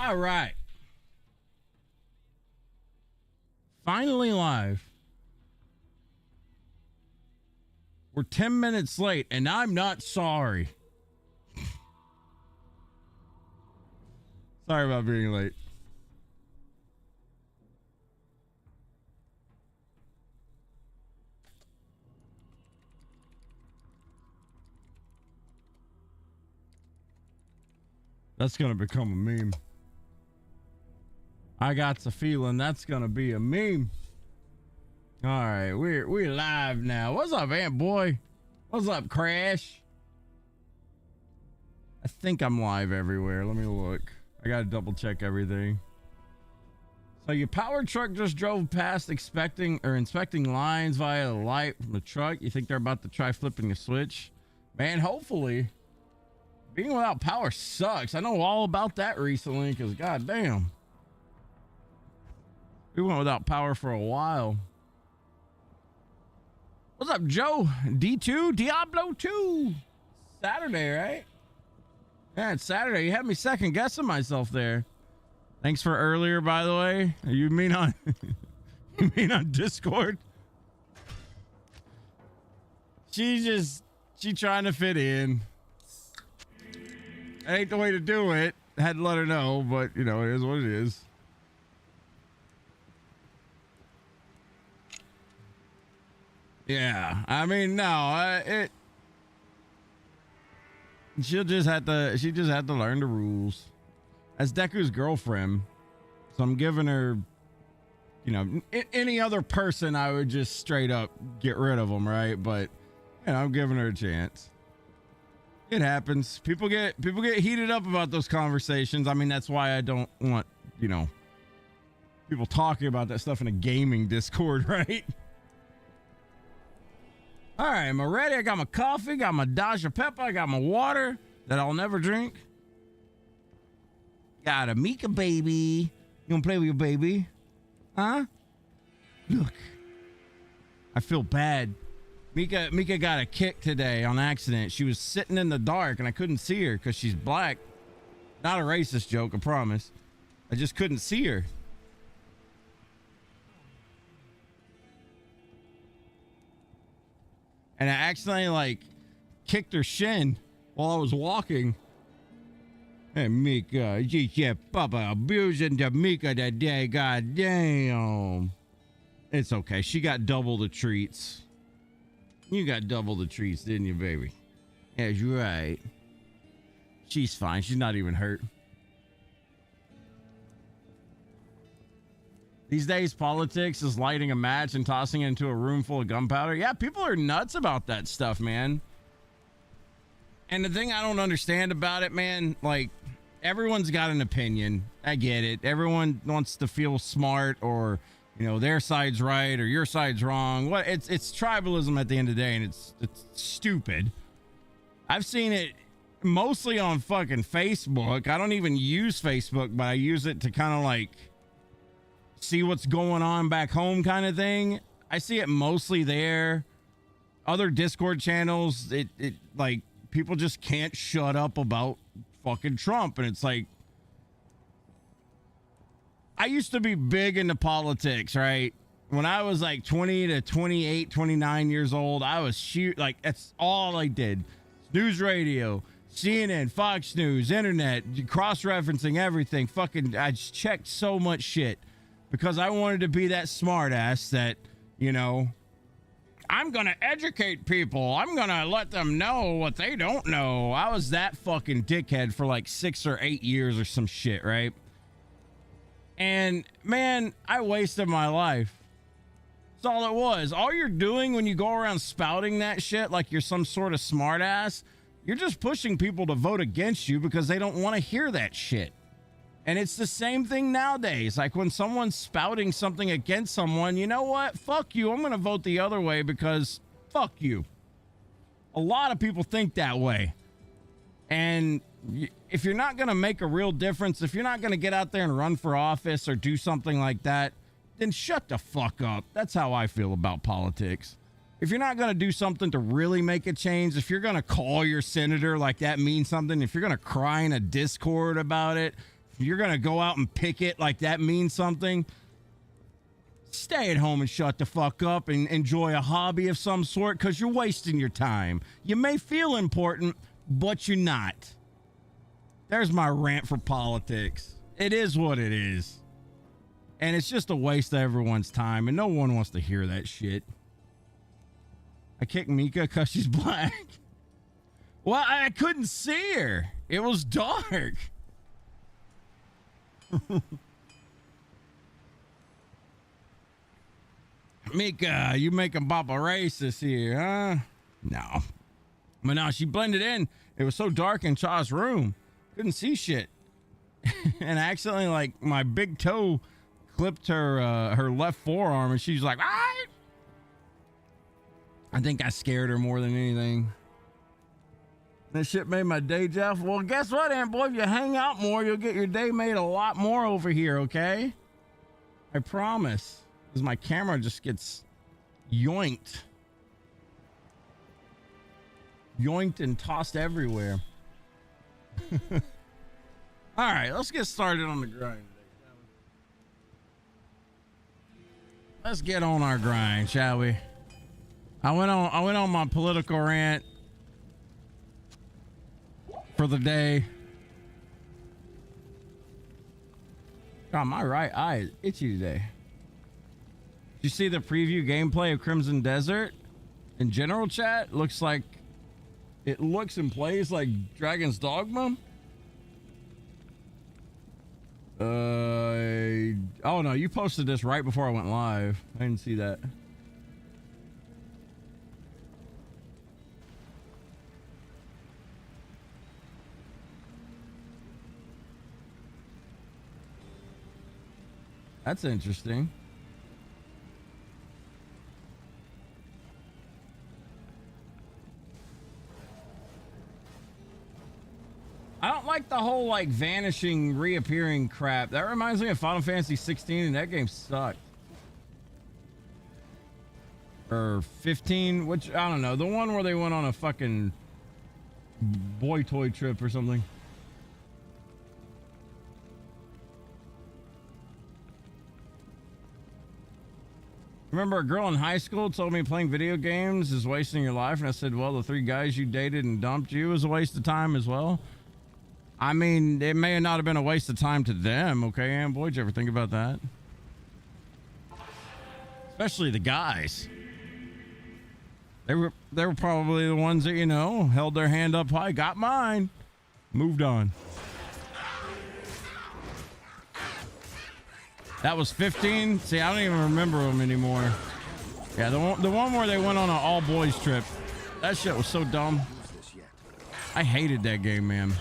All right. Finally live. We're 10 minutes late, and I'm not sorry. Sorry about being late. That's going to become a meme. I got the feeling that's going to be a meme. All right, we're live now. What's up, Ant Boy? What's up, Crash? I think I'm live everywhere. Let me look. I got to double check everything. So your power truck just drove past inspecting lines via the light from the truck. You think they're about to try flipping a switch? Man, hopefully. Being without power sucks. I know all about that recently because goddamn. We went without power for a while. What's up, Joe? D2? Diablo 2. Saturday, right? Yeah, it's Saturday. You had me second guessing myself there. Thanks for earlier, by the way. You mean on you mean on Discord? She trying to fit in. Ain't the way to do it. Had to let her know, but you know, it is what it is. Yeah, I mean, no, she just had to learn the rules. As Deku's girlfriend, so I'm giving her, you know, any other person I would just straight up get rid of them, right? But you know, I'm giving her a chance. It happens. People get heated up about those conversations. I mean, that's why I don't want, you know, people talking about that stuff in a gaming Discord, right? All right, am I ready? I got my coffee, got my Daja Pepper, I got my water that I'll never drink. Got a Mika baby. You gonna play with your baby? Huh? Look. I feel bad. Mika got a kick today on accident. She was sitting in the dark and I couldn't see her because she's black. Not a racist joke, I promise. I just couldn't see her. And I accidentally like kicked her shin while I was walking. Hey, Mika, yeah, Papa abusing the Mika today, god damn. It's okay. She got double the treats. You got double the treats, didn't you, baby? That's right. She's fine. She's not even hurt. These days, politics is lighting a match and tossing it into a room full of gunpowder. Yeah, people are nuts about that stuff, man. And the thing I don't understand about it, man, like, everyone's got an opinion. I get it. Everyone wants to feel smart or, you know, their side's right or your side's wrong. What? It's tribalism at the end of the day, and it's stupid. I've seen it mostly on fucking Facebook. I don't even use Facebook, but I use it to kind of like see what's going on back home kind of thing. I see it mostly there. Other Discord channels, it like people just can't shut up about fucking Trump. And it's like, I used to be big into politics, right? When I was like 20 to 28, 29 years old, I was like, that's all I did. News radio, CNN, Fox News, internet, cross-referencing everything. Fucking, I just checked so much shit because I wanted to be that smart ass that, you know, I'm going to educate people. I'm going to let them know what they don't know. I was that fucking dickhead for like 6 or 8 years or some shit, right? And man, I wasted my life. That's all it was. All you're doing when you go around spouting that shit like you're some sort of smart ass, you're just pushing people to vote against you because they don't want to hear that shit. And it's the same thing nowadays. Like when someone's spouting something against someone, you know what? Fuck you. I'm going to vote the other way because fuck you. A lot of people think that way. And if you're not going to make a real difference, if you're not going to get out there and run for office or do something like that, then shut the fuck up. That's how I feel about politics. If you're not going to do something to really make a change, if you're going to call your senator like that means something, if you're going to cry in a Discord about it, You're going to go out and picket like that means something. Stay at home and shut the fuck up and enjoy a hobby of some sort, because you're wasting your time. You may feel important, but you're not. There's my rant for politics. It is what it is. And it's just a waste of everyone's time, and no one wants to hear that shit. I kicked Mika because she's black. Well, I couldn't see her. It was dark. Mika, you making Papa racist here, huh? No. But no, she blended in. It was so dark in Cha's room. Couldn't see shit. And accidentally, like, my big toe clipped her her left forearm, and she's like, ah! I think I scared her more than anything. That shit made my day, Jeff. Well, guess what, Aunt Boy? If you hang out more, you'll get your day made a lot more over here, okay? I promise. Because my camera just gets yoinked. Yoinked and tossed everywhere. All right, let's get started on the grind today, shall we? Let's get on our grind, shall we? I went on my political rant for the day. God, my right eye is itchy today. Did you see the preview gameplay of Crimson Desert? In general chat, looks like it looks and plays like Dragon's Dogma. Oh no, you posted this right before I went live. I didn't see that. That's interesting. I don't like the whole like vanishing, reappearing crap. That reminds me of Final Fantasy 16, and that game sucked. Or 15, which I don't know. The one where they went on a fucking boy toy trip or something. Remember, a girl in high school told me playing video games is wasting your life, and I said, well, the 3 guys you dated and dumped you was a waste of time as well. I mean, it may not have been a waste of time to them, okay, Ann Boy? Did you ever think about that? Especially the guys. They were probably the ones that, you know, held their hand up high, got mine, moved on. That was 15. See, I don't even remember them anymore. Yeah, the one where they went on an all boys trip. That shit was so dumb. I hated that game, man.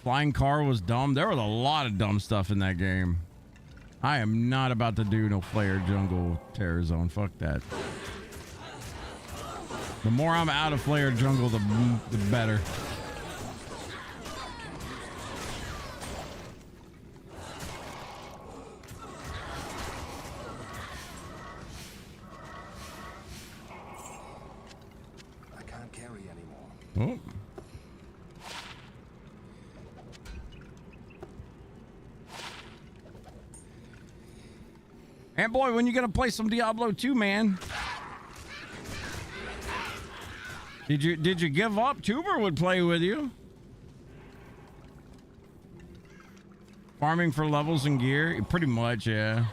Flying car was dumb. There was a lot of dumb stuff in that game. I am not about to do no Flare Jungle Terror Zone. Fuck that. The more I'm out of Flare Jungle, the better. I can't carry anymore. Oh. And boy, when you gonna play some Diablo 2, man? Did you give up? Tuber would play with you. Farming for levels and gear? Pretty much, yeah.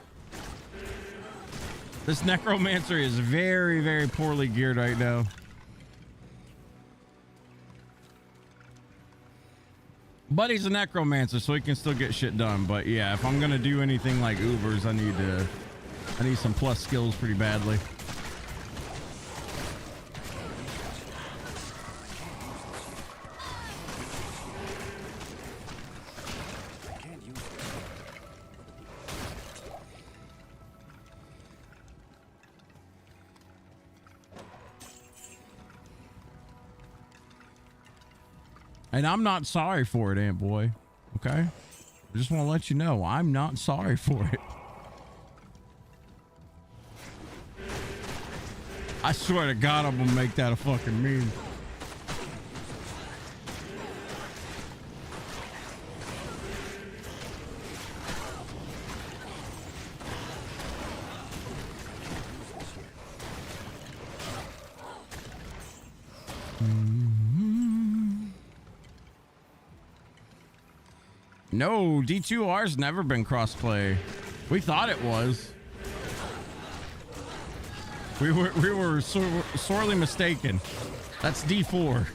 This Necromancer is very, very poorly geared right now. But he's a Necromancer, so he can still get shit done. But yeah, if I'm gonna do anything like Ubers, I need some plus skills pretty badly. And I'm not sorry for it, Ant Boy. Okay? I just want to let you know, I'm not sorry for it. I swear to God, I'm gonna make that a fucking meme. No, D2R's never been crossplay. We thought it was. We were sorely mistaken. That's D4.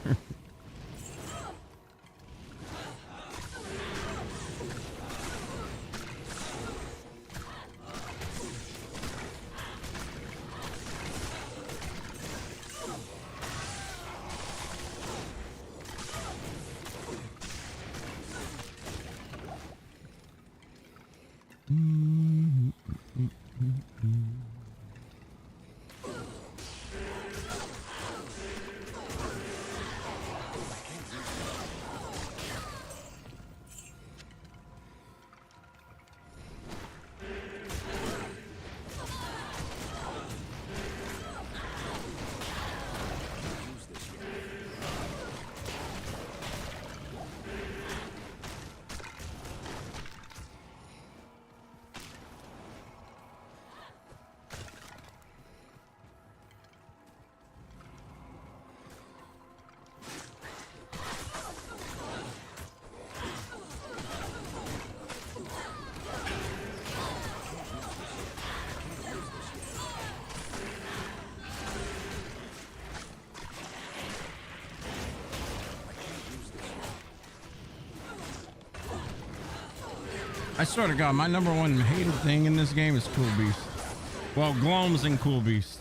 I swear to God, my number one hated thing in this game is Cool Beast. Well, Gloams and Cool Beast.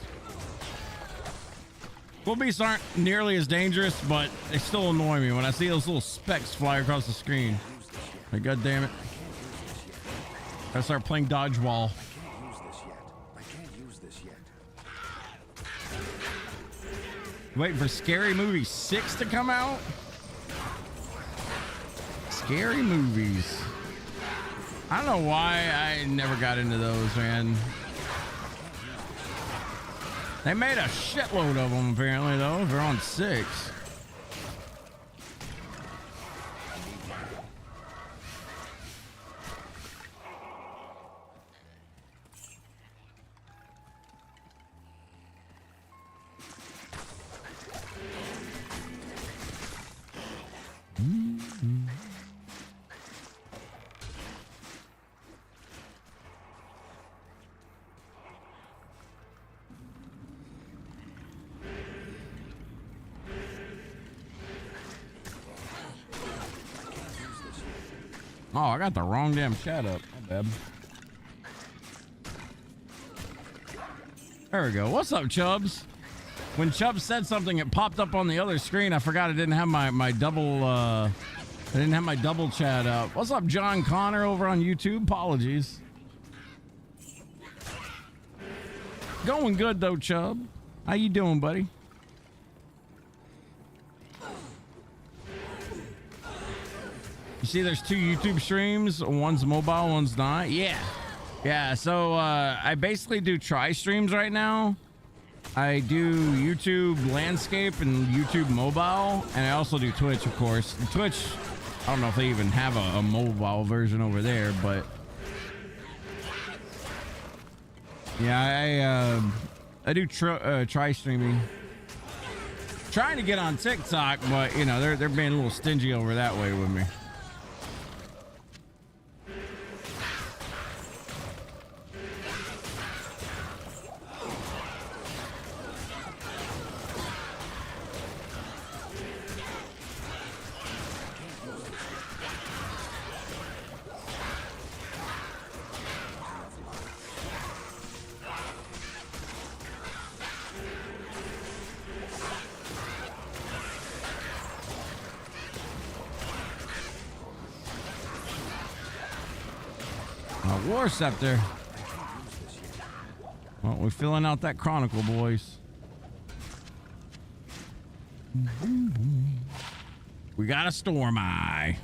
Cool Beasts aren't nearly as dangerous, but they still annoy me when I see those little specks fly across the screen. Like, God damn it. I start playing dodgeball. I can't use this yet. Waiting for Scary Movie 6 to come out? Scary movies. I don't know why I never got into those, man. They made a shitload of them, apparently, though. They're on 6. Oh, I got the wrong damn chat up. My bad. There we go. What's up, Chubbs? When Chubbs said something, it popped up on the other screen. I forgot I didn't have my double I didn't have my double chat up. What's up, John Connor over on YouTube? Apologies. Going good though, Chubb. How you doing, buddy? You see there's 2 YouTube streams. One's mobile, one's not. Yeah. So I basically do tri-streams right now. I do YouTube landscape and YouTube mobile. And I also do Twitch, of course. And Twitch, I don't know if they even have a mobile version over there, but yeah, I do tri-streaming. Trying to get on TikTok, but you know, they're being a little stingy over that way with me. War Scepter. Well, we're filling out that Chronicle, boys. We got a storm eye.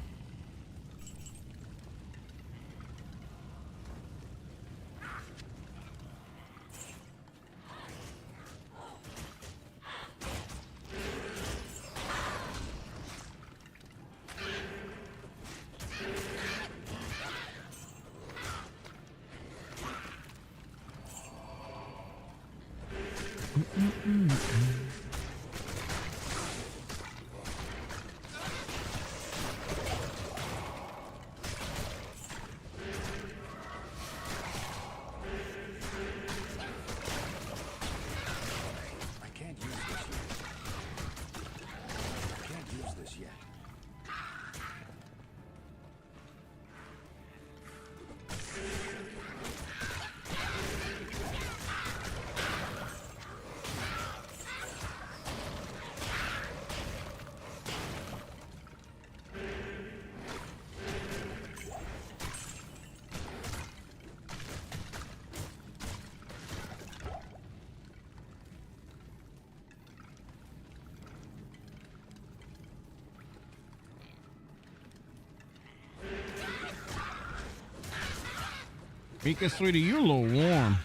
Mika, sweetie, you a little warm.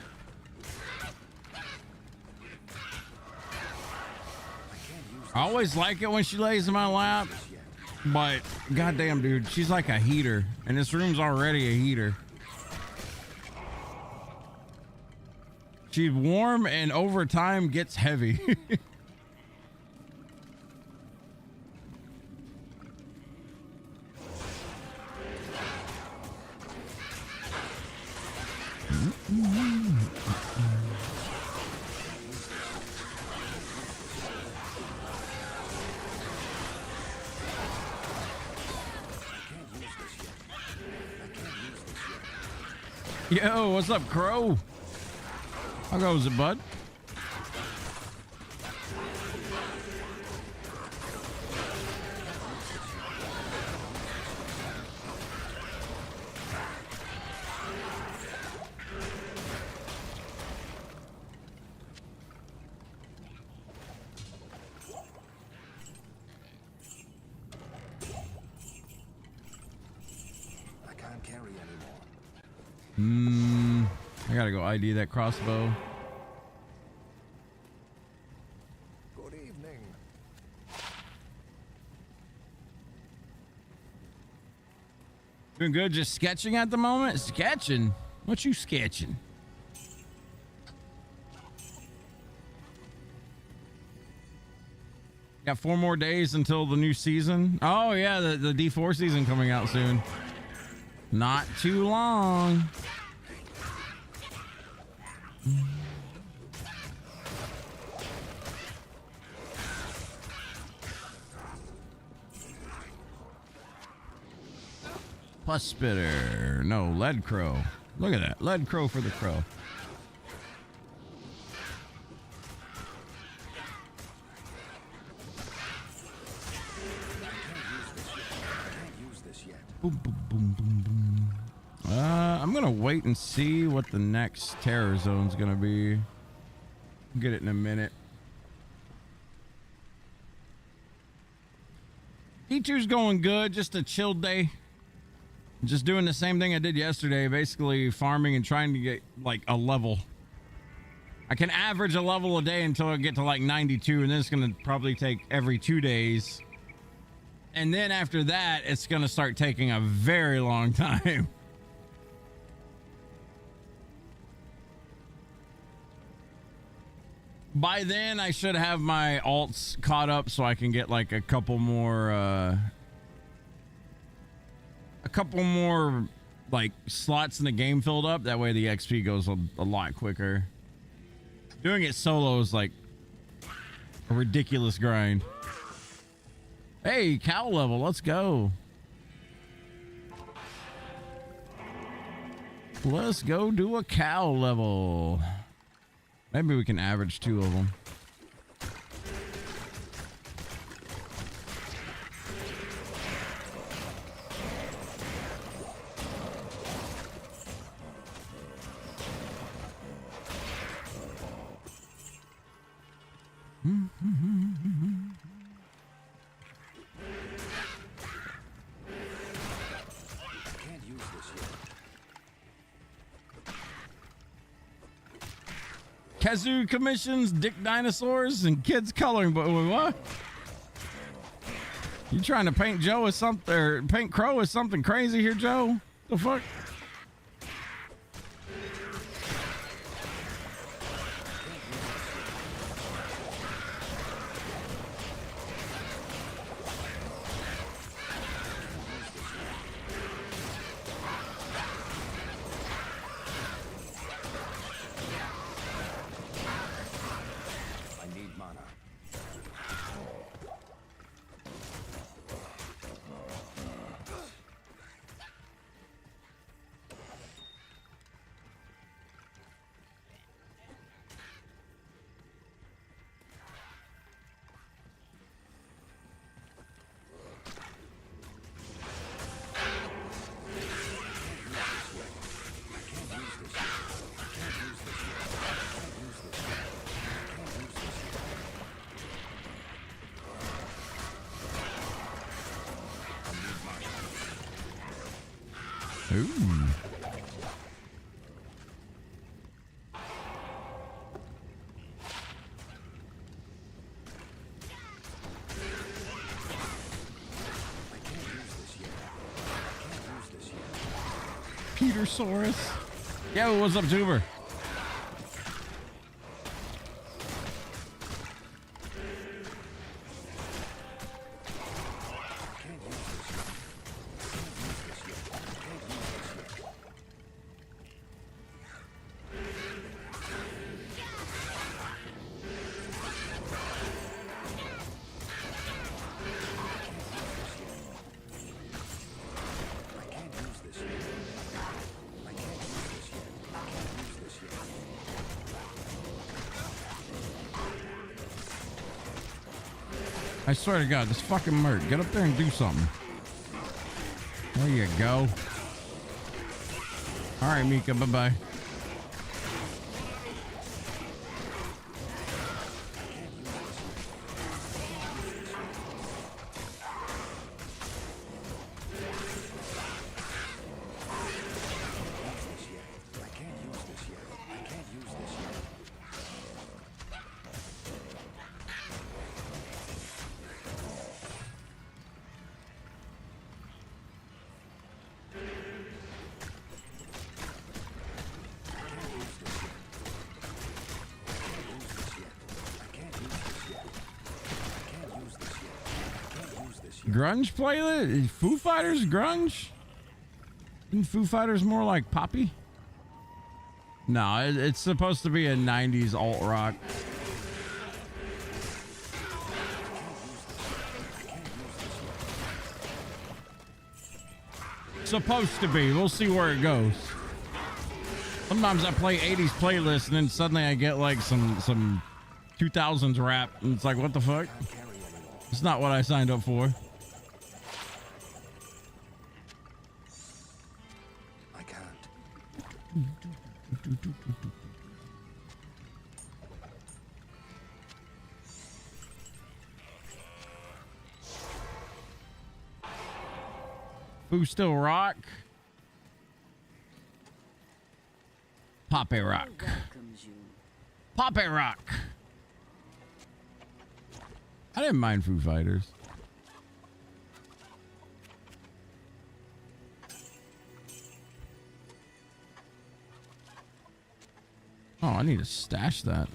I always like it when she lays in my lap, but goddamn, dude, she's like a heater, and this room's already a heater. She's warm and over time gets heavy. Yo, what's up, Crow? How goes it, bud? I can't carry anymore. I gotta go ID that crossbow. Good evening. Doing good, just sketching at the moment? Sketching? What you sketching? Got 4 more days until the new season. Oh yeah, the D4 season coming out soon. Not too long. Plus spitter. No, lead crow. Look at that. Lead crow for the crow. Boom, boom, boom, boom, boom. I'm gonna wait and see what the next terror zone's gonna be. Get it in a minute. D2's going good. Just a chill day. Just doing the same thing I did yesterday, basically farming and trying to get like a level. I can average a level a day until I get to like 92, and then it's gonna probably take every 2 days. And then after that, it's gonna start taking a very long time. By then, I should have my alts caught up so I can get like a couple more like slots in the game filled up. That way the XP goes a lot quicker. Doing it solo is like a ridiculous grind. Hey, cow level, let's go. Let's go do a cow level. Maybe we can average 2 of them. Kazoo commissions, dick dinosaurs, and kids coloring. But what? You trying to paint Joe as something, or paint Crow as something crazy here, Joe? The fuck? Ooh. Petersaurus. Yo, what's up, Tuber? I swear to God, this fucking Merc. Get up there and do something. There you go. All right, Mika. Bye-bye. Grunge playlist? Foo Fighters grunge? Isn't Foo Fighters more like poppy? No, it's supposed to be a 90s alt rock. Supposed to be. We'll see where it goes. Sometimes I play 80s playlists and then suddenly I get like some 2000s rap and it's like, what the fuck? It's not what I signed up for. I can't. Who still rock? Poppy rock. Poppy rock. I didn't mind Foo Fighters. Oh, I need to stash that.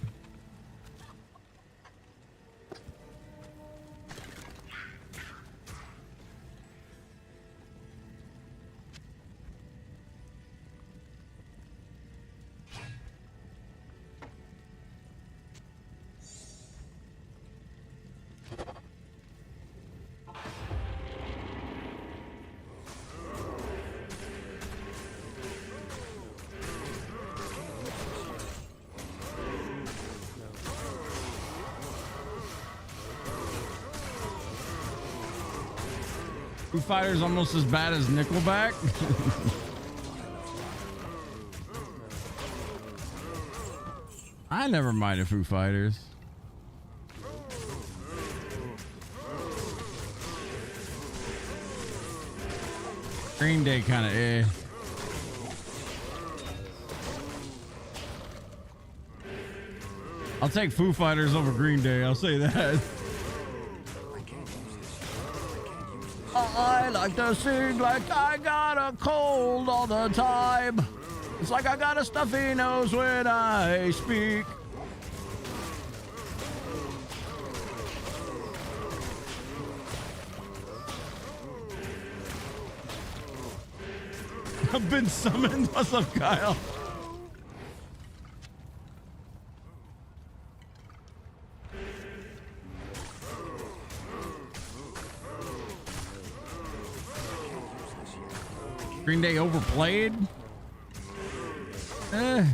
Foo Fighters almost as bad as Nickelback. I never minded Foo Fighters. Green Day kind of eh. I'll take Foo Fighters over Green Day. I'll say that. I like to sing like I got a cold all the time. It's like I got a stuffy nose when I speak. I've been summoned. What's up, Kyle? Green Day overplayed? Man,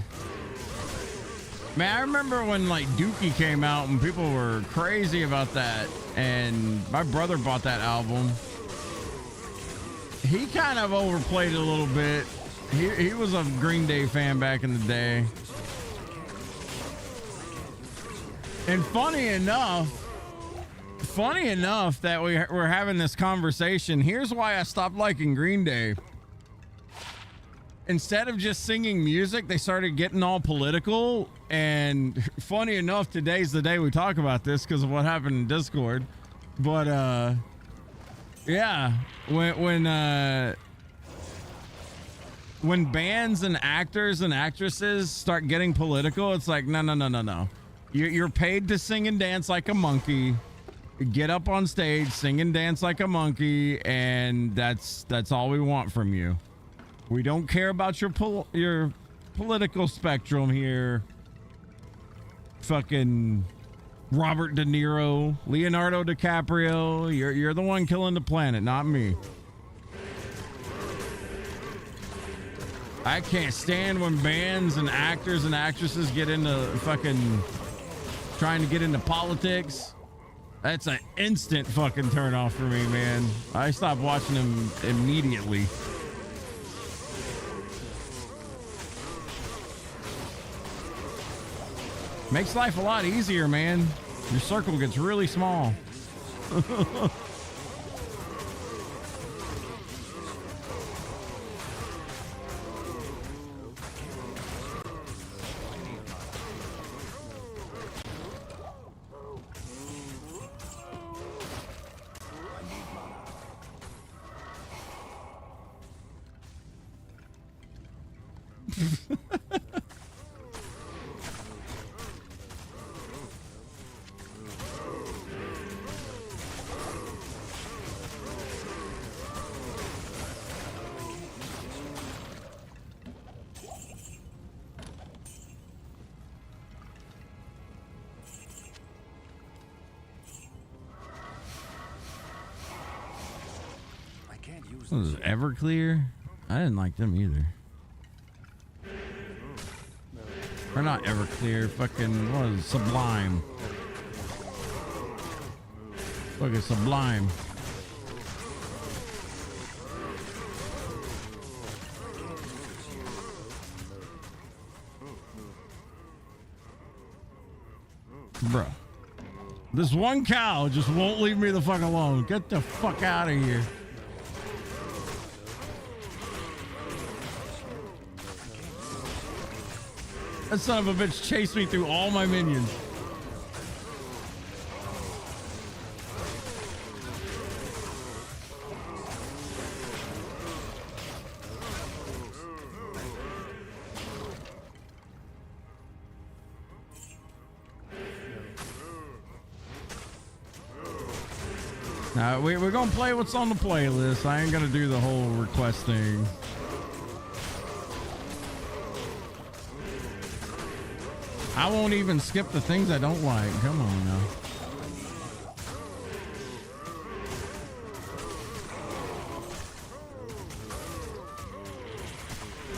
I remember when like Dookie came out and people were crazy about that, and my brother bought that album. He kind of overplayed it a little bit. He was a Green Day fan back in the day. And funny enough that we're having this conversation, here's why I stopped liking Green Day. Instead of just singing music, they started getting all political. And funny enough, today's the day we talk about this because of what happened in Discord. But yeah, when bands and actors and actresses start getting political, it's like no. You're paid to sing and dance like a monkey. Get up on stage, sing and dance like a monkey, and that's all we want from you. We don't care about your political spectrum here. Fucking Robert De Niro, Leonardo DiCaprio, you're the one killing the planet, not me. I can't stand when bands and actors and actresses get into fucking trying to get into politics. That's an instant fucking turn off for me, man. I stopped watching them immediately. Makes life a lot easier, man. Your circle gets really small. What was it, Everclear? I didn't like them either. Or not Everclear, fucking, what was it? Sublime. Fucking Sublime. Bruh. This one cow just won't leave me the fuck alone. Get the fuck out of here. That son of a bitch chased me through all my minions. Now, we're gonna play what's on the playlist. I ain't gonna do the whole request thing. I won't even skip the things I don't like. Come on now.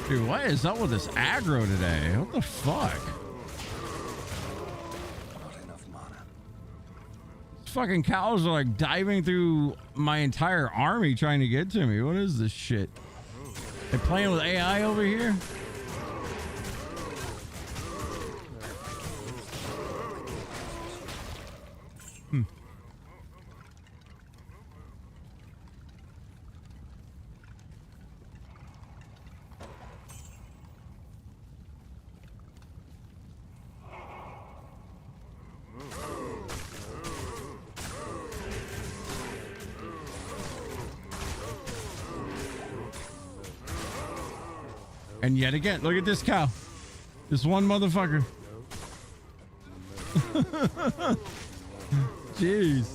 Dude, what is up with this aggro today? What the fuck? Not enough mana. These fucking cows are like diving through my entire army trying to get to me. What is this shit? They playing with AI over here? And yet again, look at this cow. This one motherfucker. Jeez.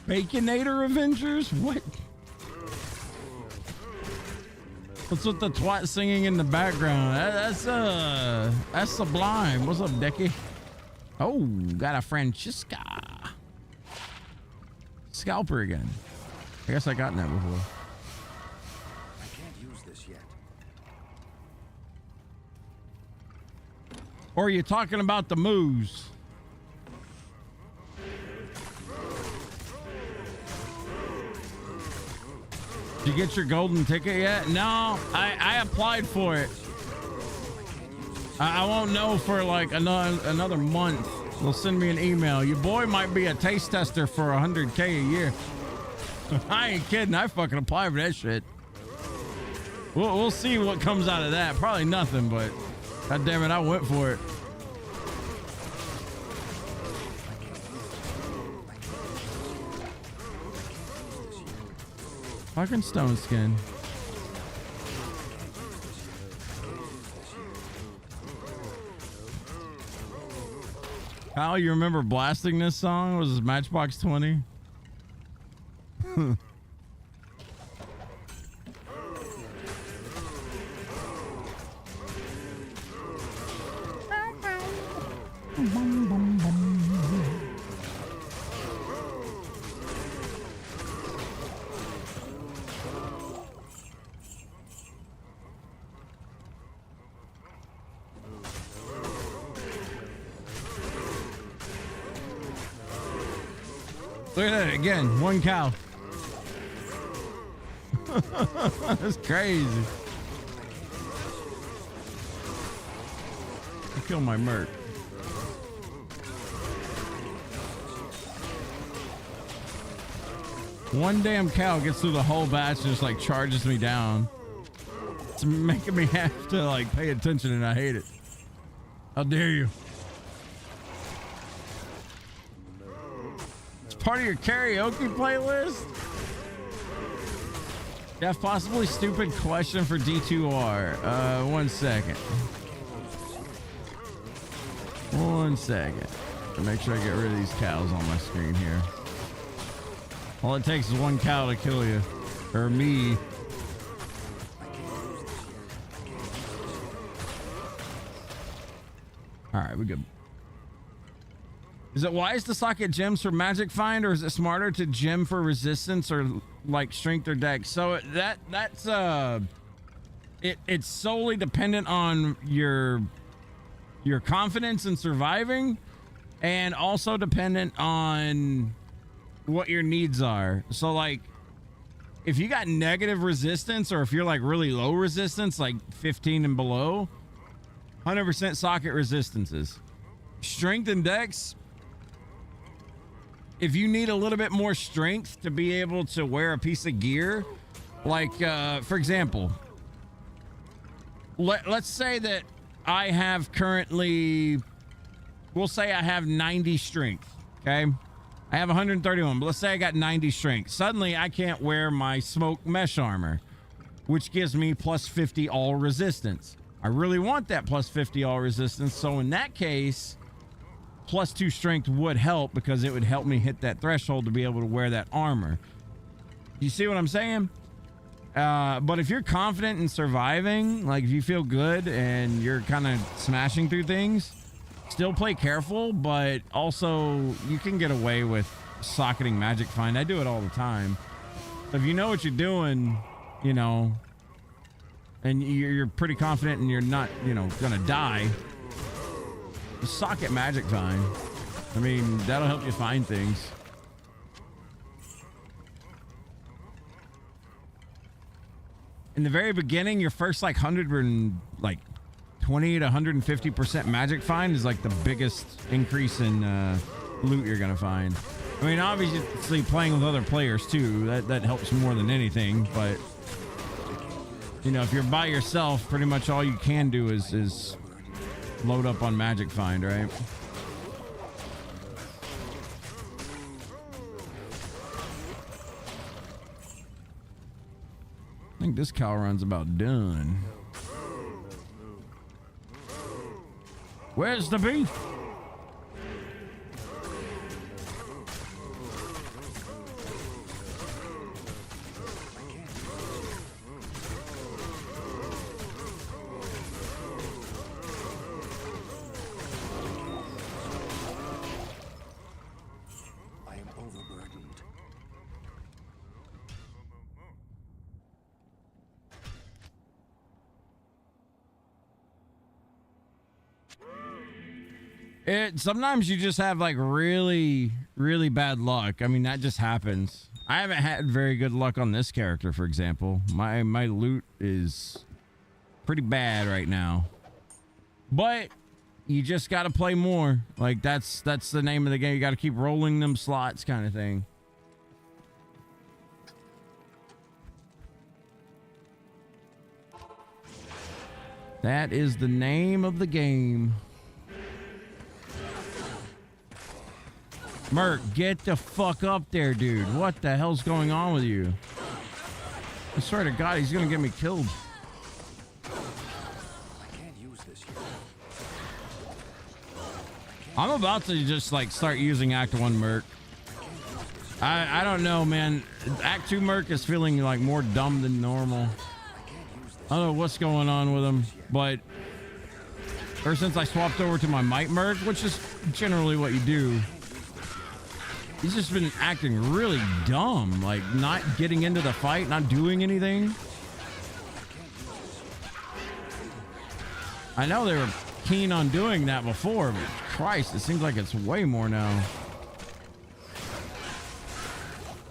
Baconator Avengers? What? What's with the twat singing in the background? That's sublime. What's up, Decky? Oh, got a Francisca. Scalper again. I guess I gotten that before. I can't use this yet. Or are you talking about the moves? Did you get your golden ticket yet? No, I applied for it. I won't know for like another month. They'll send me an email. Your boy might be a taste tester for 100K a year. I ain't kidding. I fucking apply for that shit. We'll see what comes out of that. Probably nothing, but god damn it, I went for it. Fucking stone skin. Kyle, you remember blasting this song? Was this Matchbox 20? Look at that again. One cow. That's crazy. I killed my merc. One damn cow gets through the whole batch and just like charges me down. It's making me have to like pay attention and I hate it. How dare you? Part of your karaoke playlist? Yeah, possibly stupid question for D2R. 1 second. 1 second. To make sure I get rid of these cows on my screen here. All it takes is one cow to kill you. Or me. Alright, we're good. Is it wise to socket gems for magic find, or is it smarter to gem for resistance or like strength or dex? So it's solely dependent on your confidence in surviving, and also dependent on what your needs are. So like if you got negative resistance, or if you're like really low resistance, like 15 and below, 100% socket resistances. Strength and dex, if you need a little bit more strength to be able to wear a piece of gear, like for example, let's say that I have currently, we'll say I have 90 strength, okay? I have 131, but let's say I got 90 strength. Suddenly I can't wear my smoke mesh armor, which gives me plus 50 all resistance. I really want that plus 50 all resistance, so in that case, plus 2 strength would help, because it would help me hit that threshold to be able to wear that armor. You see what I'm saying? But if you're confident in surviving, like if you feel good and you're kind of smashing through things, still play careful, but also you can get away with socketing Magic Find. I do it all the time. If you know what you're doing, you know, and you're pretty confident and you're not, you know, gonna die, socket Magic Find. I mean, that'll help you find things. In the very beginning, your first like 100 and like 20 to 150% Magic Find is like the biggest increase in loot you're gonna find. I mean, obviously playing with other players too, that helps more than anything, but you know, if you're by yourself, pretty much all you can do is load up on Magic Find, right? I think this cow run's about done. Where's the beef? I am overburdened. Sometimes you just have like really, really bad luck. I mean, that just happens. I haven't had very good luck on this character, for example. My loot is pretty bad right now. But you just got to play more. Like that's the name of the game. You got to keep rolling them slots kind of thing. That is the name of the game. Merc, get the fuck up there, dude. What the hell's going on with you? I swear to God, he's gonna get me killed. I can't use this yet. I'm about to just like start using Act 1 Merc. I don't know, man. Act 2 Merc is feeling like more dumb than normal. I don't know what's going on with him, but ever since I swapped over to my Might Merc, which is generally what you do, he's just been acting really dumb, like not getting into the fight, not doing anything. I know they were keen on doing that before, but Christ, it seems like it's way more now.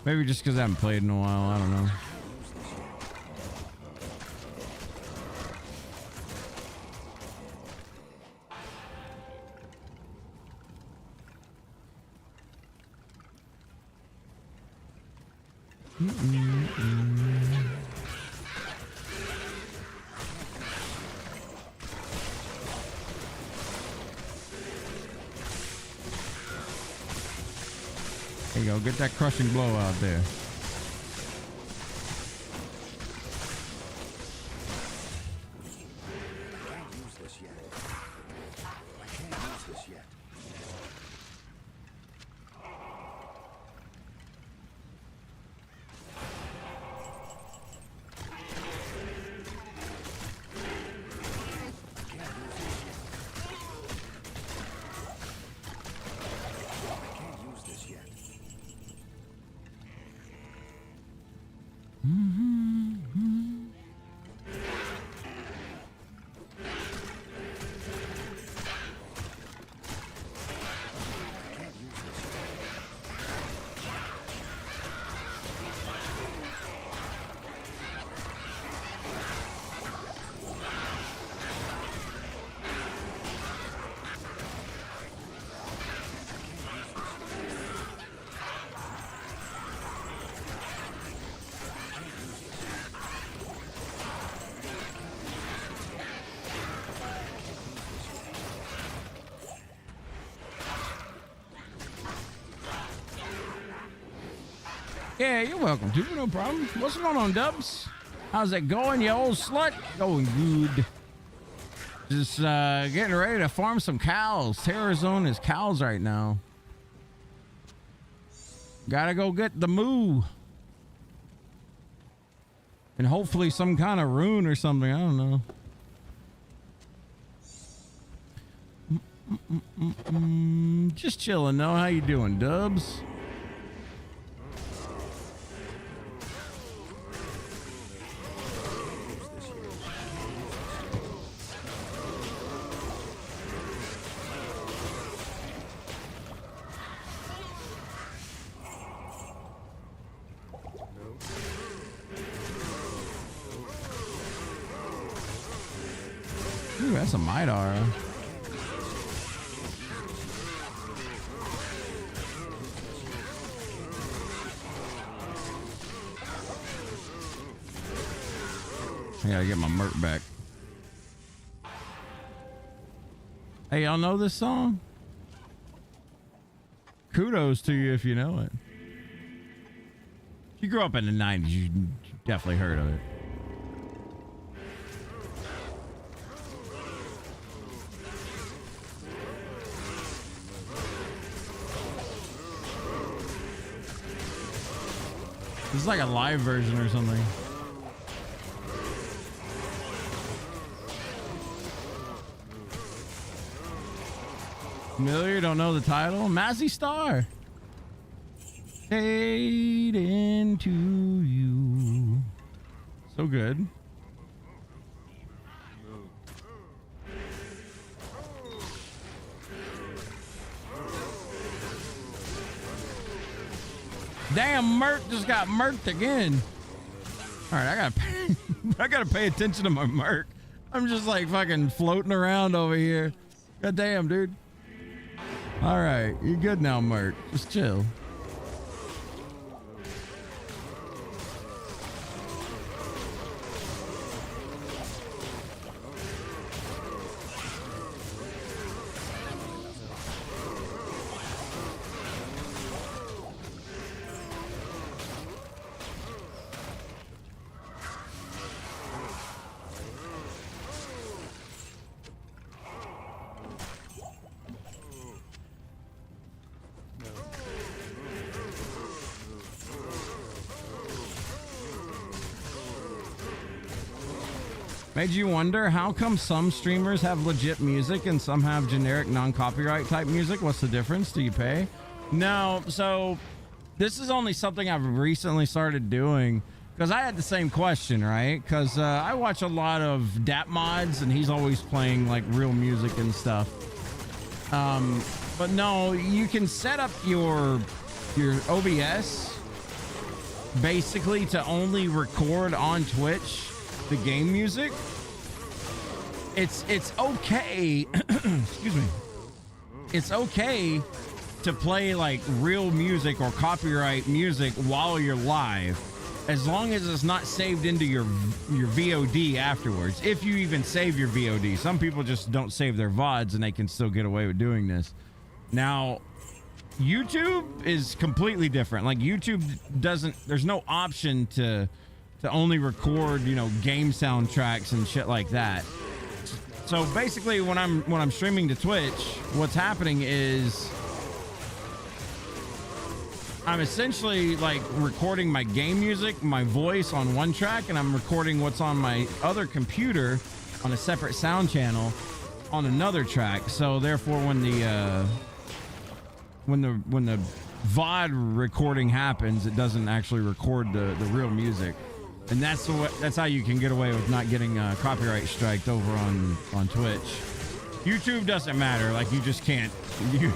Maybe just because I haven't played in a while, I don't know. There you go, get that crushing blow out there. I can't use this yet. I can't use this yet. Yeah, you're welcome to. No problem. What's going on, Dubs? How's it going, you old slut? Going good. Just getting ready to farm some cows. Terror Zone is cows right now. Gotta go get the moo. And hopefully some kind of rune or something. I don't know. Just chilling though. How you doing, Dubs? Ooh, that's a Midara. I gotta get my merc back. Hey, y'all know this song? Kudos to you if you know it. If you grew up in the 90s, you definitely heard of it. This is like a live version or something. Familiar? Don't know the title? Mazzy Star. Fade into you. So good. Damn, Merc just got murked again. All right, I gotta pay attention to my Merc. I'm just like fucking floating around over here. God damn, dude. All right, you good now, Merc? Just chill. Made you wonder how come some streamers have legit music and some have generic non-copyright type music? What's the difference? Do you pay? No, so this is only something I've recently started doing because I had the same question, right? Because I watch a lot of DAP mods and he's always playing like real music and stuff. But no, you can set up your OBS basically to only record on Twitch the game music. It's okay. Excuse me. It's okay to play like real music or copyright music while you're live, as long as it's not saved into your VOD afterwards. If you even save your VOD, some people just don't save their VODs and they can still get away with doing this. Now, YouTube is completely different. Like YouTube doesn't. There's no option to only record, you know, game soundtracks and shit like that. So basically when I'm streaming to Twitch, what's happening is I'm essentially like recording my game music, my voice on one track, and I'm recording what's on my other computer on a separate sound channel on another track. So therefore when the VOD recording happens, it doesn't actually record the real music. And that's how you can get away with not getting copyright striked over on Twitch. YouTube doesn't matter. Like you just can't. You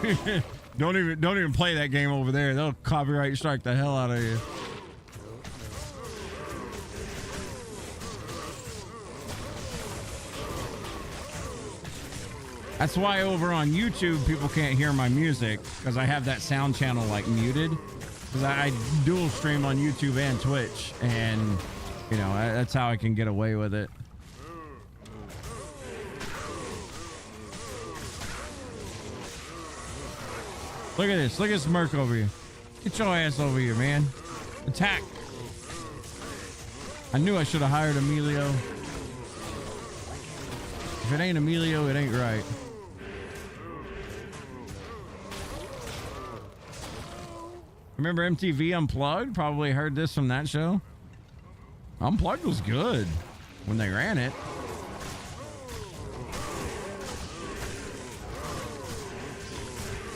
don't even play that game over there. They'll copyright strike the hell out of you. That's why over on YouTube people can't hear my music, because I have that sound channel like muted. Because I dual stream on YouTube and Twitch, and you know, that's how I can get away with it. Look at this. Look at this Merc over here. Get your ass over here, man. Attack. I knew I should have hired Emilio. If it ain't Emilio, it ain't right. Remember MTV Unplugged? Probably heard this from that show. Unplugged was good when they ran it.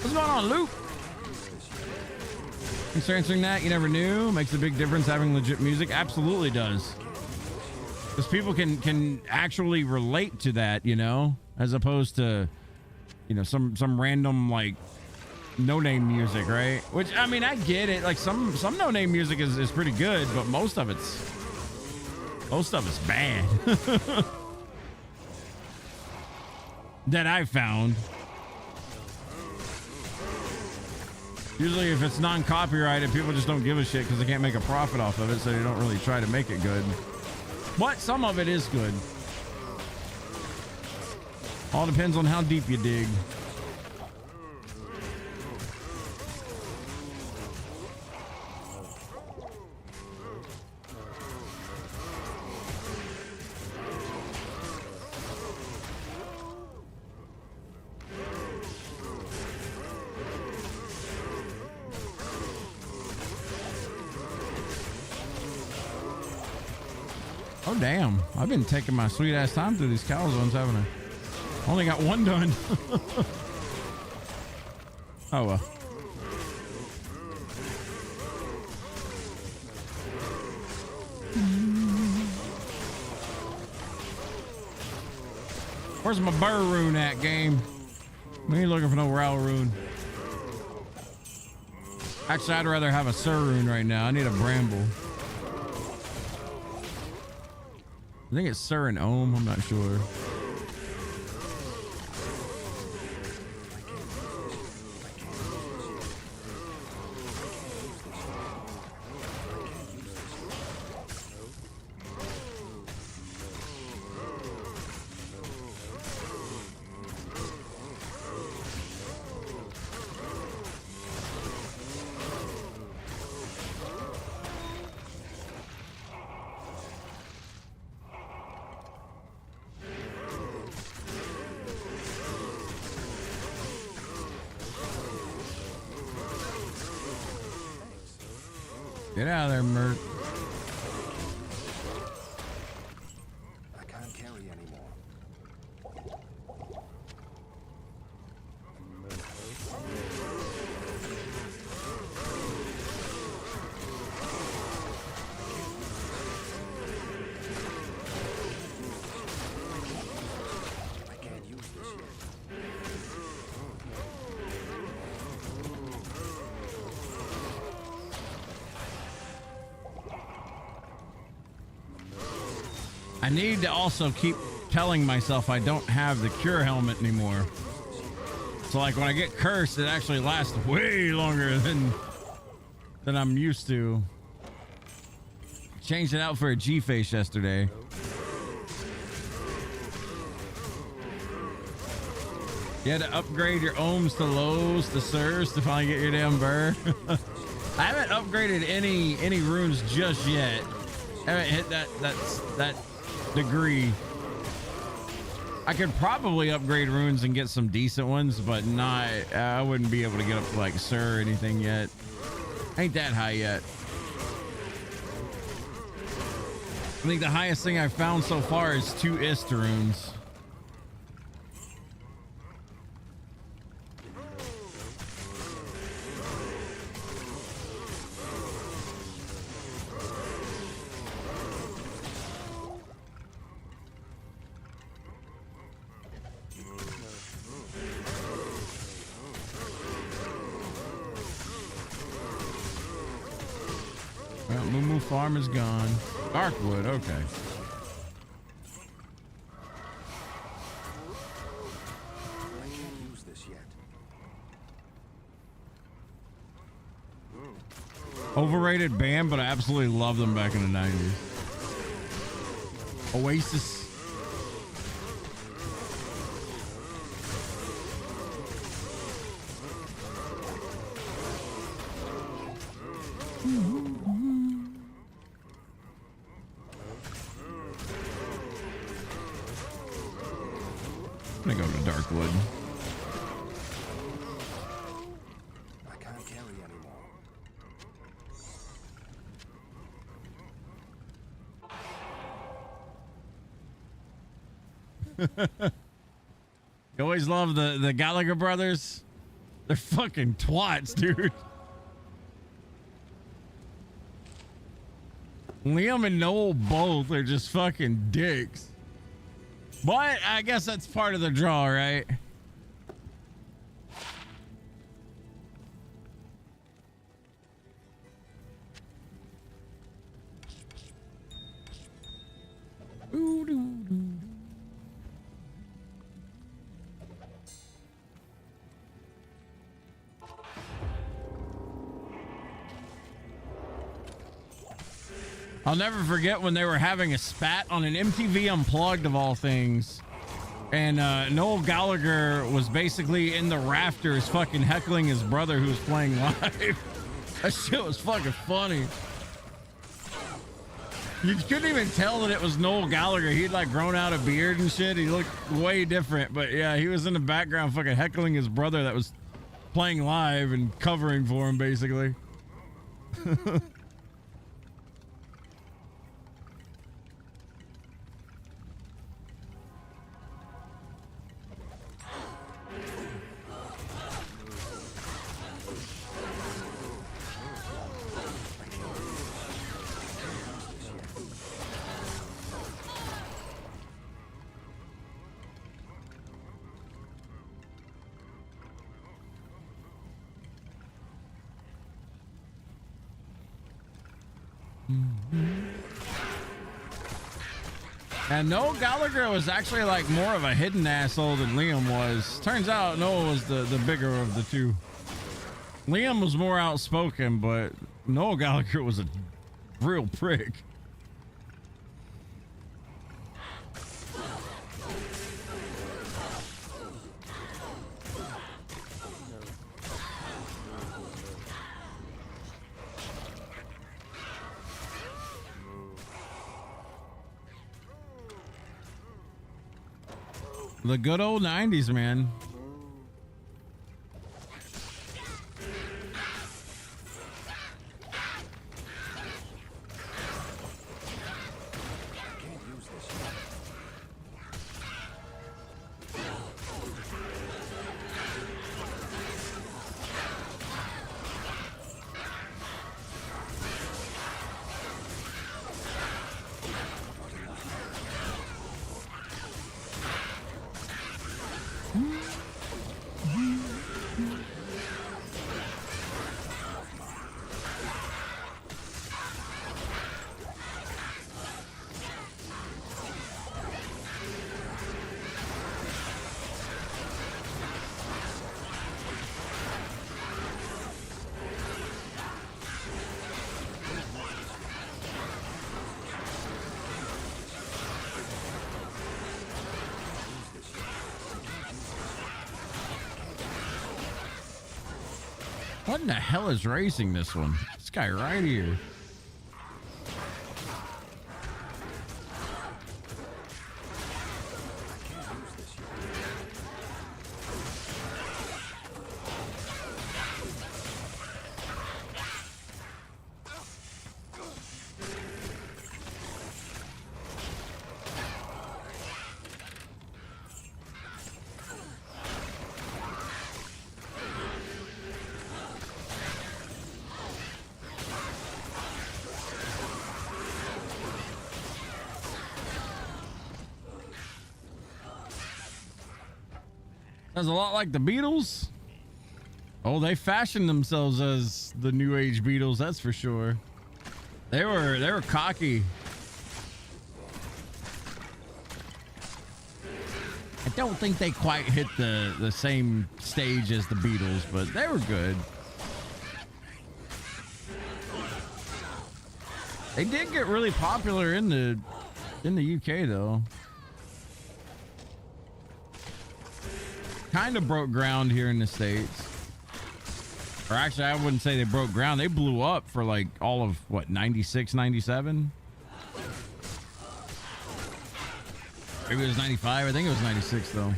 What's going on, Luke? Thanks for answering that. You never knew. Makes a big difference having legit music. Absolutely does. Because people can actually relate to that, you know, as opposed to, you know, some random like no-name music, right? Which, I mean, I get it. Like some no-name music is pretty good, but most of it's bad. That I've found. Usually if it's non-copyrighted, people just don't give a shit because they can't make a profit off of it, so they don't really try to make it good. But some of it is good. All depends on how deep you dig. Oh, damn. I've been taking my sweet ass time through these calzones, haven't I? Only got one done. Oh, well. Where's my burr rune at, game? We ain't looking for no row rune. Actually, I'd rather have a sir rune right now. I need a bramble. I think it's Sir and Ohm. I'm not sure. Get out of there, Mert. I can't carry anymore. I can't use this yet. I need to also keep telling myself I don't have the cure helmet anymore. So like when I get cursed, it actually lasts way longer than I'm used to. Changed it out for a G-face yesterday. You had to upgrade your ohms to lows to sirs to finally get your damn burr. I haven't upgraded any runes just yet. I haven't hit that degree. I could probably upgrade runes and get some decent ones, but not. I wouldn't be able to get up to like Sir or anything yet. Ain't that high yet. I think the highest thing I've found so far is 2 Ist runes. Moo Farm is gone. Darkwood, okay. I can't use this yet. Overrated band, but I absolutely loved them back in the 90s. Oasis. I'm gonna go to Darkwood. I can't carry anymore. You always love the Gallagher brothers. They're fucking twats, dude. Liam and Noel both are just fucking dicks. But I guess that's part of the draw, right? I'll never forget when they were having a spat on an MTV Unplugged of all things. And Noel Gallagher was basically in the rafters fucking heckling his brother who was playing live. That shit was fucking funny. You couldn't even tell that it was Noel Gallagher. He'd like grown out a beard and shit. He looked way different. But yeah, he was in the background fucking heckling his brother that was playing live and covering for him basically. And Noel Gallagher was actually like more of a hidden asshole than Liam was. Turns out Noel was the bigger of the two. Liam was more outspoken, but Noel Gallagher was a real prick. The good old 90s, man. What in the hell is racing this one? This guy right here. Sounds a lot like the Beatles. Oh, they fashioned themselves as the new age Beatles, that's for sure. They were cocky. I don't think they quite hit the same stage as the Beatles, but they were good. They did get really popular in the UK though. Kind of broke ground here in the States. Or actually, I wouldn't say they broke ground. They blew up for like all of what, 96, 97? Maybe it was 95. I think it was 96 though.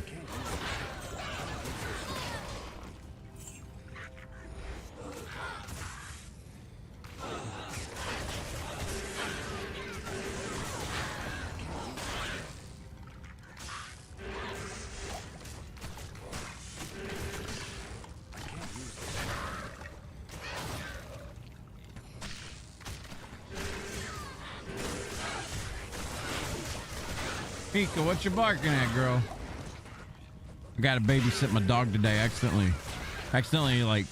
Mika, what you barking at, girl? I gotta babysit my dog today. Accidentally, like,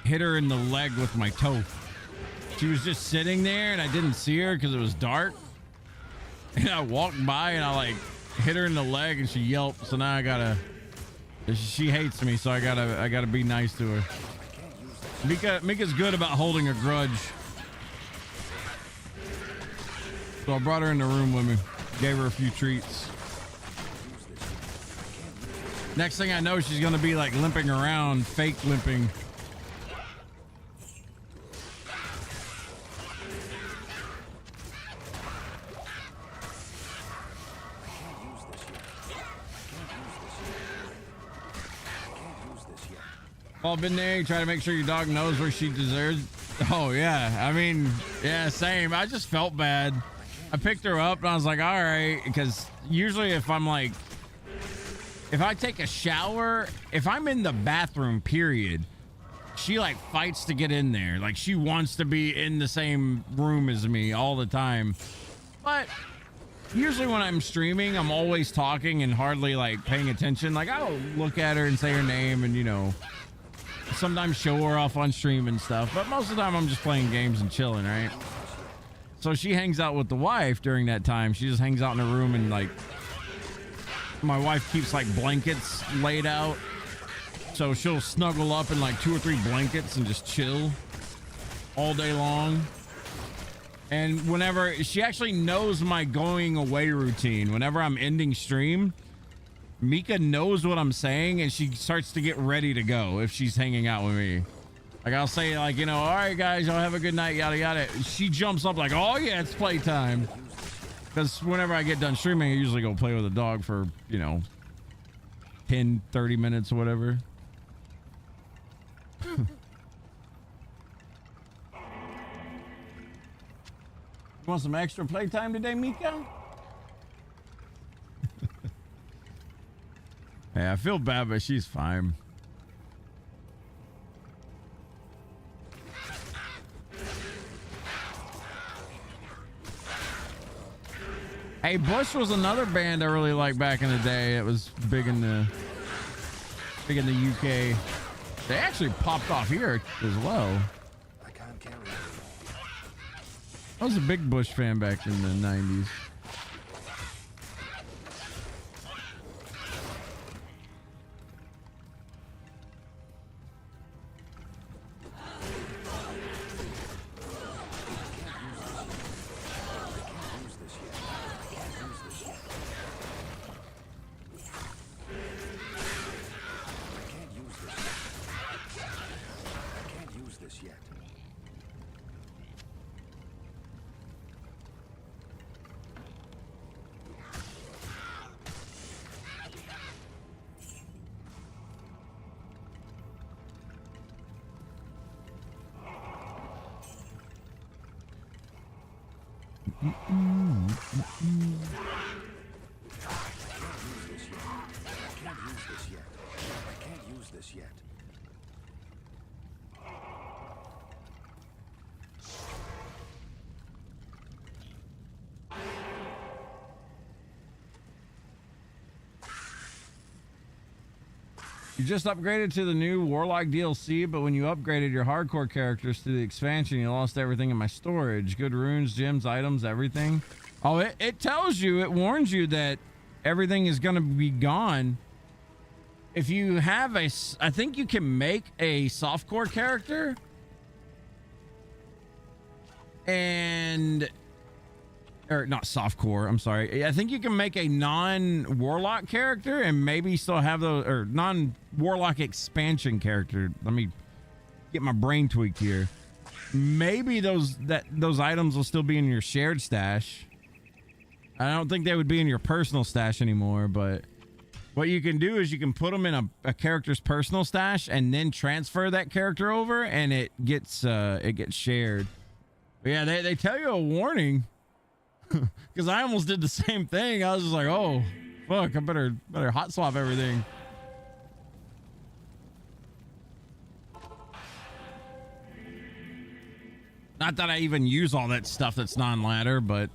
hit her in the leg with my toe. She was just sitting there and I didn't see her because it was dark. And I walked by and I, like, hit her in the leg and she yelped. So now I gotta. She hates me, so I gotta be nice to her. Mika's good about holding a grudge. So I brought her in the room with me. Gave her a few treats. Next thing I know, she's gonna be like limping around, fake limping. All been there, try to make sure your dog knows where she deserves. Oh yeah, I mean, yeah, same. I just felt bad. I picked her up and I was like, all right, because usually if I'm like, if I take a shower, if I'm in the bathroom, period, she like fights to get in there. Like she wants to be in the same room as me all the time. But usually when I'm streaming, I'm always talking and hardly like paying attention. Like I'll look at her and say her name and, you know, sometimes show her off on stream and stuff. But most of the time I'm just playing games and chilling, right? So she hangs out with the wife during that time. She just hangs out in her room and like, my wife keeps like blankets laid out. So she'll snuggle up in like 2 or 3 blankets and just chill all day long. And whenever she actually knows my going away routine, whenever I'm ending stream, Mika knows what I'm saying and she starts to get ready to go if she's hanging out with me. Like I'll say like, you know, all right guys, y'all have a good night, yada yada. She jumps up like, oh yeah, it's playtime. Because whenever I get done streaming, I usually go play with a dog for, you know, 10, 30 minutes or whatever. You want some extra playtime today, Mika? Hey, I feel bad, but she's fine. Hey, Bush was another band I really liked back in the day. It was big in the UK. They actually popped off here as well. I can't carry it. I was a big Bush fan back in the 90s. You just upgraded to the new Warlock DLC, but when you upgraded your hardcore characters to the expansion, you lost everything in my storage. Good runes, gems, items, everything. Oh, it tells you, it warns you that everything is going to be gone. If you have I think you can make a softcore character. Or not softcore, I'm sorry. I think you can make a non-warlock character and maybe still have those, or non-warlock expansion character. Let me get my brain tweaked here. Maybe those items will still be in your shared stash. I don't think they would be in your personal stash anymore, but what you can do is you can put them in a character's personal stash and then transfer that character over and it gets shared. But yeah, they tell you a warning. Because I almost did the same thing. I was just like, oh, fuck, I better hot swap everything. Not that I even use all that stuff that's non-ladder, but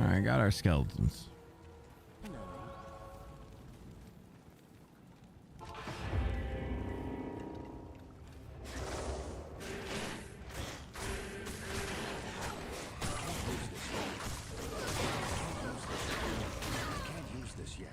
All right, got our skeletons. Can't use this yet.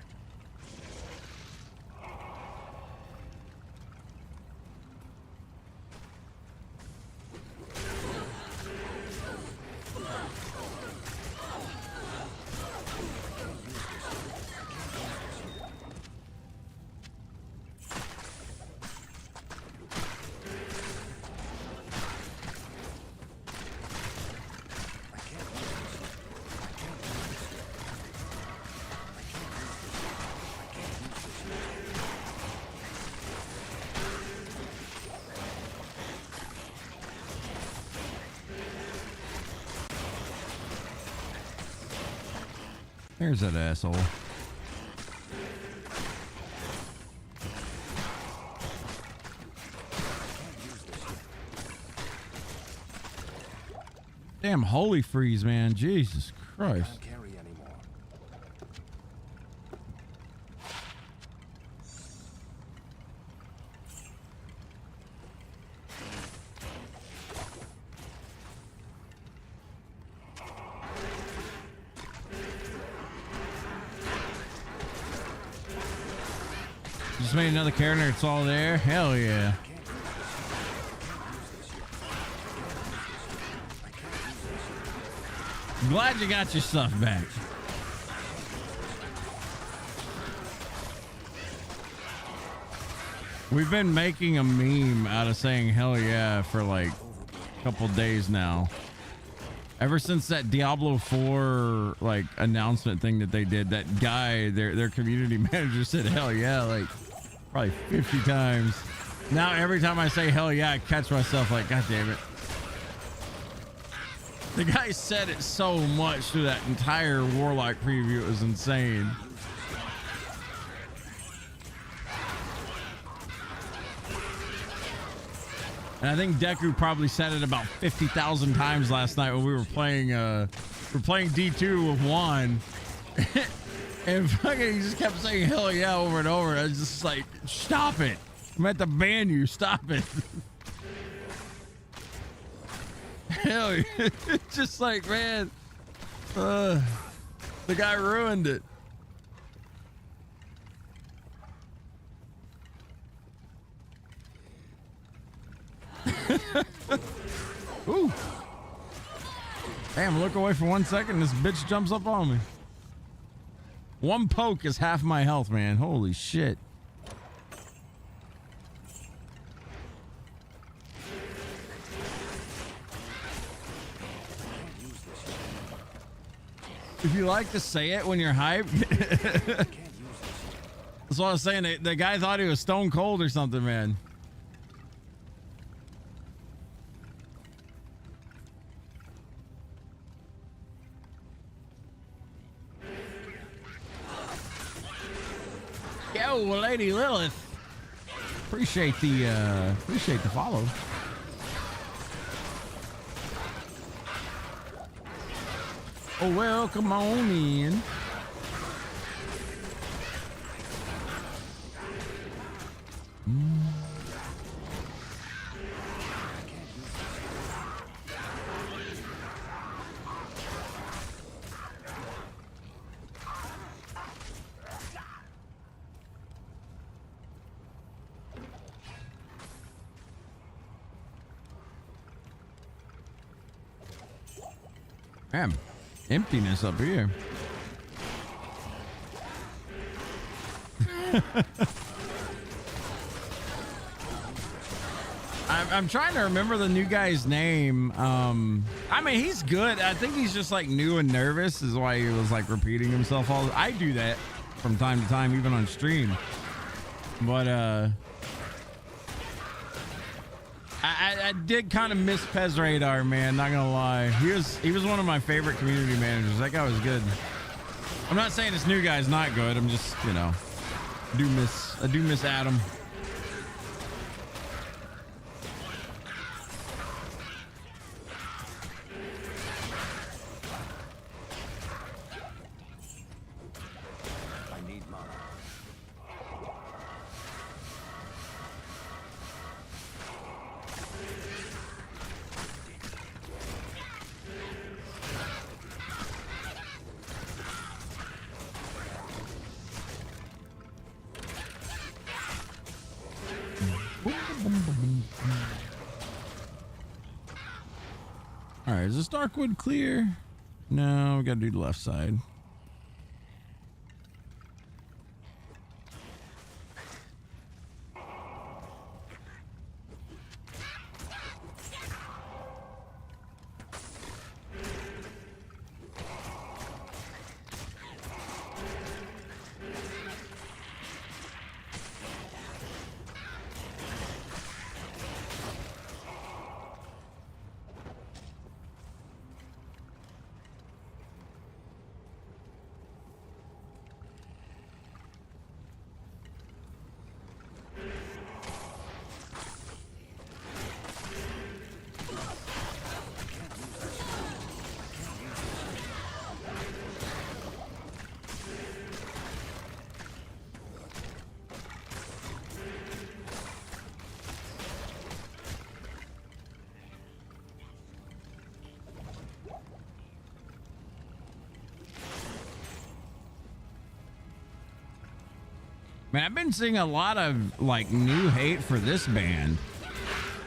There's that asshole. Damn, holy freeze, man. Jesus Christ. Can't carry anymore. Just made another character. It's all there. Hell yeah. Glad you got your stuff back. We've been making a meme out of saying hell yeah for like a couple days now. Ever since that Diablo 4 like announcement thing that they did, that guy, their community manager said hell yeah like probably 50 times. Now every time I say hell yeah, I catch myself like, God damn it. The guy said it so much through that entire Warlock preview. It was insane. And I think Deku probably said it about 50,000 times last night when we were playing D2 with Juan. And fucking he just kept saying hell yeah over and over. I was just like, stop it. I'm at to ban you. Stop it. Hell yeah. It's just like, man, the guy ruined it. Ooh. Damn, look away for 1 second. This bitch jumps up on me. One poke is half my health, man. Holy shit. If you like to say it when you're hyped. That's what I was saying. The guy thought he was stone cold or something, man. Yo, Lady Lilith. Appreciate the follow. Oh, well, come on in. Damn, emptiness up here. I'm trying to remember the new guy's name. I mean, he's good. I think he's just like new and nervous is why he was like repeating himself all. I do that from time to time, even on stream. But I did kind of miss Pez Radar, man. Not gonna lie, he was one of my favorite community managers. That guy was good. I'm not saying this new guy's not good. I'm just, you know, I do miss Adam. All right, is this Darkwood clear? No, we gotta do the left side. Man, I've been seeing a lot of like new hate for this band.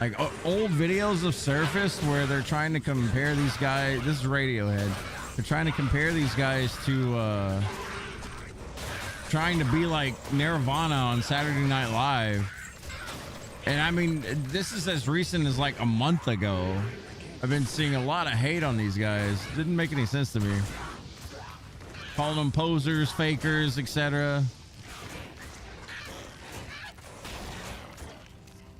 Like old videos of Surface where they're trying to compare these guys. This is Radiohead. They're trying to compare these guys to trying to be like Nirvana on Saturday Night Live. And I mean, this is as recent as like a month ago. I've been seeing a lot of hate on these guys. Didn't make any sense to me. Calling them posers, fakers, etc.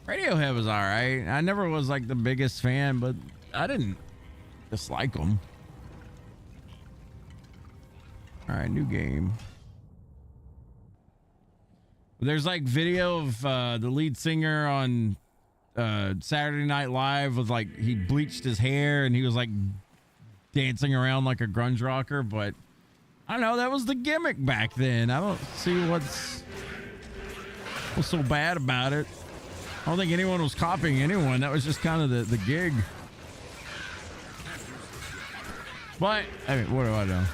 Radiohead was all right. I never was like the biggest fan, but I didn't dislike them. All right, new game. There's like video of the lead singer on Saturday Night Live with like he bleached his hair and he was like dancing around like a grunge rocker, but I don't know, that was the gimmick back then. I don't see what's so bad about it. I don't think anyone was copying anyone. That was just kind of the gig. But, I mean, what do I know?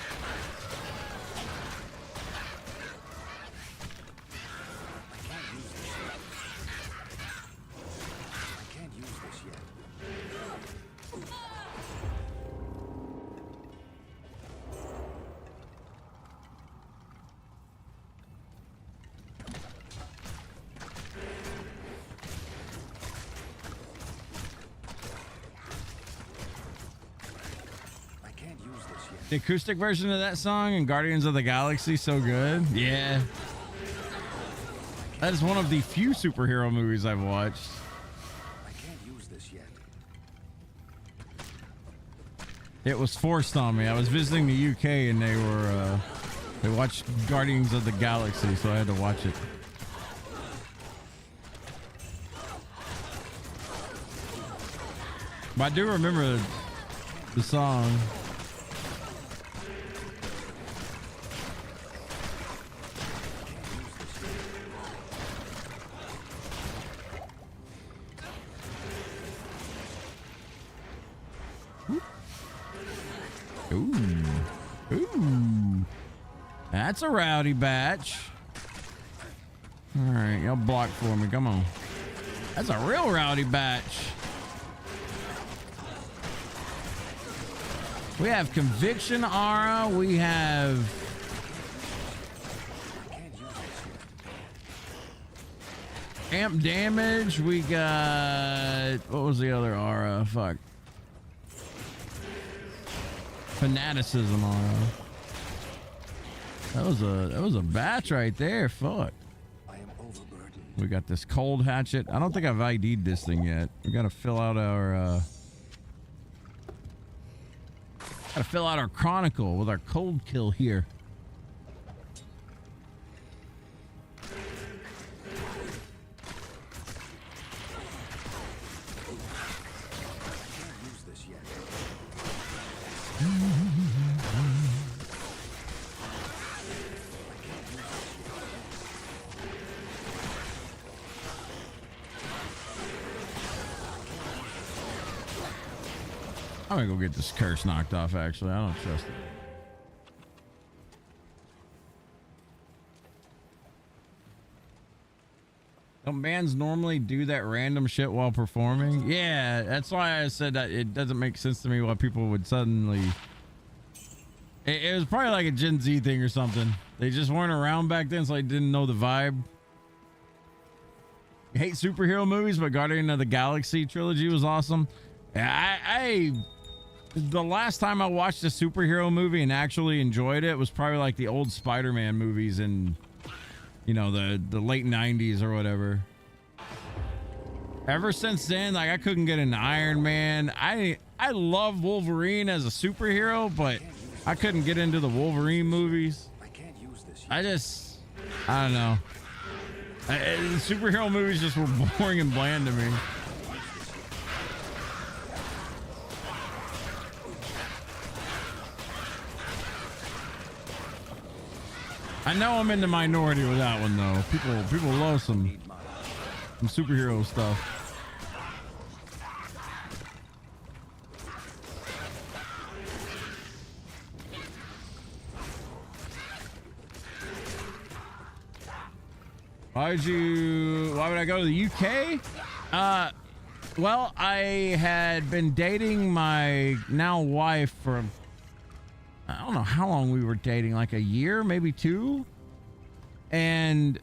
The acoustic version of that song in Guardians of the Galaxy, so good. Yeah. That is one of the few superhero movies I've watched. I can't use this yet. It was forced on me. I was visiting the UK and they watched Guardians of the Galaxy, so I had to watch it. But I do remember the song. Ooh. That's a rowdy batch. All right, y'all block for me. Come on. That's a real rowdy batch. We have Conviction Aura. We have Amp Damage. We got, what was the other aura? Fuck. Fanaticism aura. That was a batch right there. Fuck. I am overburdened. We got this cold hatchet. I don't think I've ID'd this thing yet. We gotta fill out our chronicle with our cold kill here. I'm gonna go get this curse knocked off, actually. I don't trust it. Don't bands normally do that random shit while performing? Yeah, that's why I said that it doesn't make sense to me why people would suddenly... It was probably like a Gen Z thing or something. They just weren't around back then, so they didn't know the vibe. I hate superhero movies, but Guardian of the Galaxy trilogy was awesome. The last time I watched a superhero movie and actually enjoyed it was probably like the old Spider-Man movies and... you know, the late 90s or whatever. Ever since then, like I couldn't get into Iron Man. I love Wolverine as a superhero, but I couldn't get into the Wolverine movies. I don't know. Superhero movies just were boring and bland to me. I know I'm in the minority with that one though. People love some superhero stuff. Why would I go to the UK? Well, I had been dating my now wife for I don't know how long we were dating, like a year, maybe 2. And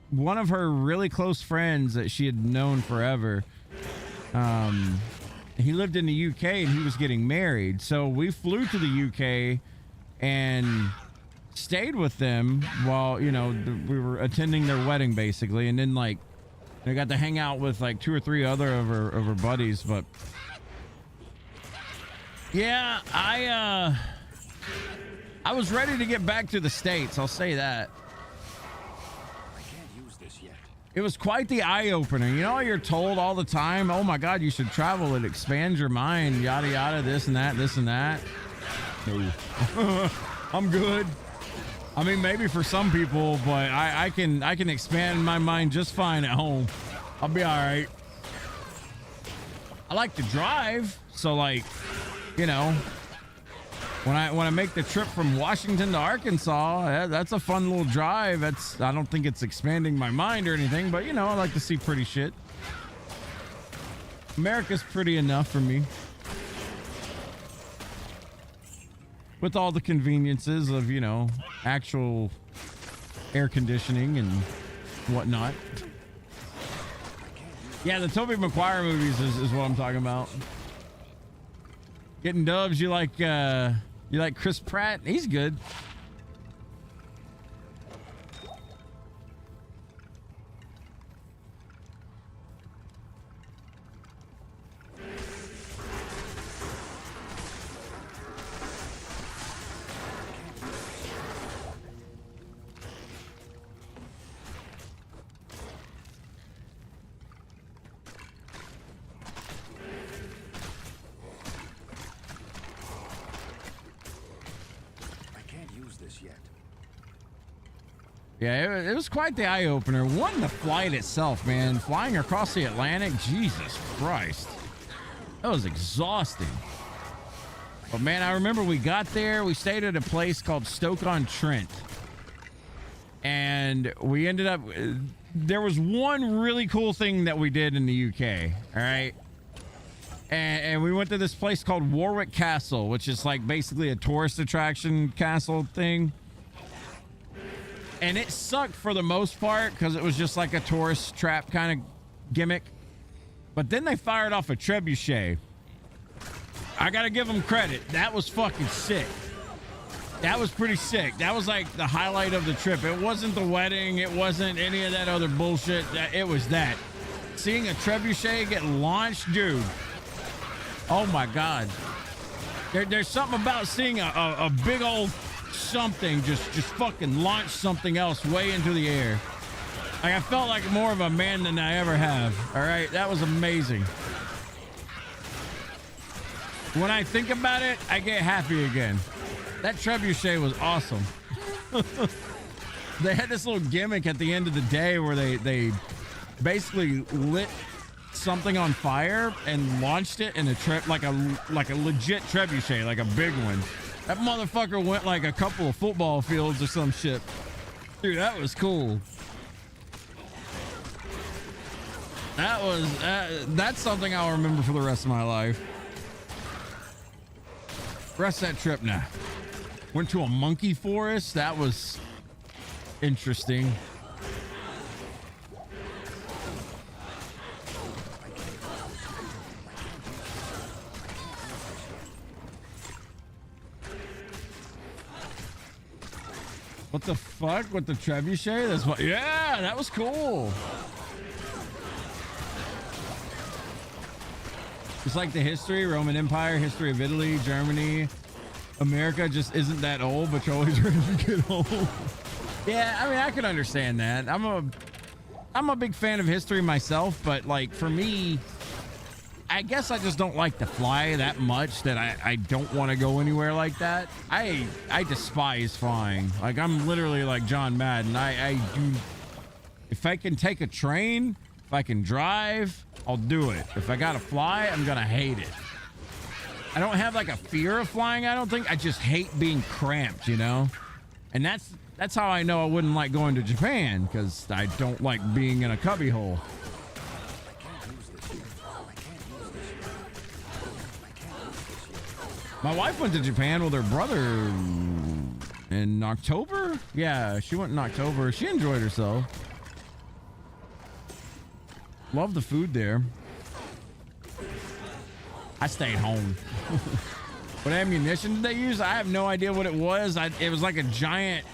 one of her really close friends that she had known forever, he lived in the UK and he was getting married. So we flew to the UK and stayed with them while, you know, we were attending their wedding basically. And then like, I got to hang out with like 2 or 3 other of her buddies, but yeah, I was ready to get back to the States. I'll say that. I can't use this yet. It was quite the eye-opener. You know, you're told all the time, oh my God, you should travel. It expands your mind, yada, yada, this and that, this and that. No. I'm good. I mean, maybe for some people, but I can expand my mind just fine at home. I'll be all right. I like to drive, so like, you know, when I make the trip from Washington to Arkansas, that's a fun little drive. I don't think it's expanding my mind or anything, but you know, I like to see pretty shit. America's pretty enough for me. With all the conveniences of, you know, actual air conditioning and whatnot. Yeah, the Tobey Maguire movies is what I'm talking about. Getting dubs, you like Chris Pratt? He's good. Yeah, it was quite the eye-opener. One, the flight itself, man. Flying across the Atlantic, Jesus Christ. That was exhausting. But man, I remember we got there. We stayed at a place called Stoke-on-Trent. And we ended up... There was one really cool thing that we did in the UK, all right? And we went to this place called Warwick Castle, which is like basically a tourist attraction castle thing. And it sucked for the most part because it was just like a tourist trap kind of gimmick. But then they fired off a trebuchet. I gotta give them credit. That was fucking sick. That was pretty sick. That was like the highlight of the trip. It wasn't the wedding. It wasn't any of that other bullshit. It was that. Seeing a trebuchet get launched, dude. Oh my God. There's something about seeing a big old something just fucking launch something else way into the air. Like I felt like more of a man than I ever have. All right, that was amazing. When I think about it, I get happy again. That trebuchet was awesome. They had this little gimmick at the end of the day where they basically lit something on fire and launched it in a like a legit trebuchet, like a big one. That motherfucker went like a couple of football fields or some shit. Dude, that was cool. That's something I'll remember for the rest of my life. Rest that trip now. Went to a monkey forest. That was interesting. What the fuck with the trebuchet? That's what. Yeah, that was cool. It's like the history, Roman Empire, history of Italy, Germany, America just isn't that old, but you're always ready to get old. Yeah, I mean, I can understand that. I'm a big fan of history myself, but like for me, I guess I just don't like to fly that much that I don't want to go anywhere like that. I despise flying. Like I'm literally like John Madden. I do. If I can take a train, if I can drive, I'll do it. If I gotta fly, I'm gonna hate it. I don't have like a fear of flying. I don't think. I just hate being cramped, you know. And that's how I know I wouldn't like going to Japan, because I don't like being in a cubbyhole. My wife went to Japan with her brother in October. Yeah, she went in October. She enjoyed herself. Love the food there. I stayed home. What ammunition did they use? I have no idea what it was. It was like a giant.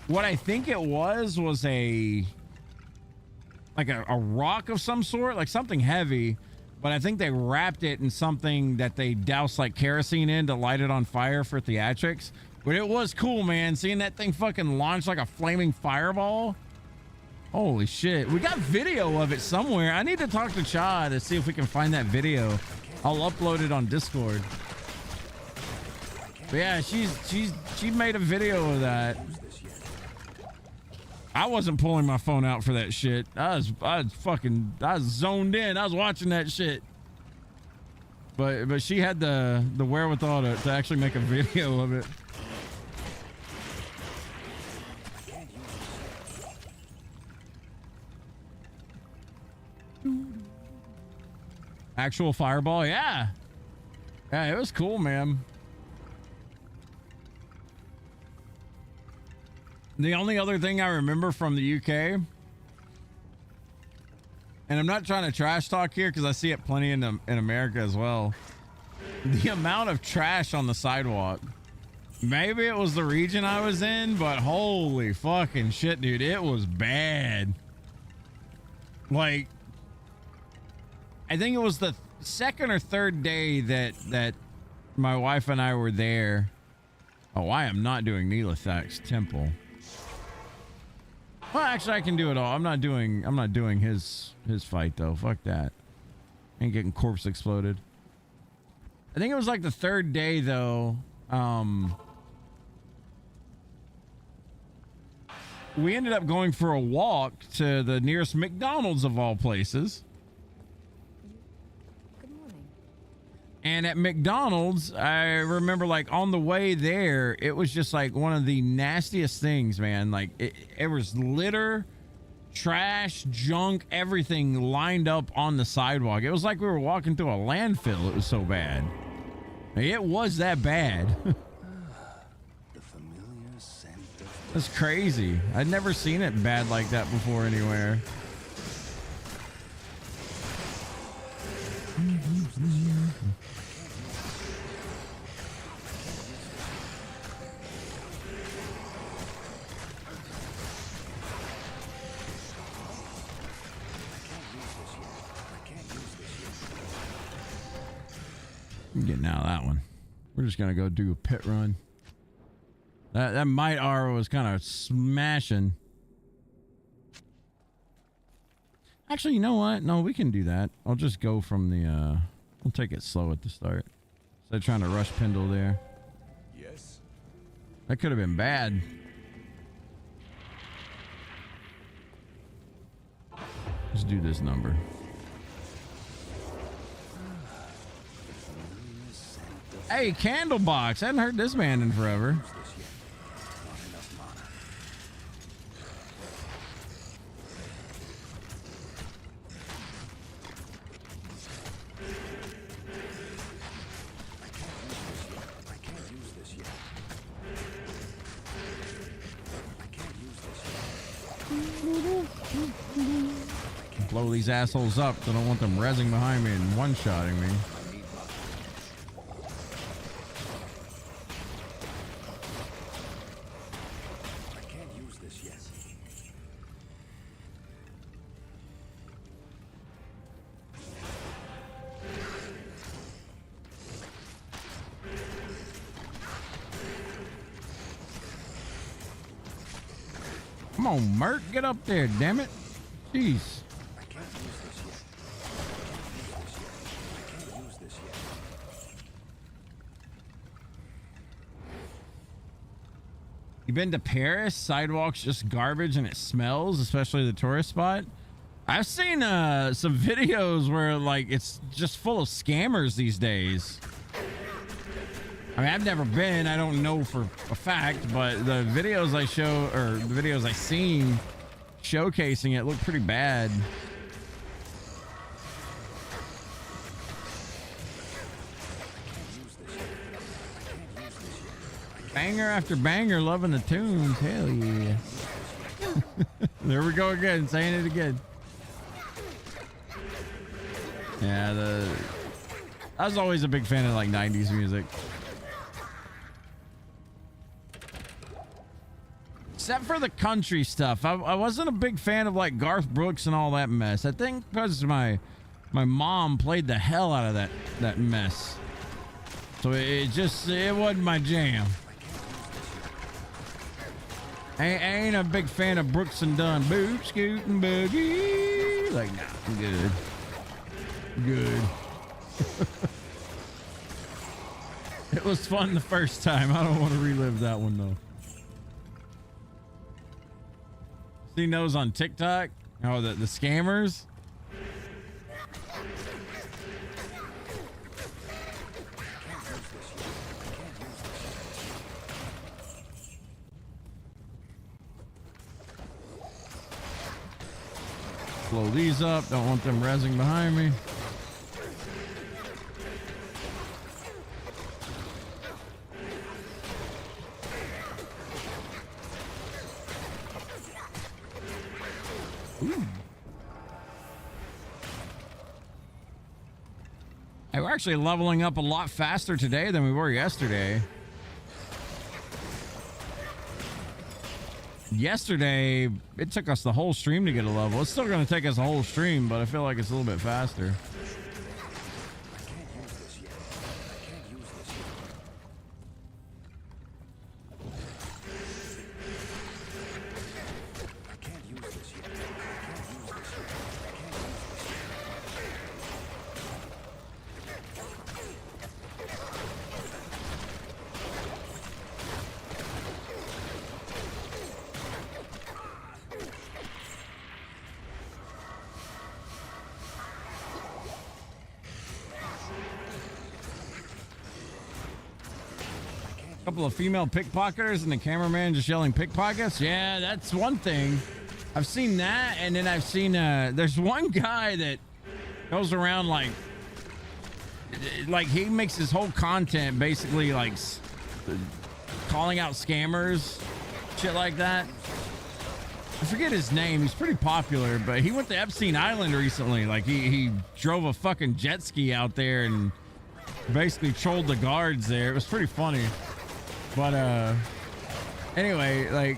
What I think it was a rock of some sort, like something heavy. But I think they wrapped it in something that they doused like kerosene in to light it on fire for theatrics. But it was cool, man. Seeing that thing fucking launch like a flaming fireball. Holy shit. We got video of it somewhere. I need to talk to Chad to see if we can find that video. I'll upload it on Discord. But yeah, she made a video of that. I wasn't pulling my phone out for that shit. I was zoned in. I was watching that shit. But she had the wherewithal to actually make a video of it. Actual fireball, yeah. Yeah, it was cool, man. The only other thing I remember from the UK, and I'm not trying to trash talk here because I see it plenty in America as well, the amount of trash on the sidewalk. Maybe it was the region I was in, but holy fucking shit, dude, it was bad. Like, I think it was the second or third day that my wife and I were there. Oh, I am not doing Neelathak's temple. Well, actually, I can do it all. I'm not doing his fight though. Fuck that. Ain't getting corpse exploded. I think it was like the third day though. We ended up going for a walk to the nearest McDonald's of all places. And at McDonald's, I remember like on the way there, it was just like one of the nastiest things, man. Like it was litter, trash, junk, everything lined up on the sidewalk. It was like we were walking through a landfill. It was so bad. It was that bad. The familiar scent of That's crazy. I'd never seen it bad like that before anywhere. I'm getting out of that one. We're just gonna go do a pit run. That might arrow was kind of smashing. Actually, you know what? No, we can do that. I'll just go from the we'll take it slow at the start. Instead of trying to rush Pendle there. yes. That could have been bad. Let's do this number. Hey, Candlebox. I hadn't heard this man in forever. Blow these assholes up. I don't want them rezzing behind me and one-shotting me. I can't use this yet. Come on, Merc, get up there, damn it. Jeez. I can't use this yet. I can't use this yet. You been to Paris? Sidewalks just garbage and it smells, especially the tourist spot. I've seen some videos where like it's just full of scammers these days. I mean, I've never been, I don't know for a fact, but the videos I show, or the videos I seen showcasing it look pretty bad. Banger after banger, loving the tunes. Hell yeah. There we go again, saying it again. Yeah, I was always a big fan of like 90s music. Except for the country stuff. I wasn't a big fan of like Garth Brooks and all that mess. I think because my mom played the hell out of that mess. So it wasn't my jam. I ain't a big fan of Brooks and Dunn. Boot, scoot, and boogie. Like, nah, I'm good. Good. It was fun the first time. I don't want to relive that one though. Seen those on TikTok? Oh, the scammers? Blow these up. Don't want them rezzing behind me. Ooh. Hey, we're actually leveling up a lot faster today than we were yesterday. Yesterday, it took us the whole stream to get a level. It's still going to take us a whole stream, but I feel like it's a little bit faster. Couple of female pickpocketers and the cameraman just yelling pickpockets. Yeah, that's one thing. I've seen that, and then I've seen there's one guy that goes around like he makes his whole content basically like calling out scammers, shit like that. I forget his name. He's pretty popular, but he went to Epstein Island recently. Like he drove a fucking jet ski out there and basically trolled the guards there. It was pretty funny. But anyway, like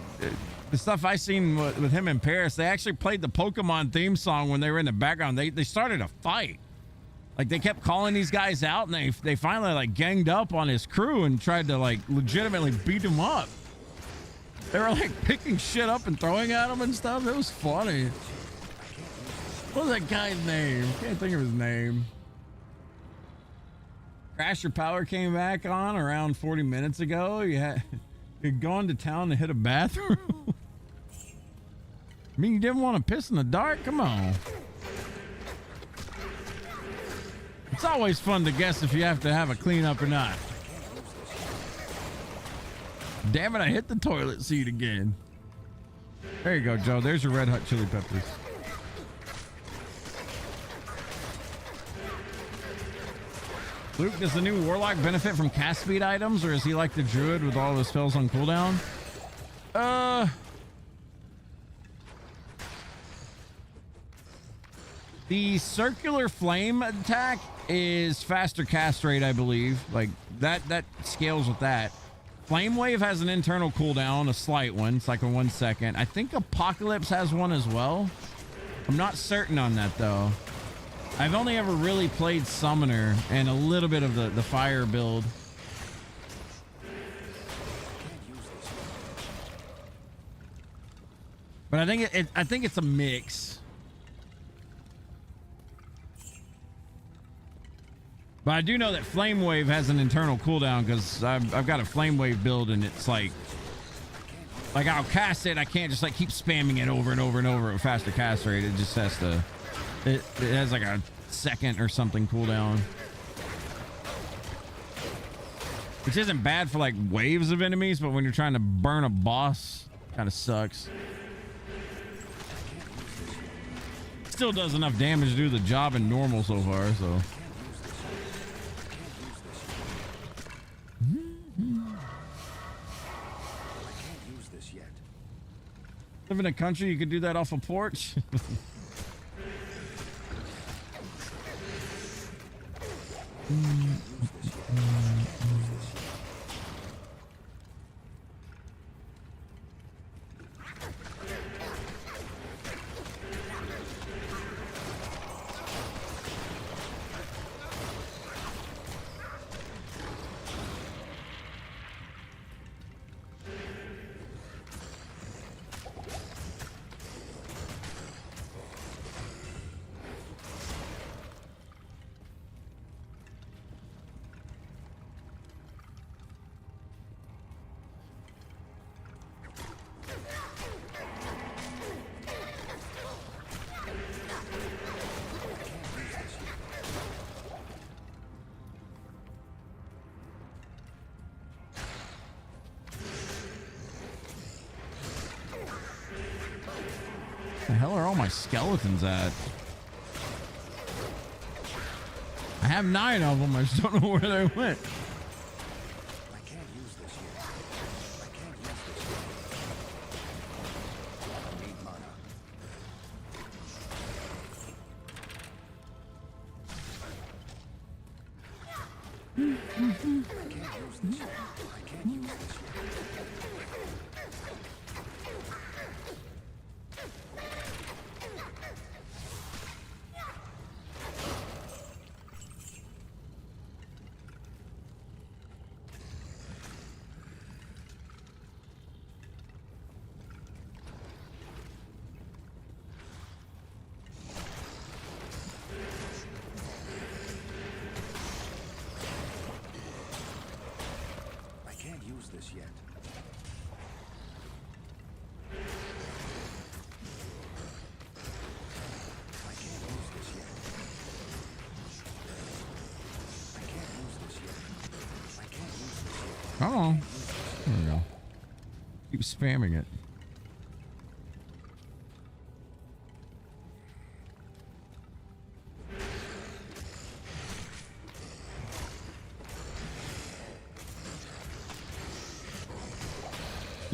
the stuff I seen with him in Paris, they actually played the Pokemon theme song when they were in the background. They started a fight. Like they kept calling these guys out, and they finally like ganged up on his crew and tried to like legitimately beat him up. They were like picking shit up and throwing at him and stuff. It was funny. What was that guy's name? Can't think of his name. Crash Your Power came back on around 40 minutes ago. You'd gone to town to hit a bathroom. I mean, you didn't want to piss in the dark? Come on. It's always fun to guess if you have to have a cleanup or not. Damn it, I hit the toilet seat again. There you go, Joe. There's your Red Hot Chili Peppers. Luke, does the new Warlock benefit from cast speed items, or is he like the Druid with all his spells on cooldown? The circular flame attack is faster cast rate, I believe. Like that scales with that. Flame wave has an internal cooldown, a slight one. It's like a 1 second. I think Apocalypse has one as well. I'm not certain on that though. I've only ever really played Summoner and a little bit of the fire build. But I think it's a mix. But I do know that Flame Wave has an internal cooldown because I've got a Flame Wave build and it's like I'll cast it. I can't just like keep spamming it over and over and over at a faster cast rate. It just has to, it has like a second or something cooldown. Which isn't bad for like waves of enemies, but when you're trying to burn a boss, kind of sucks. Still does enough damage to do the job in normal so far, so. Live in a country you could do that off a porch. The hell are all my skeletons at? I have 9 of them. I just don't know where they went. I can't use this yet. I can't use this yet. I need mana. I can't use this yet. I can't use this yet. This yet. I can't use this yet. I can't use this yet. I can't use this yet. Come on. There we go. Keep spamming it.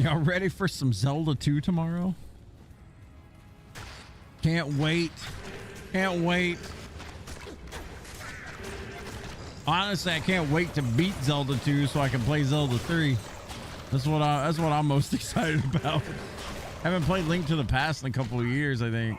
Y'all ready for some Zelda 2 tomorrow? Can't wait. Can't wait. Honestly, I can't wait to beat Zelda 2 so I can play Zelda 3. That's what I'm most excited about. I haven't played Link to the Past in a couple of years, I think.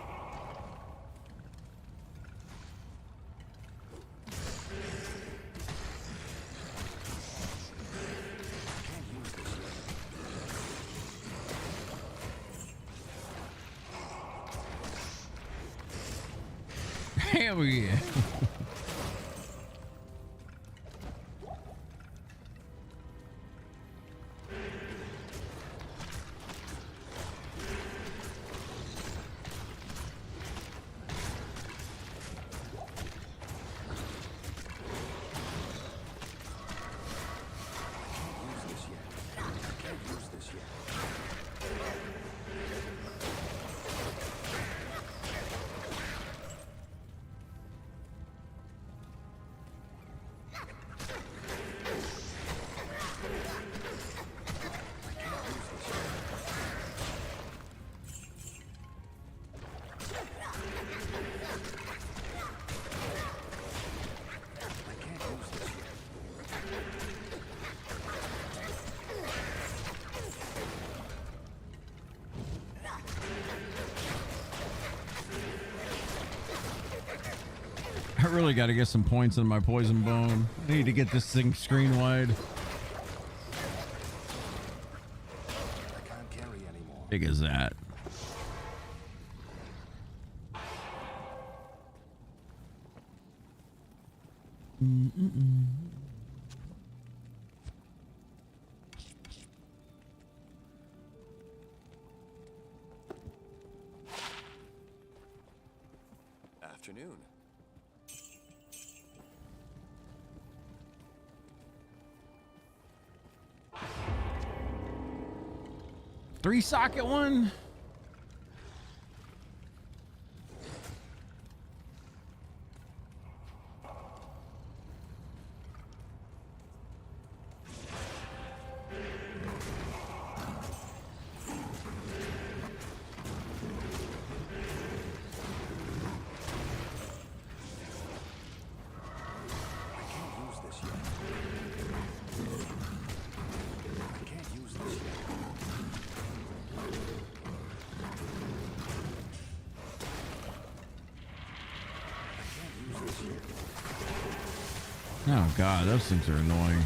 Hell yeah. I really got to get some points in my poison bone. I need to get this thing screen wide. I can't carry anymore. Big as that. Afternoon. Three socket one. Oh god, those things are annoying.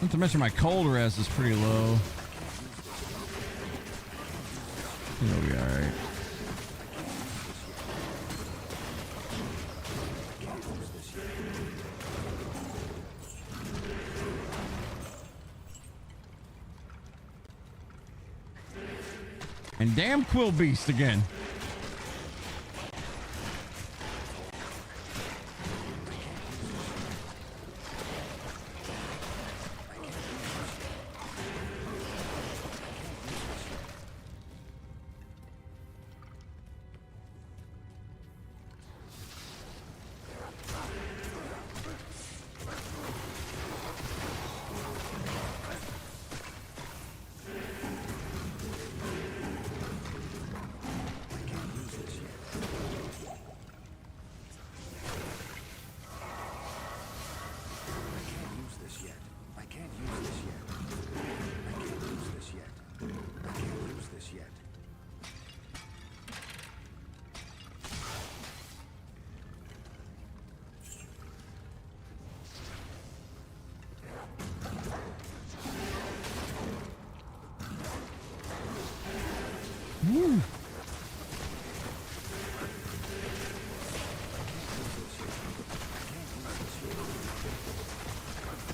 Not to mention my cold res is pretty low. It'll be alright. And damn Quill Beast again.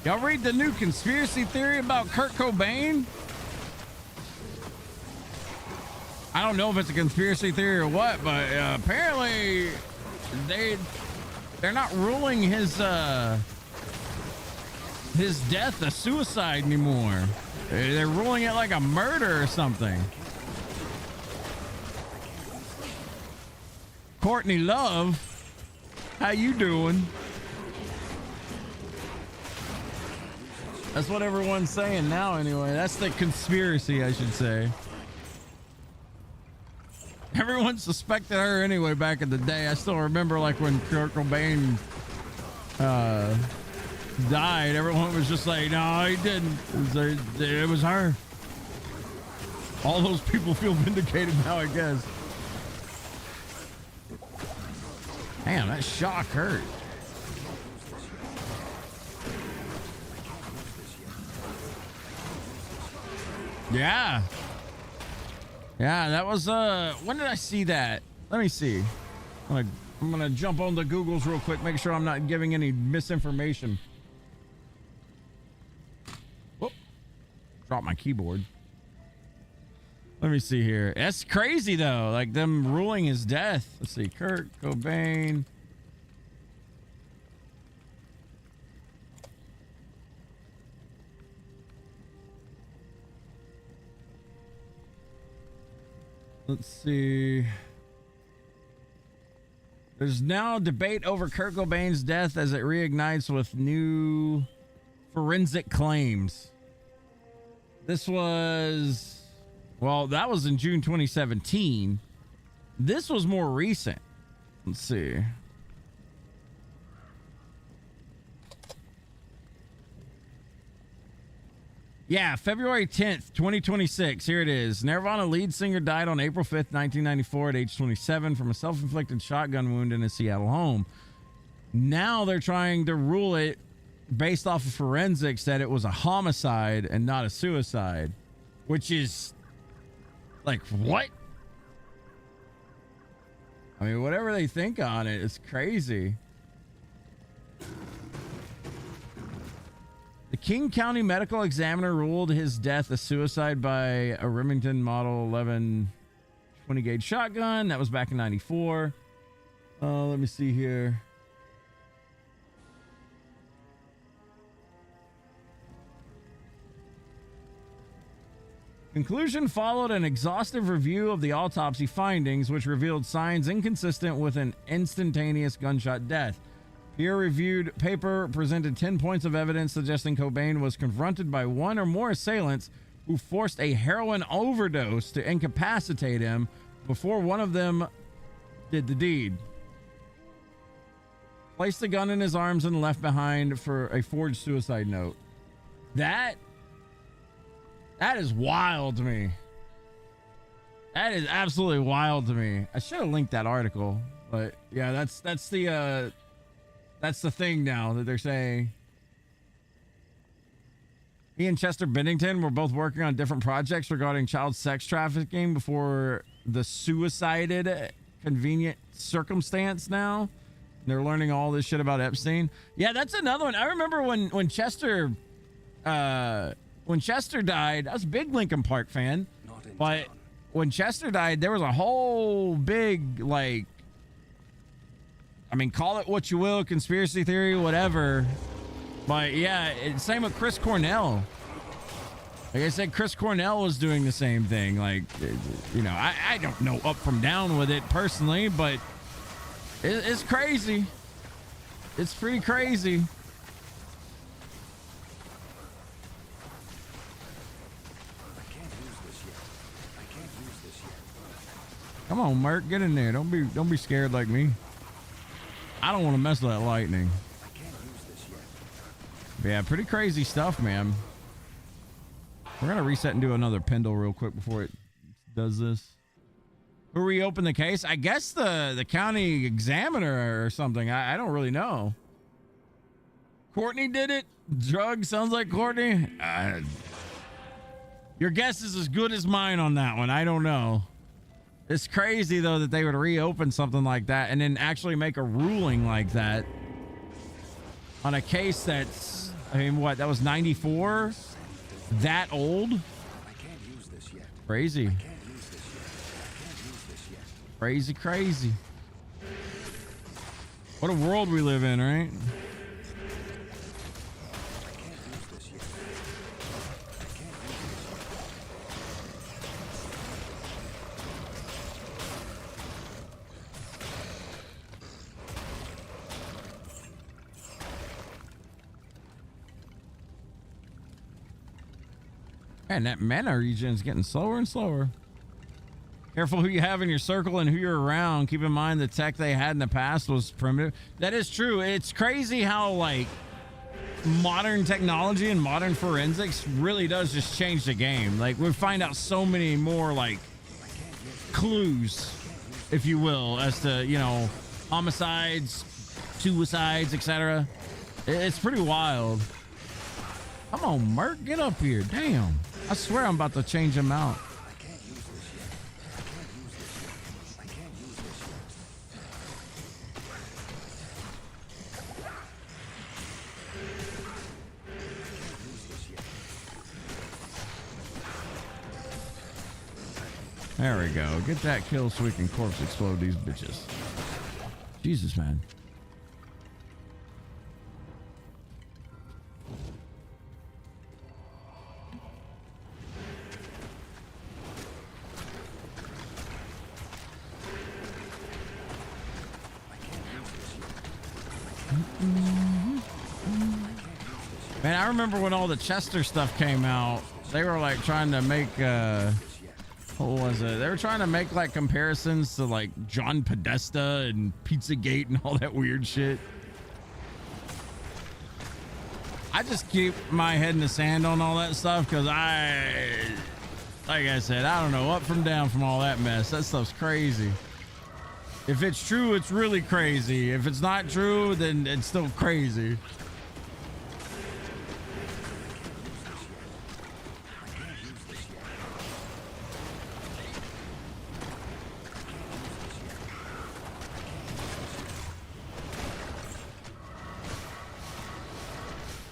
Y'all read the new conspiracy theory about Kurt Cobain? I don't know if it's a conspiracy theory or what, but apparently they're not ruling his death a suicide anymore. They're ruling it like a murder or something. Courtney Love, how you doing? That's what everyone's saying now anyway. That's the conspiracy, I should say. Everyone suspected her anyway back in the day. I still remember like when Kurt Cobain died, everyone was just like, no, he didn't. It was her. All those people feel vindicated now, I guess. Damn, that shock hurt. Yeah. Yeah, that was when did I see that? Let me see. I'm gonna jump on the Googles real quick, make sure I'm not giving any misinformation. Whoop. Drop my keyboard. Let me see here. That's crazy though, like them ruling his death. Let's see, Kurt Cobain. Let's see. There's now debate over Kurt Cobain's death as it reignites with new forensic claims. This was, well, that was in June 2017. This was more recent. Let's see. Yeah, February 10th, 2026. Here it is. Nirvana lead singer died on April 5th, 1994 at age 27 from a self-inflicted shotgun wound in his Seattle home. Now they're trying to rule it based off of forensics that it was a homicide and not a suicide, which is like, what? I mean, whatever they think on it, it's crazy. The King County Medical Examiner ruled his death a suicide by a Remington Model 11 20 gauge shotgun. That was back in 94. Let me see here. Conclusion followed an exhaustive review of the autopsy findings, which revealed signs inconsistent with an instantaneous gunshot death. Peer-reviewed paper presented 10 points of evidence suggesting Cobain was confronted by one or more assailants who forced a heroin overdose to incapacitate him before one of them did the deed. Placed the gun in his arms and left behind for a forged suicide note. That is wild to me. That is absolutely wild to me. I should have linked that article, but yeah, that's the thing now that they're saying. He and Chester Bennington were both working on different projects regarding child sex trafficking before the suicided convenient circumstance now. They're learning all this shit about Epstein. Yeah, that's another one. I remember when Chester died, I was a big Linkin Park fan, but when Chester died, there was a whole big, like, I mean, call it what you will, conspiracy theory, whatever. But yeah, same with Chris Cornell. Like I said, Chris Cornell was doing the same thing. Like, you know, I don't know up from down with it personally, but it's crazy. It's pretty crazy. Come on, Merc, get in there. Don't be scared like me. I don't want to mess with that lightning. But yeah, pretty crazy stuff, man. We're gonna reset and do another Pendle real quick before it does this. Who reopened the case? I guess the county examiner or something. I don't really know. Courtney did it. Drug sounds like Courtney. Your guess is as good as mine on that one. I don't know. It's crazy, though, that they would reopen something like that and then actually make a ruling like that on a case that's, I mean, what, that was 94? That old? Crazy. Crazy, crazy. What a world we live in, right? Man, that mana regen is getting slower and slower. Careful who you have in your circle and who you're around. Keep in mind the tech they had in the past was primitive. That is true. It's crazy how, like, modern technology and modern forensics really does just change the game. Like, we find out so many more, like, clues, if you will, as to, you know, homicides, suicides, etc. It's pretty wild. Come on, Merc, get up here. Damn. I swear I'm about to change him out. There we go. Get that kill so we can corpse explode these bitches. Jesus, man. Man, I remember when all the Chester stuff came out, they were like trying to make what was it? They were trying to make like comparisons to like John Podesta and Pizzagate and all that weird shit. I just keep my head in the sand on all that stuff because like I said, I don't know up from down from all that mess. That stuff's crazy. If it's true, it's really crazy. If it's not true, then it's still crazy.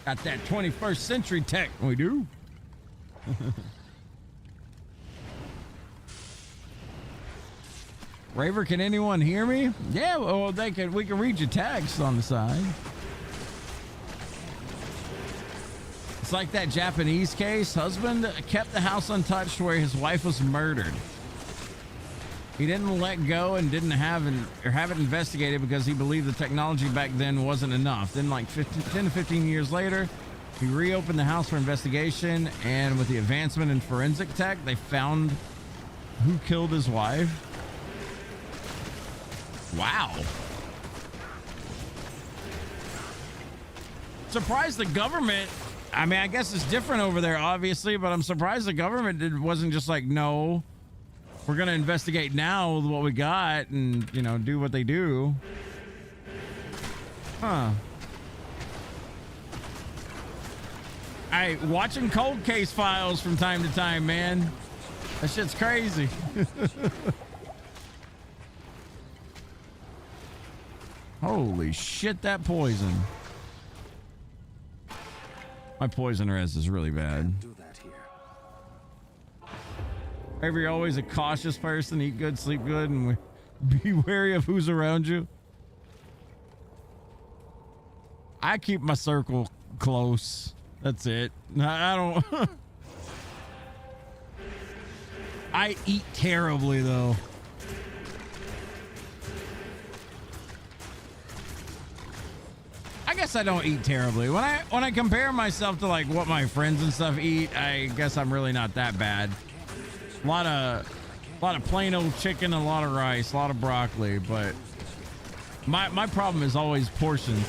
Got that 21st century tech. We do. Raver, can anyone hear me? Yeah, well, they can. We can read your text on the side. It's like that Japanese case. Husband kept the house untouched where his wife was murdered. He didn't let go and didn't have it investigated because he believed the technology back then wasn't enough. Then, like 10 to 15 years later, he reopened the house for investigation, and with the advancement in forensic tech, they found who killed his wife. Wow. Surprised the government. I mean, I guess it's different over there, obviously, but I'm surprised the government wasn't just like, no, we're going to investigate now with what we got and, you know, do what they do. Huh. Watching cold case files from time to time, man. That shit's crazy. Holy shit, that poison. My poison res is really bad. Do that here. Maybe you're always a cautious person, eat good, sleep good, and be wary of who's around you. I keep my circle close. That's it. I don't... I eat terribly, though. I guess I don't eat terribly. When I compare myself to like what my friends and stuff eat, I guess I'm really not that bad. A lot of plain old chicken, a lot of rice, a lot of broccoli, but my problem is always portions.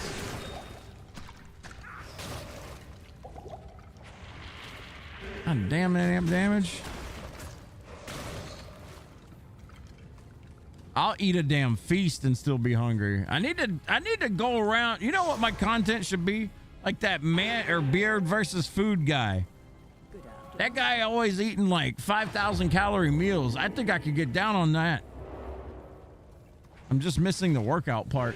God damn that damage. I'll eat a damn feast and still be hungry. I need to go around. You know what my content should be? Like that man or beard versus food guy. That guy always eating like 5,000 calorie meals. I think I could get down on that. I'm just missing the workout part.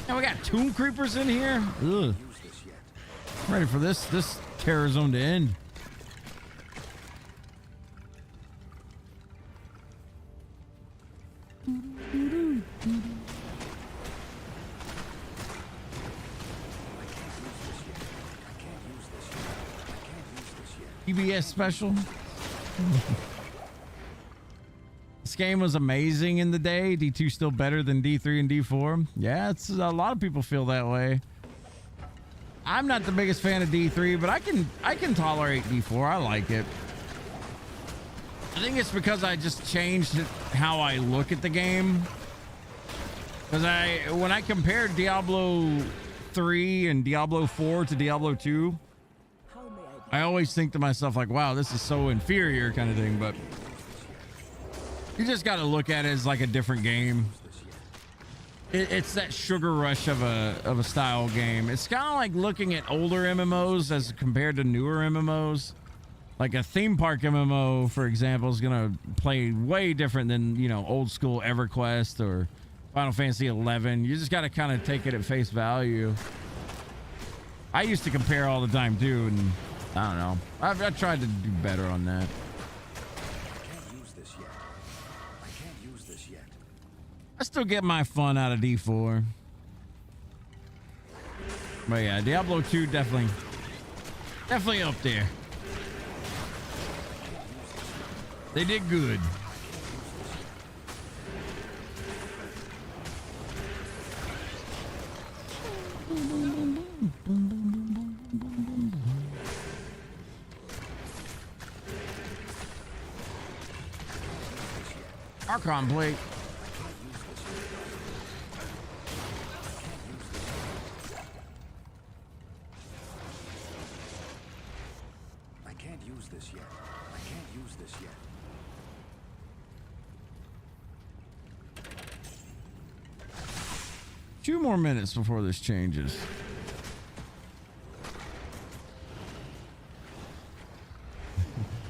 Now we got tomb creepers in here. Ugh. I'm ready for this terror zone to end. PBS special. This game was amazing in the day. D2 still better than D3 and D4. Yeah, it's a lot of people feel that way. I'm not the biggest fan of D3, but I can tolerate D4. I like it. I think it's because I just changed how I look at the game. Because when I compared Diablo 3 and Diablo 4 to Diablo 2, I always think to myself like, wow, this is so inferior kind of thing, but you just got to look at it as like a different game. It's that sugar rush of a style game. It's kind of like looking at older MMOs as compared to newer MMOs. Like a theme park MMO, for example, is going to play way different than, you know, old school EverQuest or Final Fantasy 11. You just got to kind of take it at face value. I used to compare all the time too, and I don't know. I've tried to do better on that. I still get my fun out of D4. But yeah, Diablo 2 definitely up there. They did good. Archon plate. I can't use this yet. I can't use this yet. 2 more minutes before this changes.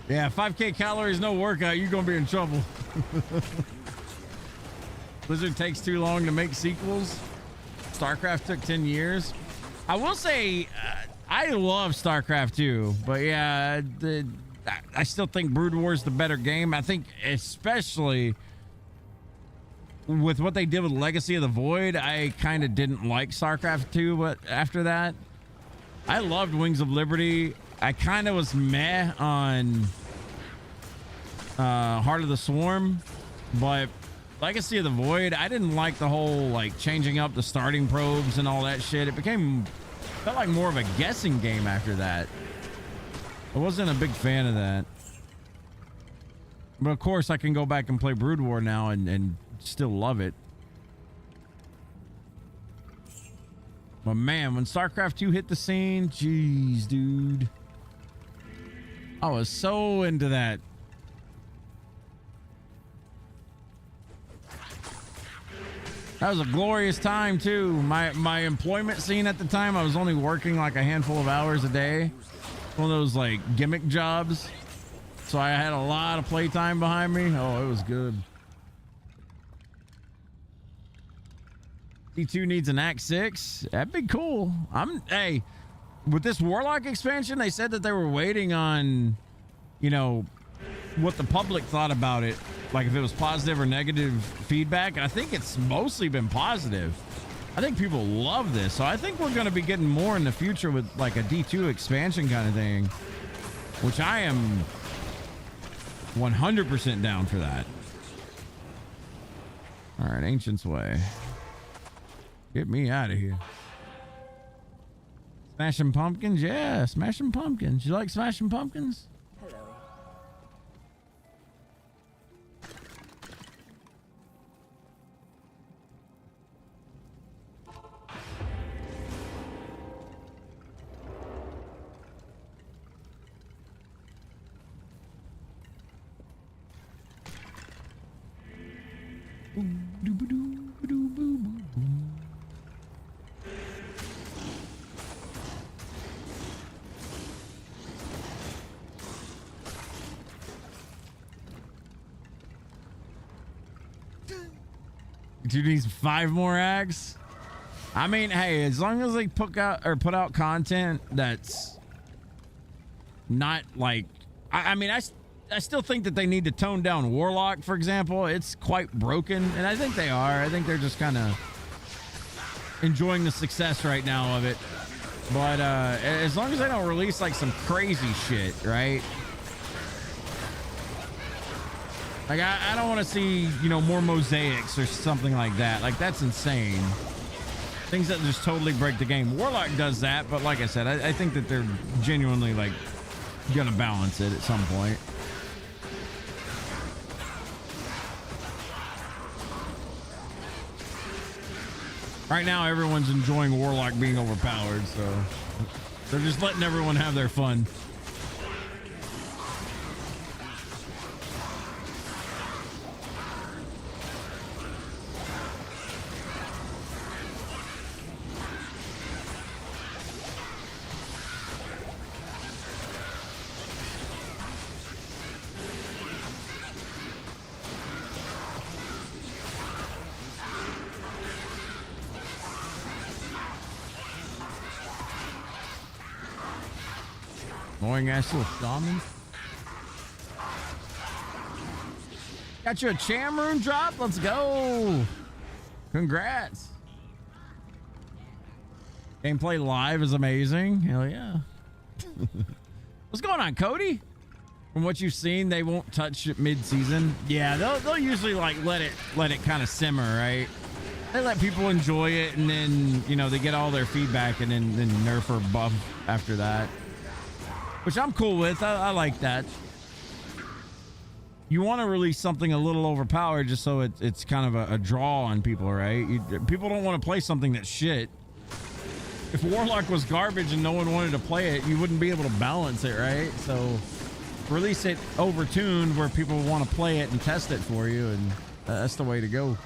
Yeah, 5K calories, no workout. You're gonna be in trouble. Blizzard takes too long to make sequels. StarCraft took 10 years. I will say, I love StarCraft 2, but yeah, I still think Brood War is the better game. I think especially with what they did with Legacy of the Void, I kind of didn't like StarCraft 2, but after that, I loved Wings of Liberty. I kind of was meh on Heart of the Swarm, but Legacy of the Void, I didn't like the whole like changing up the starting probes and all that shit. It felt like more of a guessing game after that. I wasn't a big fan of that. But of course I can go back and play Brood War now and still love it. But man, when StarCraft 2 hit the scene, jeez, dude. I was so into that. That was a glorious time too. My employment scene at the time, I was only working like a handful of hours a day. One of those like gimmick jobs. So I had a lot of playtime behind me. Oh, it was good. D2 needs an Act 6. That'd be cool. Hey, with this Warlock expansion, they said that they were waiting on, you know, what the public thought about it. Like if it was positive or negative feedback. I think it's mostly been positive. I think people love this. So I think we're going to be getting more in the future with like a D2 expansion kind of thing, which I am 100% down for that. All right, Ancient's Way. Get me out of here. Smashing Pumpkins? Yeah, Smashing Pumpkins. You like Smashing Pumpkins? Hello. Dude needs 5 more acts. I mean, hey, as long as they put out content that's not like, I mean, I still think that they need to tone down Warlock, for example. It's quite broken, and I think they are. I think they're just kind of enjoying the success right now of it. But as long as they don't release like some crazy shit, right? Like, I don't want to see, you know, more mosaics or something like that. Like, that's insane. Things that just totally break the game. Warlock does that, but like I said, I think that they're genuinely, like, gonna balance it at some point. Right now, everyone's enjoying Warlock being overpowered, so they're just letting everyone have their fun. Annoying ass little shaman. Got you a Chamroon drop? Let's go. Congrats. Gameplay live is amazing. Hell yeah. What's going on, Cody? From what you've seen, they won't touch it mid-season. Yeah, they'll usually like let it kind of simmer, right? They let people enjoy it, and then they get all their feedback, and then nerf or buff after that, which I'm cool with. I like that. You want to release something a little overpowered just so it's kind of a draw on people, right? People don't want to play something that's shit. If Warlock was garbage and no one wanted to play it, you wouldn't be able to balance it, right? So release it overtuned where people want to play it and test it for you, and that's the way to go.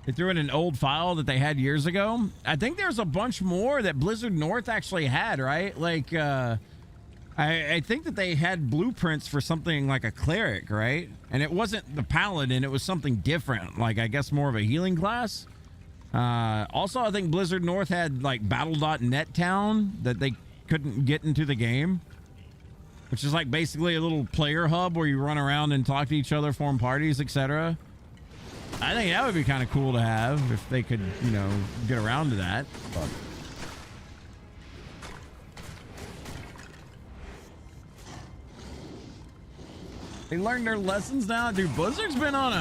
They threw in an old file that they had years ago. I think there's a bunch more that Blizzard North actually had, right? Like, I think that they had blueprints for something like a cleric, right? And it wasn't the paladin, it was something different. Like, I guess more of a healing class. Also, I think Blizzard North had like battle.net town that they couldn't get into the game, which is like basically a little player hub where you run around and talk to each other, form parties, etc. I think that would be kind of cool to have if they could, get around to that. But they learned their lessons now, dude. Blizzard's been on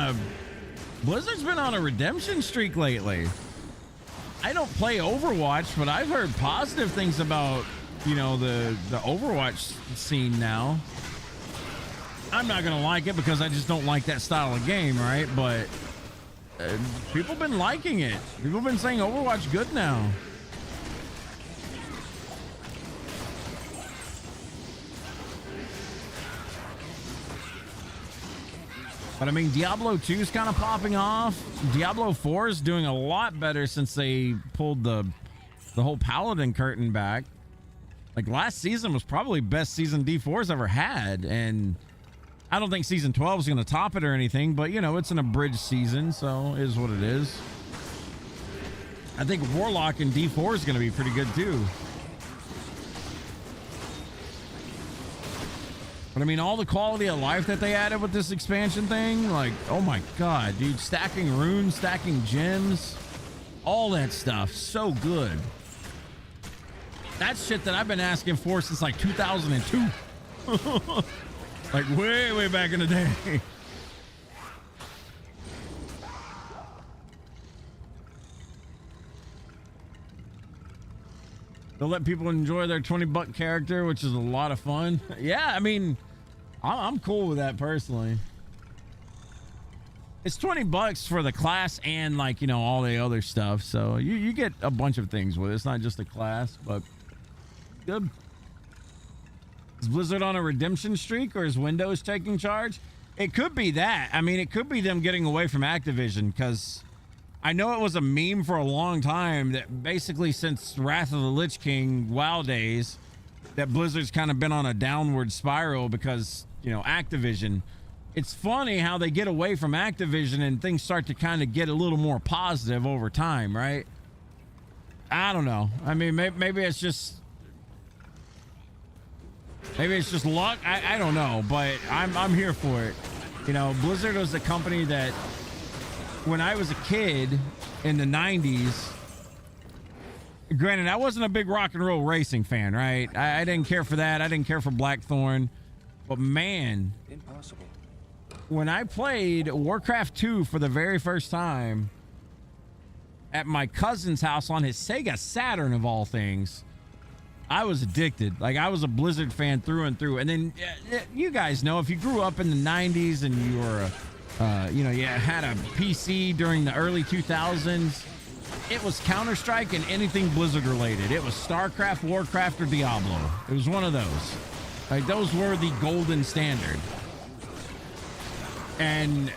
a redemption streak lately. I don't play Overwatch, but I've heard positive things about, the Overwatch scene now. I'm not gonna like it because I just don't like that style of game, right? But people been liking it. People been saying Overwatch good now. But I mean, Diablo 2 is kind of popping off. Diablo 4 is doing a lot better since they pulled the whole Paladin curtain back. Like, last season was probably best season D4's ever had, and I don't think season 12 is going to top it or anything, but it's an abridged season, so it is what it is. I think Warlock in D4 is going to be pretty good too. But I mean, all the quality of life that they added with this expansion thing, like, oh my god, dude, stacking runes, stacking gems, all that stuff, so good. That's shit that I've been asking for since like 2002. Like way back in the day. They'll let people enjoy their $20 character, which is a lot of fun. Yeah, I mean, I'm cool with that personally. It's $20 for the class and like, all the other stuff. So you get a bunch of things with it. It's not just a class, but good. Is Blizzard on a redemption streak, or is Windows taking charge? It could be that. I mean, it could be them getting away from Activision, because I know it was a meme for a long time that basically since Wrath of the Lich King WoW days, that Blizzard's kind of been on a downward spiral because, Activision. It's funny how they get away from Activision and things start to kind of get a little more positive over time, right? I don't know. I mean, maybe it's just... Maybe it's just luck. I don't know, but I'm here for it. Blizzard was a company that when I was a kid in the 90s, granted, I wasn't a big rock and roll racing fan, right? I didn't care for that. I didn't care for Blackthorn. But man, Impossible. when I played Warcraft 2 for the very first time at my cousin's house on his Sega Saturn of all things, I was addicted. Like, I was a Blizzard fan through and through. And then you guys know, if you grew up in the 90s and you were you had a PC during the early 2000s, it was Counter-Strike and anything Blizzard related. It was StarCraft, Warcraft, or Diablo. It was one of those. Like, those were the golden standard. And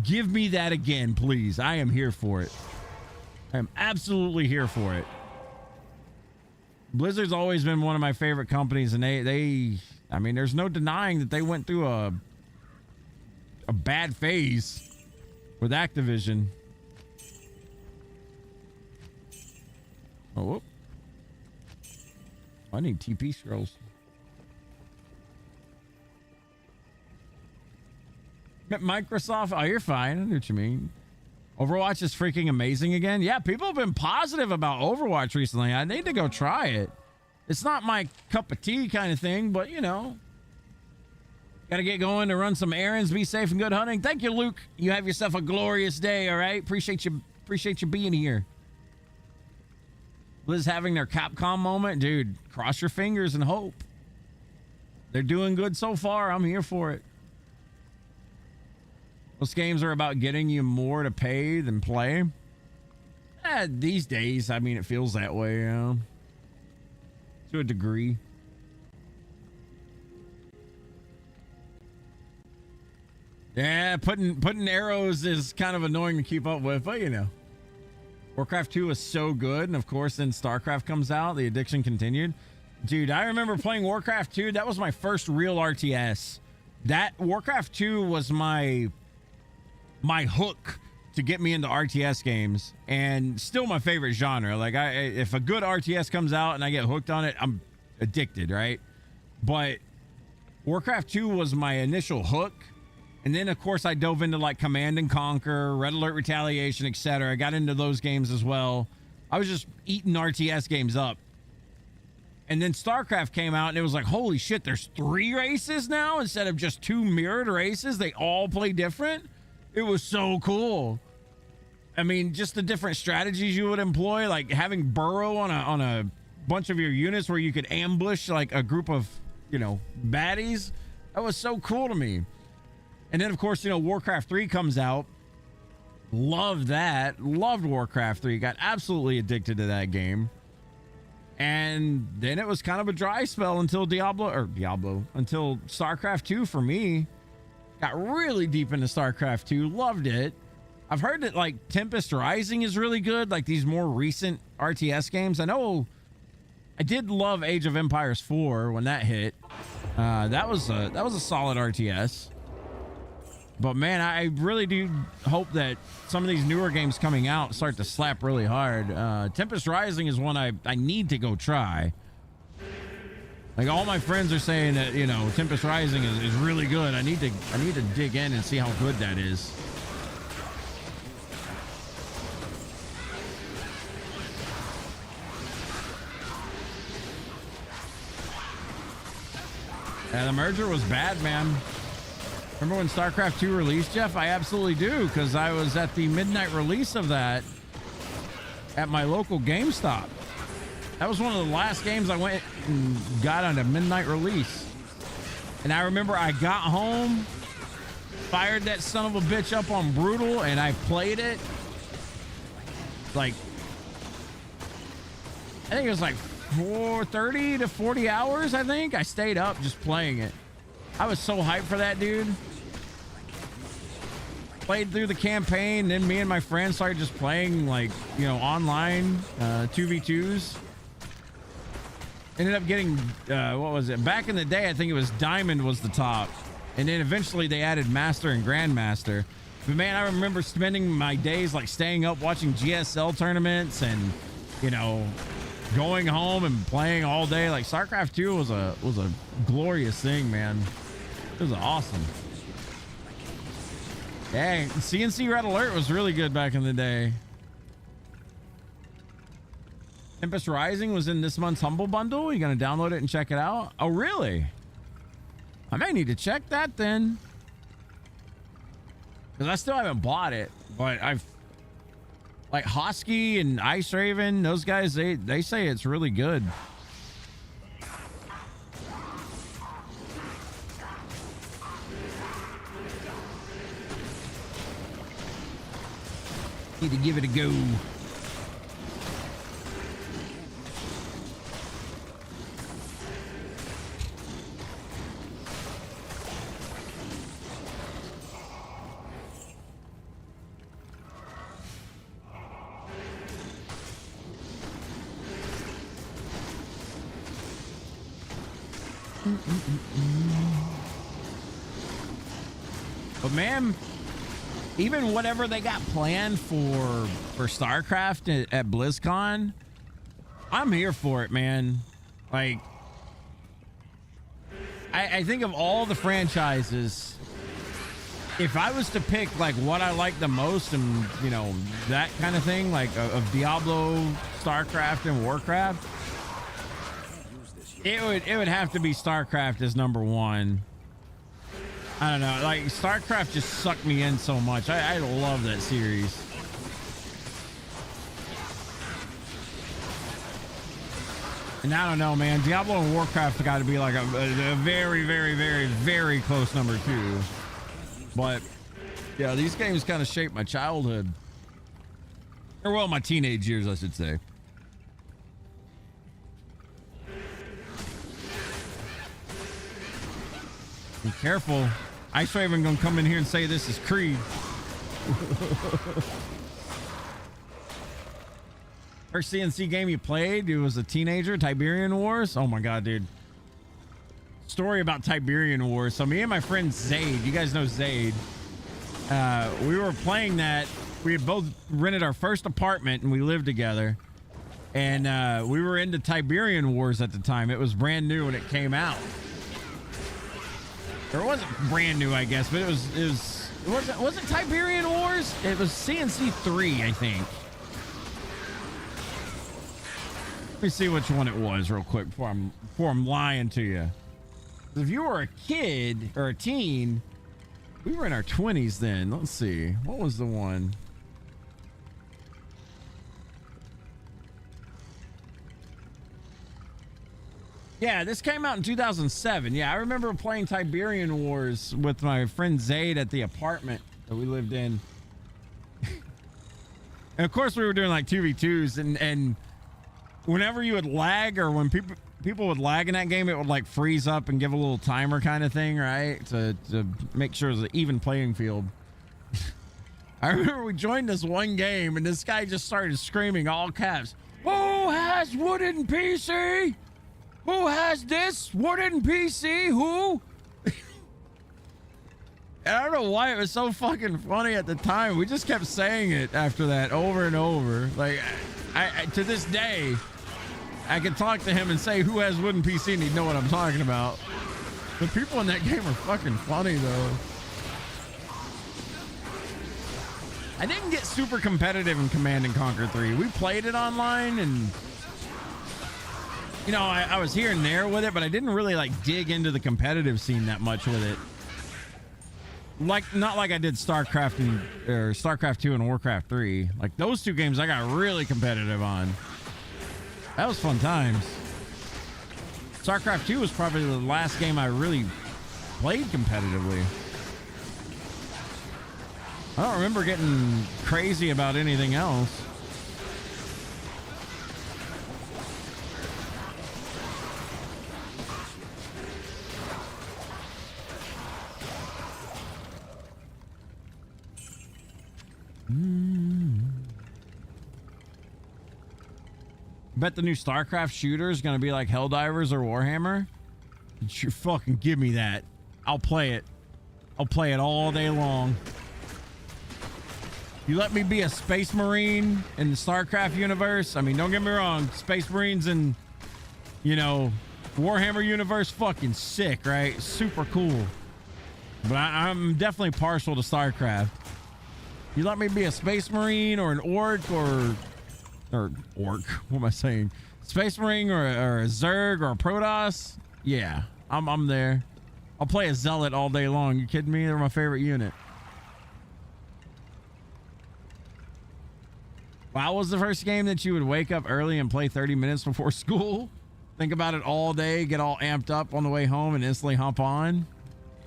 give me that again, please. I am here for it. I am absolutely here for it. Blizzard's always been one of my favorite companies, and they I mean, there's no denying that they went through a bad phase with Activision. Oh, whoop. I need TP scrolls. Microsoft, oh, you're fine. I know what you mean. Overwatch is freaking amazing again. Yeah, people have been positive about Overwatch recently. I need to go try it. It's not my cup of tea kind of thing, but you know, gotta get going to run some errands. Be safe and good hunting. Thank you, Luke. You have yourself a glorious day. All right, appreciate you being here. Liz having their Capcom moment, dude. Cross your fingers and hope. They're doing good so far. I'm here for it. Those games are about getting you more to pay than play. These days, I mean, it feels that way, you know, to a degree. Yeah, putting arrows is kind of annoying to keep up with, but you know. Warcraft 2 was so good, and of course then StarCraft comes out, the addiction continued. Dude, I remember playing Warcraft 2. That was my first real RTS. That Warcraft 2 was my hook to get me into RTS games, and still my favorite genre. Like, if a good RTS comes out and I get hooked on it, I'm addicted, right? But Warcraft 2 was my initial hook. And then, of course, I dove into like Command and Conquer, Red Alert Retaliation, etc. I got into those games as well. I was just eating RTS games up. And then StarCraft came out, and it was like, holy shit, there's 3 races now instead of just 2 mirrored races. They all play different. It was so cool. I mean, just the different strategies you would employ, like having burrow on a bunch of your units where you could ambush like a group of, you know, baddies. That was so cool to me. And then, of course, you know, Warcraft 3 comes out. Loved that. Loved Warcraft 3. Got absolutely addicted to that game. And then it was kind of a dry spell until until StarCraft 2 for me. Got really deep into StarCraft 2. Loved it. I've heard that, like, Tempest Rising is really good. Like, these more recent RTS games. I know I did love Age of Empires 4 when that hit. That was a solid RTS. But man, I really do hope that some of these newer games coming out start to slap really hard. Tempest Rising is one I need to go try. Like, all my friends are saying that, you know, Tempest Rising is really good. I need to dig in and see how good that is. Yeah, the merger was bad, man. Remember when StarCraft 2 released, Jeff? I absolutely do, because I was at the midnight release of that at my local GameStop. That was one of the last games I went and got on a midnight release. And I remember I got home, fired that son of a bitch up on Brutal, and I played it. Like, I think it was like 30 to 40 hours, I think. I stayed up just playing it. I was so hyped for that, dude. Played through the campaign, then me and my friends started just playing, like, you know, online 2v2s. Ended up getting what was it, back in the day? I think it was Diamond was the top, and then eventually they added Master and Grandmaster. But man, I remember spending my days like staying up watching GSL tournaments and, you know, going home and playing all day. Like, StarCraft 2 was a glorious thing, man. It was awesome. Dang, CNC Red Alert was really good back in the day. Tempest Rising was in this month's Humble Bundle. You gonna download it and check it out? Oh, really? I may need to check that then, because I still haven't bought it. But I've, like, Hosky and Ice Raven, those guys, they say it's really good. Need to give it a go. But man, even whatever they got planned for StarCraft at BlizzCon, I'm here for it, man. Like, I think of all the franchises, if I was to pick like what I like the most and, you know, that kind of thing, like of Diablo, StarCraft, and Warcraft, it would have to be StarCraft as number one. I don't know, like StarCraft just sucked me in so much. I love that series. And I don't know, man. Diablo and Warcraft got to be like a very, very, very, very close number two. But yeah, these games kind of shaped my childhood, or well, my teenage years, I should say. Be careful. Ice Raven gonna come in here and say this is Creed. First CNC game you played, it was a teenager, Tiberian Wars. Oh my god, dude. Story about Tiberian Wars. So me and my friend Zaid, you guys know Zaid, we were playing that. We had both rented our first apartment and we lived together. And we were into Tiberian Wars at the time. It was brand new when it came out. Or it wasn't brand new, I guess, but it wasn't Tiberian Wars? It was CNC 3, I think. Let me see which one it was real quick before I'm lying to you. If you were a kid or a teen, we were in our 20s then. Let's see. What was the one? Yeah, this came out in 2007. Yeah, I remember playing Tiberian Wars with my friend Zaid at the apartment that we lived in. And of course we were doing like 2v2s, and whenever you would lag, or when people would lag in that game, it would like freeze up and give a little timer kind of thing, right? To make sure it was an even playing field. I remember we joined this one game and this guy just started screaming all caps, "Who has wooden PC? Who has this wooden PC? Who?" And I don't know why it was so fucking funny at the time. We just kept saying it after that over and over. Like, I to this day, I could talk to him and say, "Who has wooden PC?" and he'd know what I'm talking about. The people in that game are fucking funny, though. I didn't get super competitive in Command & Conquer 3. We played it online, and you know, I was here and there with it, but I didn't really like dig into the competitive scene that much with it. Like, not like I did StarCraft 2 and Warcraft 3. Like, those two games I got really competitive on. That was fun times. StarCraft 2 was probably the last game I really played competitively. I don't remember getting crazy about anything else. Bet the new StarCraft shooter is going to be like Helldivers or Warhammer. You fucking give me that. I'll play it. I'll play it all day long. You let me be a Space Marine in the StarCraft universe. I mean, don't get me wrong. Space Marines in, you know, Warhammer universe, fucking sick, right? Super cool. But I'm definitely partial to StarCraft. You let me be a Space Marine or an Orc or Orc. What am I saying? Space Marine or a Zerg or a Protoss? Yeah, I'm there. I'll play a Zealot all day long. You kidding me? They're my favorite unit. WoW was the first game that you would wake up early and play 30 minutes before school. Think about it all day, get all amped up on the way home, and instantly hop on.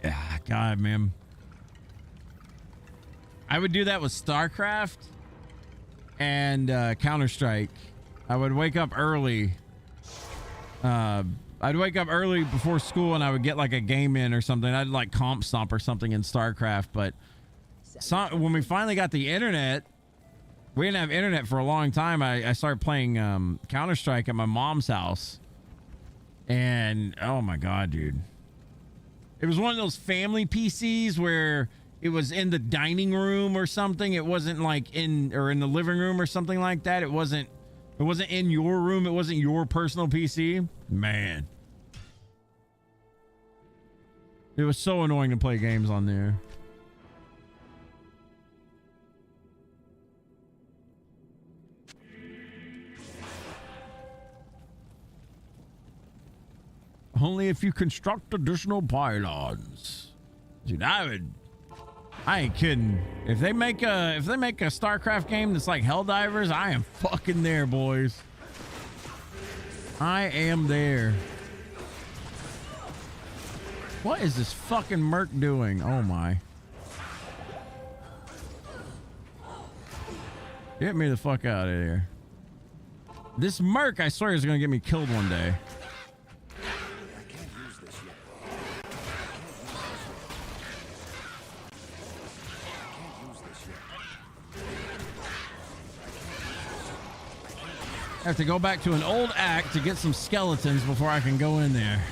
Yeah, God, man. I would do that with StarCraft and Counter-Strike. I would wake up early. I'd wake up early before school and I would get like a game in or something. I'd like comp stomp or something in StarCraft. But when we finally got the internet, we didn't have internet for a long time. I started playing Counter-Strike at my mom's house. And oh my God, dude. It was one of those family PCs where it was in the dining room or something. It wasn't like in the living room or something like that. It wasn't in your room. It wasn't your personal PC. Man, it was so annoying to play games on there. Only if you construct additional pylons. Dude, I ain't kidding. If they make a StarCraft game that's like Helldivers, I am fucking there, boys. I am there. What is this fucking merc doing? Oh my. Get me the fuck out of here. This merc, I swear, is gonna get me killed one day. I have to go back to an old act to get some skeletons before I can go in there.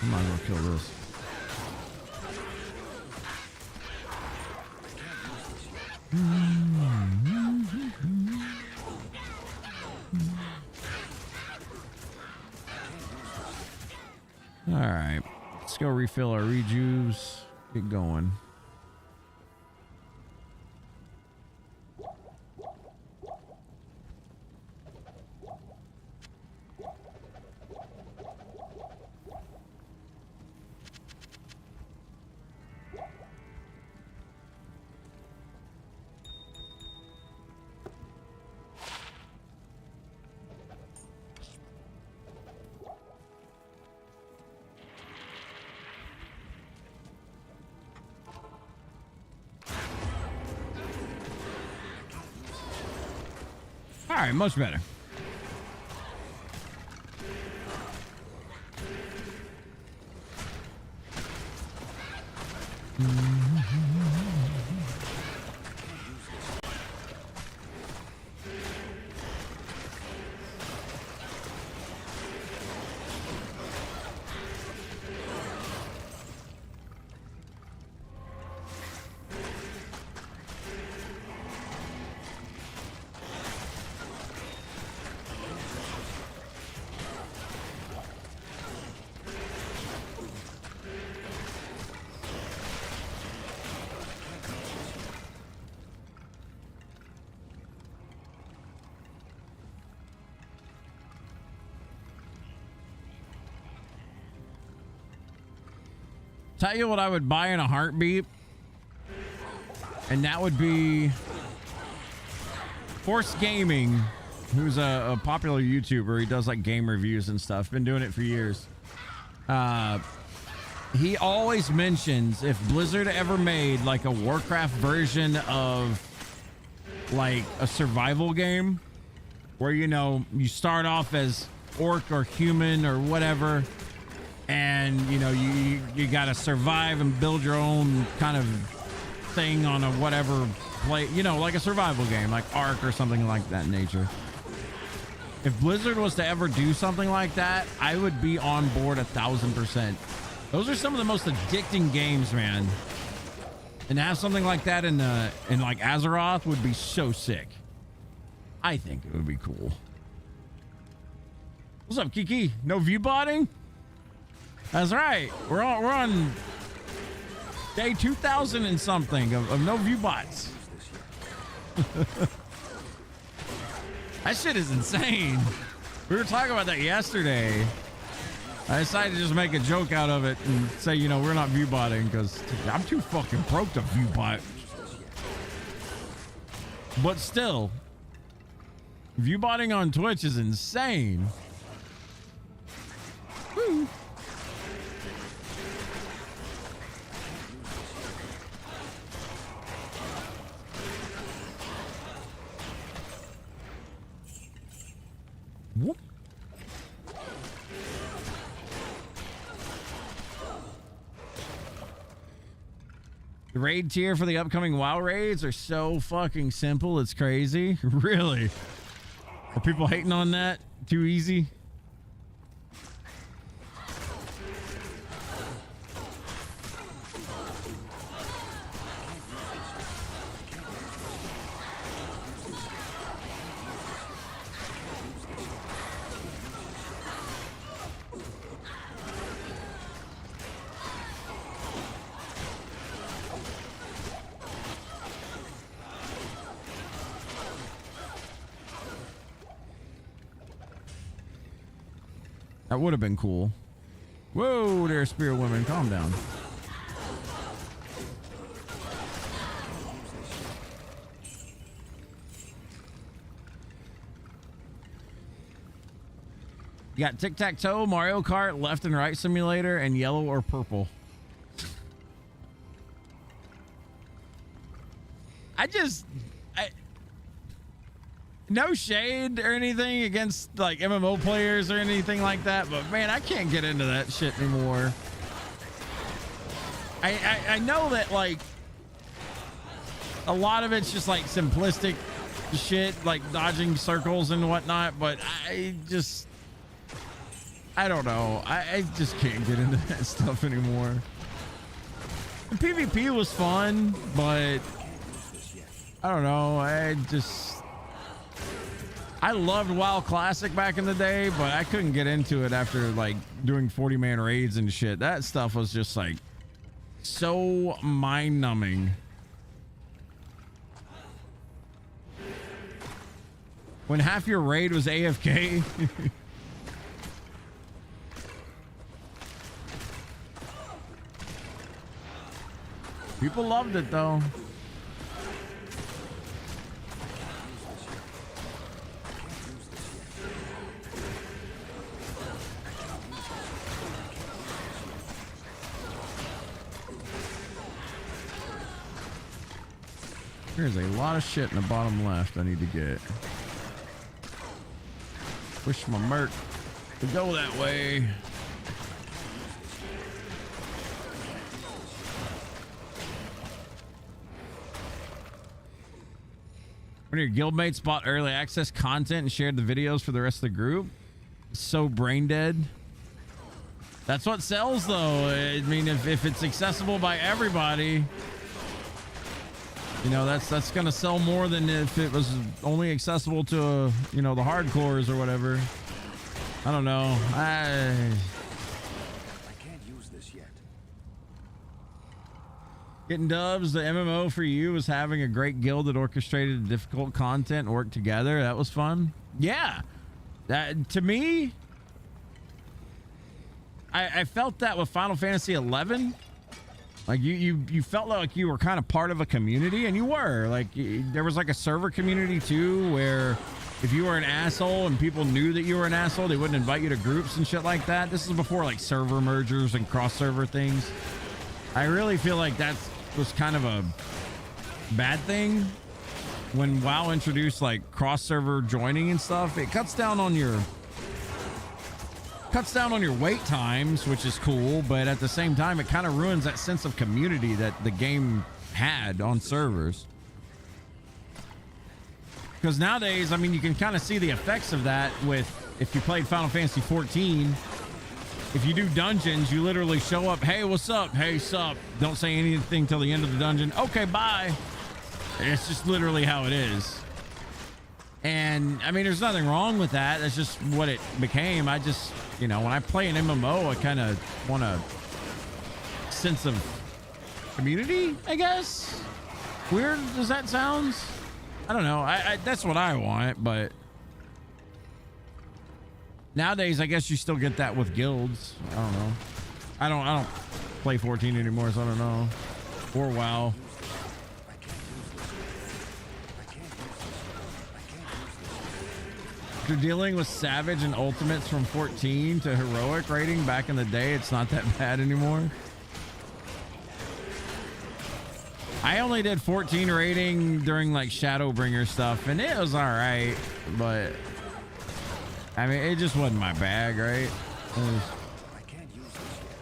I'm not gonna kill this. All right. Let's go refill our rejuves. Get going. All right, much better. Tell you what I would buy in a heartbeat, and that would be Force Gaming, who's a popular YouTuber. He does like game reviews and stuff. Been doing it for years. He always mentions if Blizzard ever made like a Warcraft version of like a survival game where, you know, you start off as orc or human or whatever, and you know you got to survive and build your own kind of thing on a whatever play, you know, like a survival game like Ark or something like that nature. If Blizzard was to ever do something like that, I would be on board 1000%. Those are some of the most addicting games, man. And to have something like that in like Azeroth would be so sick. I think it would be cool. What's up, Kiki? No view botting? That's right. We're on day 2000 and something of no view bots. That shit is insane. We were talking about that yesterday. I decided to just make a joke out of it and say, you know, we're not view botting because I'm too fucking broke to view bot. But still, view botting on Twitch is insane. Woo. Whoop. The raid tier for the upcoming WoW raids are so fucking simple. It's crazy. Really? Are people hating on that? Too easy? That would have been cool. Whoa there, Spirit Woman. Calm down. You got Tic-Tac-Toe, Mario Kart, Left and Right Simulator, and Yellow or Purple. No shade or anything against like MMO players or anything like that, but man, I can't get into that shit anymore. I know that like a lot of it's just like simplistic shit, like dodging circles and whatnot, but I don't know. I just can't get into that stuff anymore. The PvP was fun, but I don't know. I loved WoW Classic back in the day, but I couldn't get into it after like doing 40-man raids and shit. That stuff was just like so mind-numbing. When half your raid was AFK. People loved it though. There's a lot of shit in the bottom left I need to get. Push my merc to go that way. One of your guildmates bought early access content and shared the videos for the rest of the group. So brain dead. That's what sells though. I mean, if it's accessible by everybody, you know, that's gonna sell more than if it was only accessible to, you know, the hardcores or whatever. I don't know. I can't use this yet. Getting dubs. The MMO for you was having a great guild that orchestrated difficult content and worked together. That was fun. Yeah, that to me, I felt that with Final Fantasy 11. Like you felt like you were kind of part of a community, and you were. Like there was like a server community too, where if you were an asshole and people knew that you were an asshole, they wouldn't invite you to groups and shit like that. This is before like server mergers and cross server things. I really feel like that was kind of a bad thing when WoW introduced like cross server joining and stuff. It cuts down on your wait times, which is cool, but at the same time, it kind of ruins that sense of community that the game had on servers. Because nowadays, I mean, you can kind of see the effects of that with, if you played Final Fantasy 14, if you do dungeons, you literally show up, hey, what's up? Hey, sup? Don't say anything till the end of the dungeon. Okay, bye. It's just literally how it is. And I mean, there's nothing wrong with that. That's just what it became. I just, you know, when I play an MMO, I kind of want a sense of community, I guess. Weird as that sounds. I don't know. I that's what I want, but nowadays, I guess you still get that with guilds. I don't know. I don't play 14 anymore, so I don't know. Or WoW. After dealing with Savage and Ultimates from 14 to Heroic rating back in the day, it's not that bad anymore. I only did 14 rating during like Shadowbringer stuff, and it was all right, but I mean, it just wasn't my bag, right? I can't use this yet.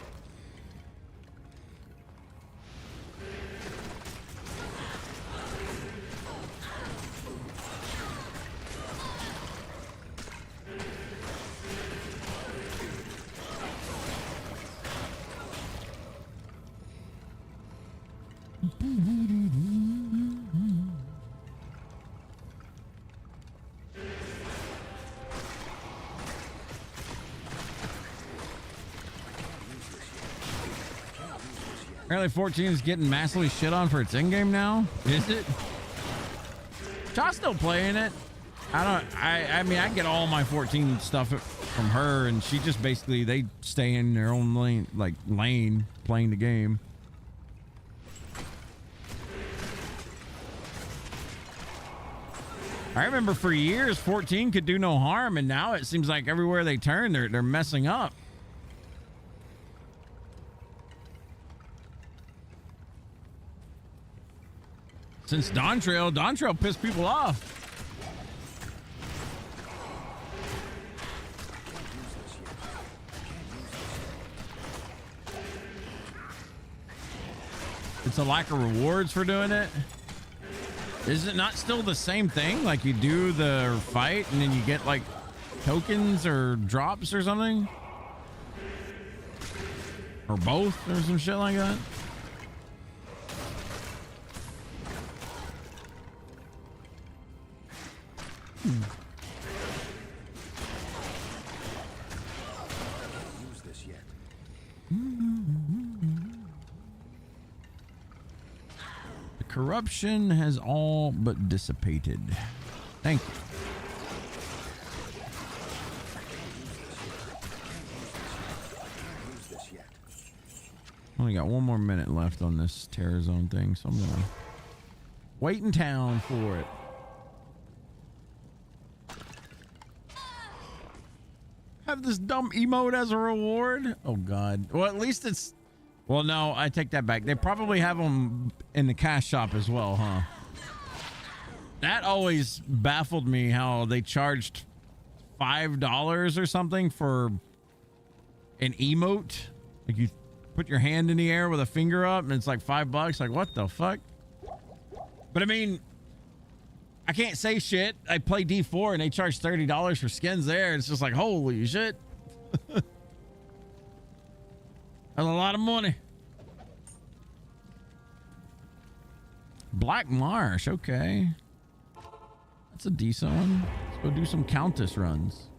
Apparently 14 is getting massively shit on for its in-game now. Is it? Josh's still playing it. I mean, I get all my 14 stuff from her, and she just basically, they stay in their own lane, playing the game. I remember for years 14 could do no harm, and now it seems like everywhere they turn, they're messing up. Since Dawn Trail pissed people off. It's a lack of rewards for doing it. Is it not still the same thing? Like you do the fight and then you get like tokens or drops or something? Or both or some shit like that? Use this yet. The corruption has all but dissipated. Thank you. Use this yet. Only got 1 more minute left on this Terror Zone thing, so I'm gonna wait in town for it. Have this dumb emote as a reward? Oh god. Well, at least it's, well, no, I take that back. They probably have them in the cash shop as well, huh? That always baffled me, how they charged $5 or something for an emote. Like you put your hand in the air with a finger up and it's like $5. Like, what the fuck? But I mean, I can't say shit. I play D4 and they charge $30 for skins there. It's just like, holy shit. That's a lot of money. Black Marsh, okay. That's a decent one. Let's go do some Countess runs.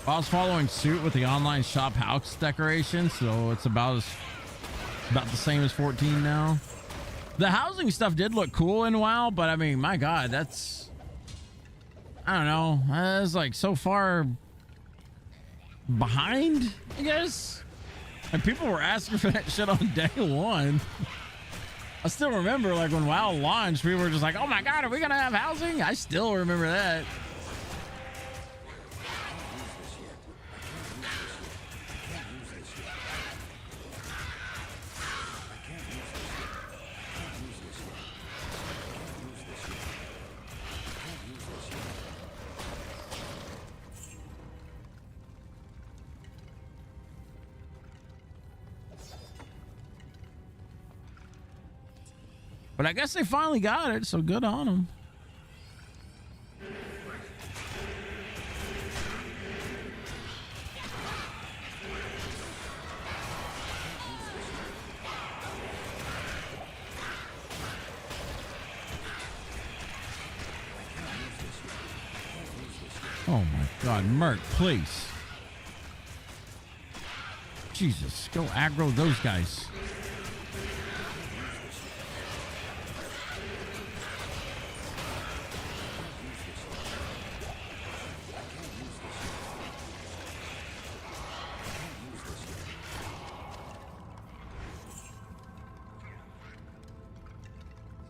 I was following suit with the online shop house decoration, so it's about the same as 14 now. The housing stuff did look cool in WoW, but I mean, my god, that's, I don't know, that's like so far behind, I guess. And people were asking for that shit on day one. I still remember, like, when WoW launched, we were just like, oh my god, are we gonna have housing? I still remember that. But I guess they finally got it, so good on them. Oh my god, Merc, please. Jesus, go aggro those guys.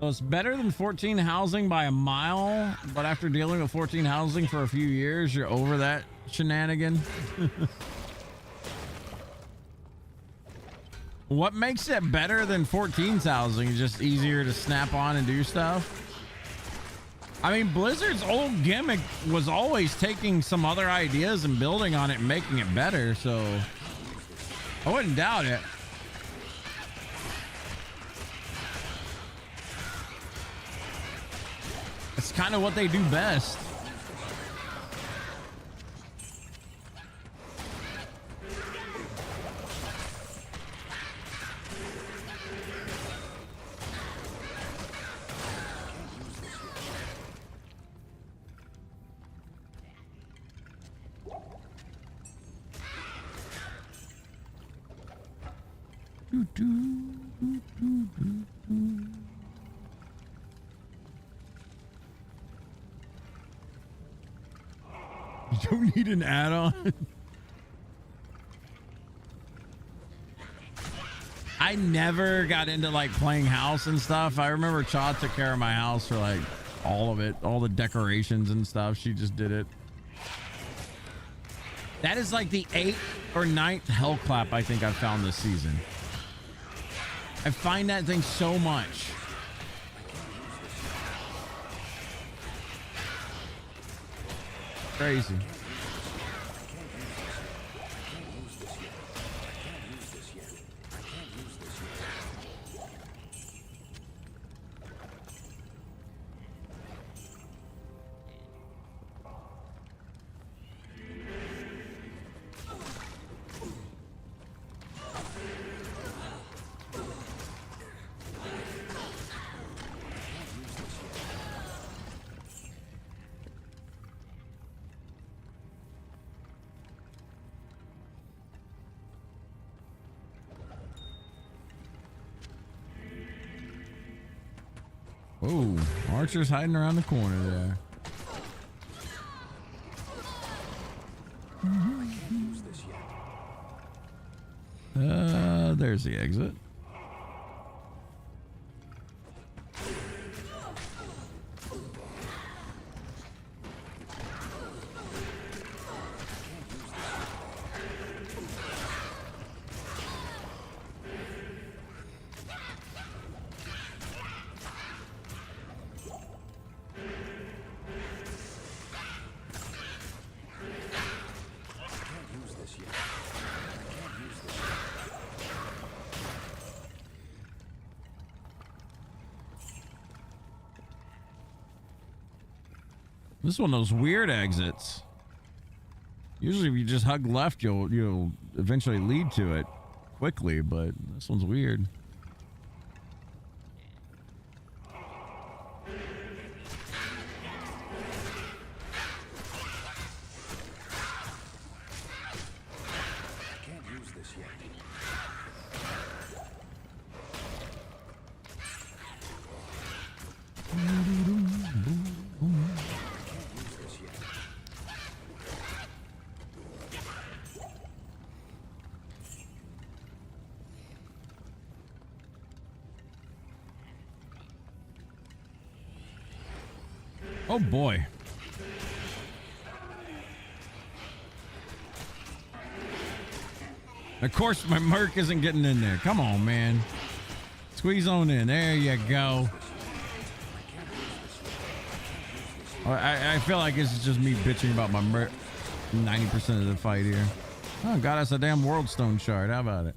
So it's better than 14 housing by a mile, but after dealing with 14 housing for a few years, you're over that shenanigan. What makes it better than 14's housing? Is just easier to snap on and do stuff? I mean, Blizzard's old gimmick was always taking some other ideas and building on it and making it better, so I wouldn't doubt it. It's kind of what they do best. You don't need an add-on. I never got into like playing house and stuff. I remember Cha took care of my house for like all of it, all the decorations and stuff. She just did it. That is like the 8th or 9th hell clap I think I've found this season. I find that thing so much. Crazy. Oh, Archer's hiding around the corner there. There's the exit. This is one of those weird exits. Usually if you just hug left, you'll eventually lead to it quickly, but this one's weird. Oh boy. Of course my Merc isn't getting in there. Come on, man. Squeeze on in. There you go. I feel like this is just me bitching about my Merc 90% of the fight here. Oh, got us a damn World Stone shard. How about it?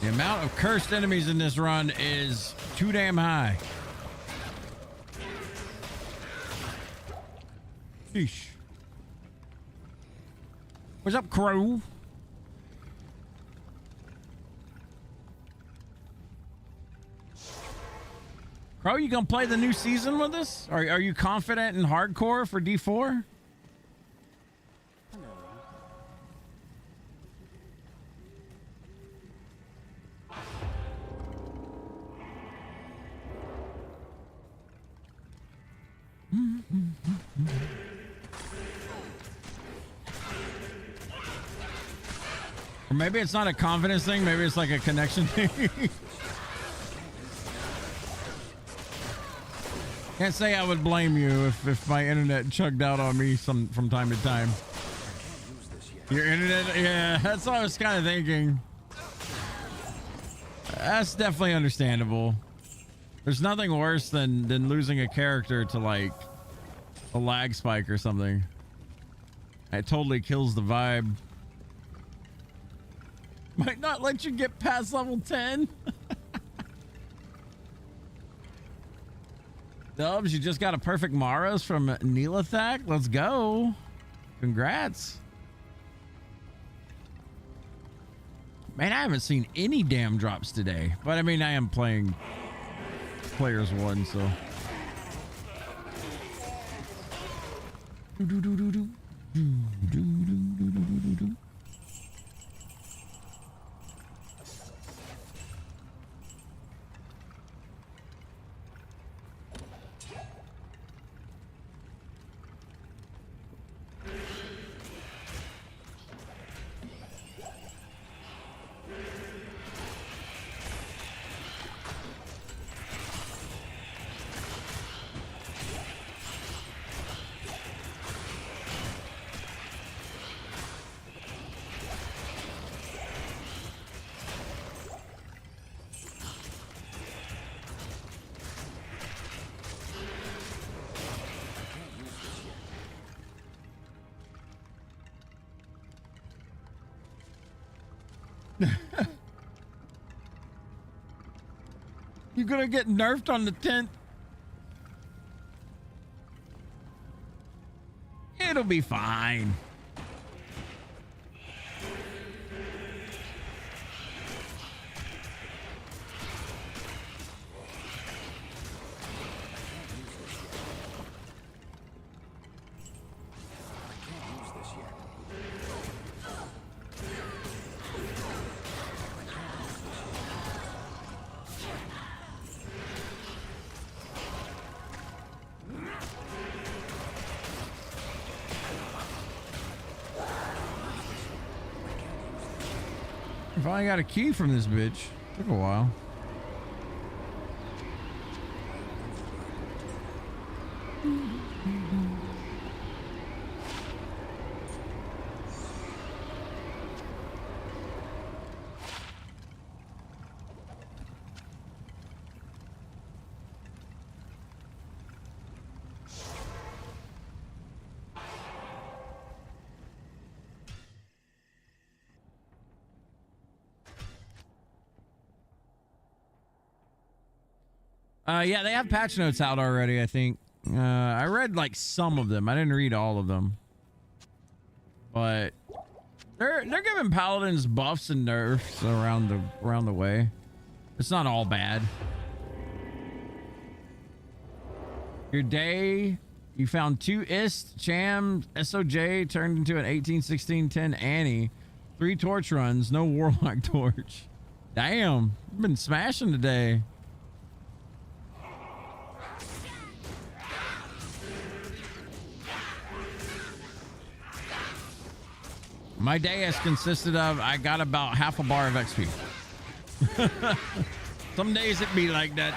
The amount of cursed enemies in this run is too damn high. Sheesh. What's up, Crow? Crow, you gonna play the new season with us? Are you confident in hardcore for D4? Or maybe it's not a confidence thing, maybe it's like a connection thing. Can't say I would blame you if my internet chugged out on me from time to time. Your internet, yeah, that's what I was kind of thinking. That's definitely understandable. There's nothing worse than losing a character to like a lag spike or something. It totally kills the vibe. Might not let you get past level 10. Dubs, you just got a perfect Maros from Neelathak. Let's go. Congrats. Man, I haven't seen any damn drops today. But I mean, I am playing Players 1, so. You're gonna get nerfed on the 10th. It'll be fine. Finally got a key from this bitch. Took a while. Yeah, they have patch notes out already, I think. I read like some of them. I didn't read all of them. But they're giving paladins buffs and nerfs around the way. It's not all bad. Your day, you found 2 Ist, Cham, SOJ turned into an 18-16-10 Annie, 3 torch runs, no Warlock torch. Damn, I've been smashing today. My day has consisted of, I got about half a bar of XP. Some days it be like that.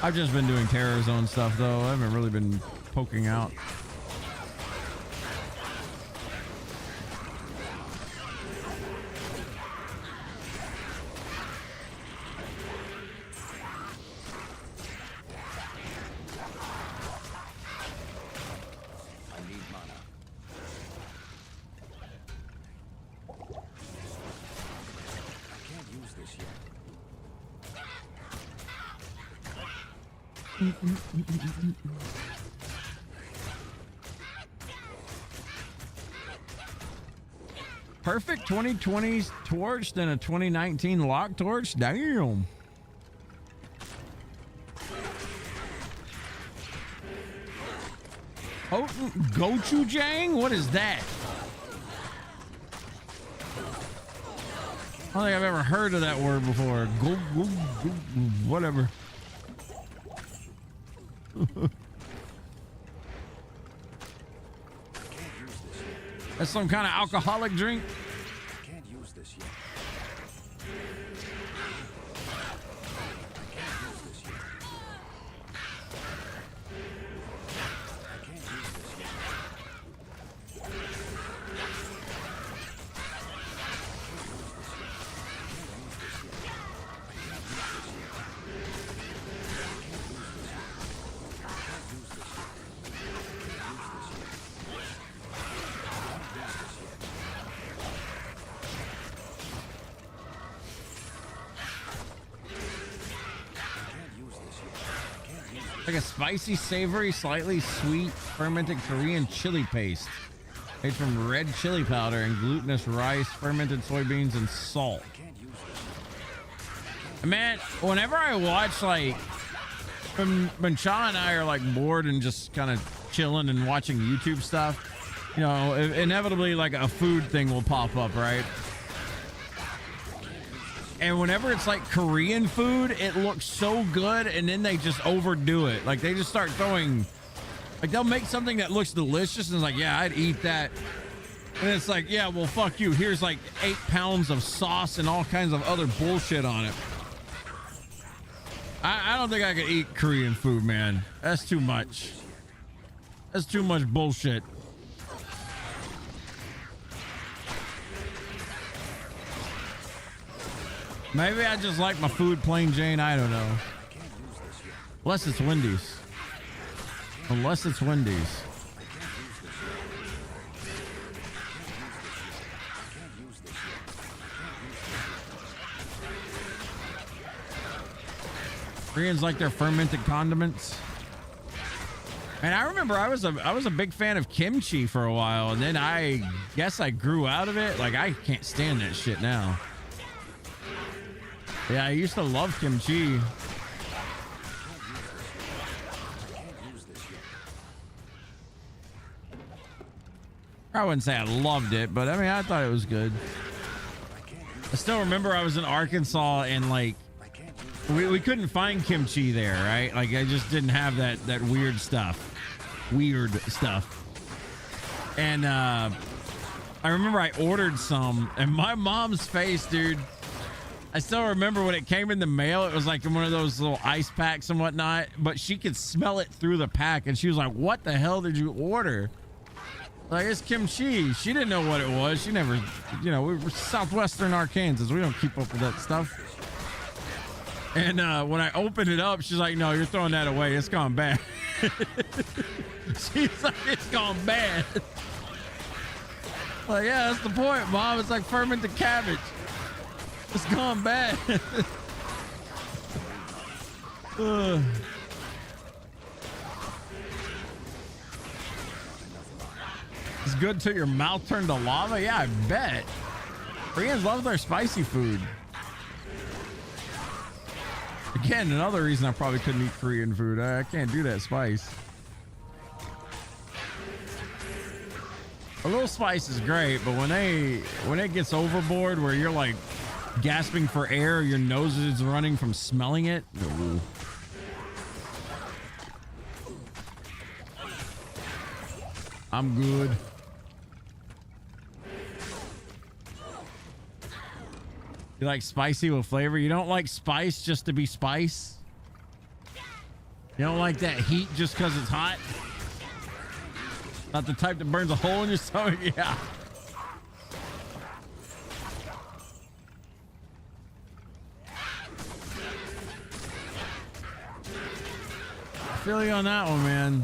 I've just been doing Terror Zone stuff though. I haven't really been poking out. Perfect 2020 torch than a 2019 lock torch? Damn. Potent gochujang? What is that? I don't think I've ever heard of that word before. Whatever. That's some kind of alcoholic drink. Can't use this yet. Like a spicy, savory, slightly sweet, fermented Korean chili paste made from red chili powder and glutinous rice, fermented soybeans, and salt. Man, whenever I watch, like, when Sean and I are like bored and just kind of chilling and watching YouTube stuff, you know, inevitably like a food thing will pop up, right? And whenever it's like Korean food, it looks so good, and then they just overdo it. Like they just start throwing, like they'll make something that looks delicious and it's like, yeah, I'd eat that. And it's like, yeah, well, fuck you. Here's like 8 pounds of sauce and all kinds of other bullshit on it. I don't think I could eat Korean food, man. That's too much. That's too much bullshit. Maybe I just like my food plain Jane. I don't know. Unless it's Wendy's. Unless it's Wendy's. Koreans like their fermented condiments. And I remember I was a big fan of kimchi for a while, and then I guess I grew out of it. Like I can't stand that shit now. Yeah, I used to love kimchi. I wouldn't say I loved it, but I mean, I thought it was good. I still remember I was in Arkansas and like, we couldn't find kimchi there, right? Like I just didn't have that weird stuff. And I remember I ordered some, and my mom's face, dude. I still remember when it came in the mail, it was like in one of those little ice packs and whatnot, but she could smell it through the pack, and she was like, what the hell did you order? Like, it's kimchi. She didn't know what it was. She never, you know, we're southwestern Arkansas. We don't keep up with that stuff. And when I opened it up, she's like, no, you're throwing that away. It's gone bad. She's like, it's gone bad. Like, yeah, that's the point, Mom. It's like fermented cabbage. It's gone bad. It's good till your mouth turned to lava? Yeah, I bet. Koreans love their spicy food. Again, another reason I probably couldn't eat Korean food. I can't do that spice. A little spice is great, but when it gets overboard where you're like gasping for air, your nose is running from smelling it. Ooh. I'm good. You like spicy with flavor? You don't like spice just to be spice? You don't like that heat just because it's hot? Not the type that burns a hole in your stomach? Yeah. I feel you on that one, man.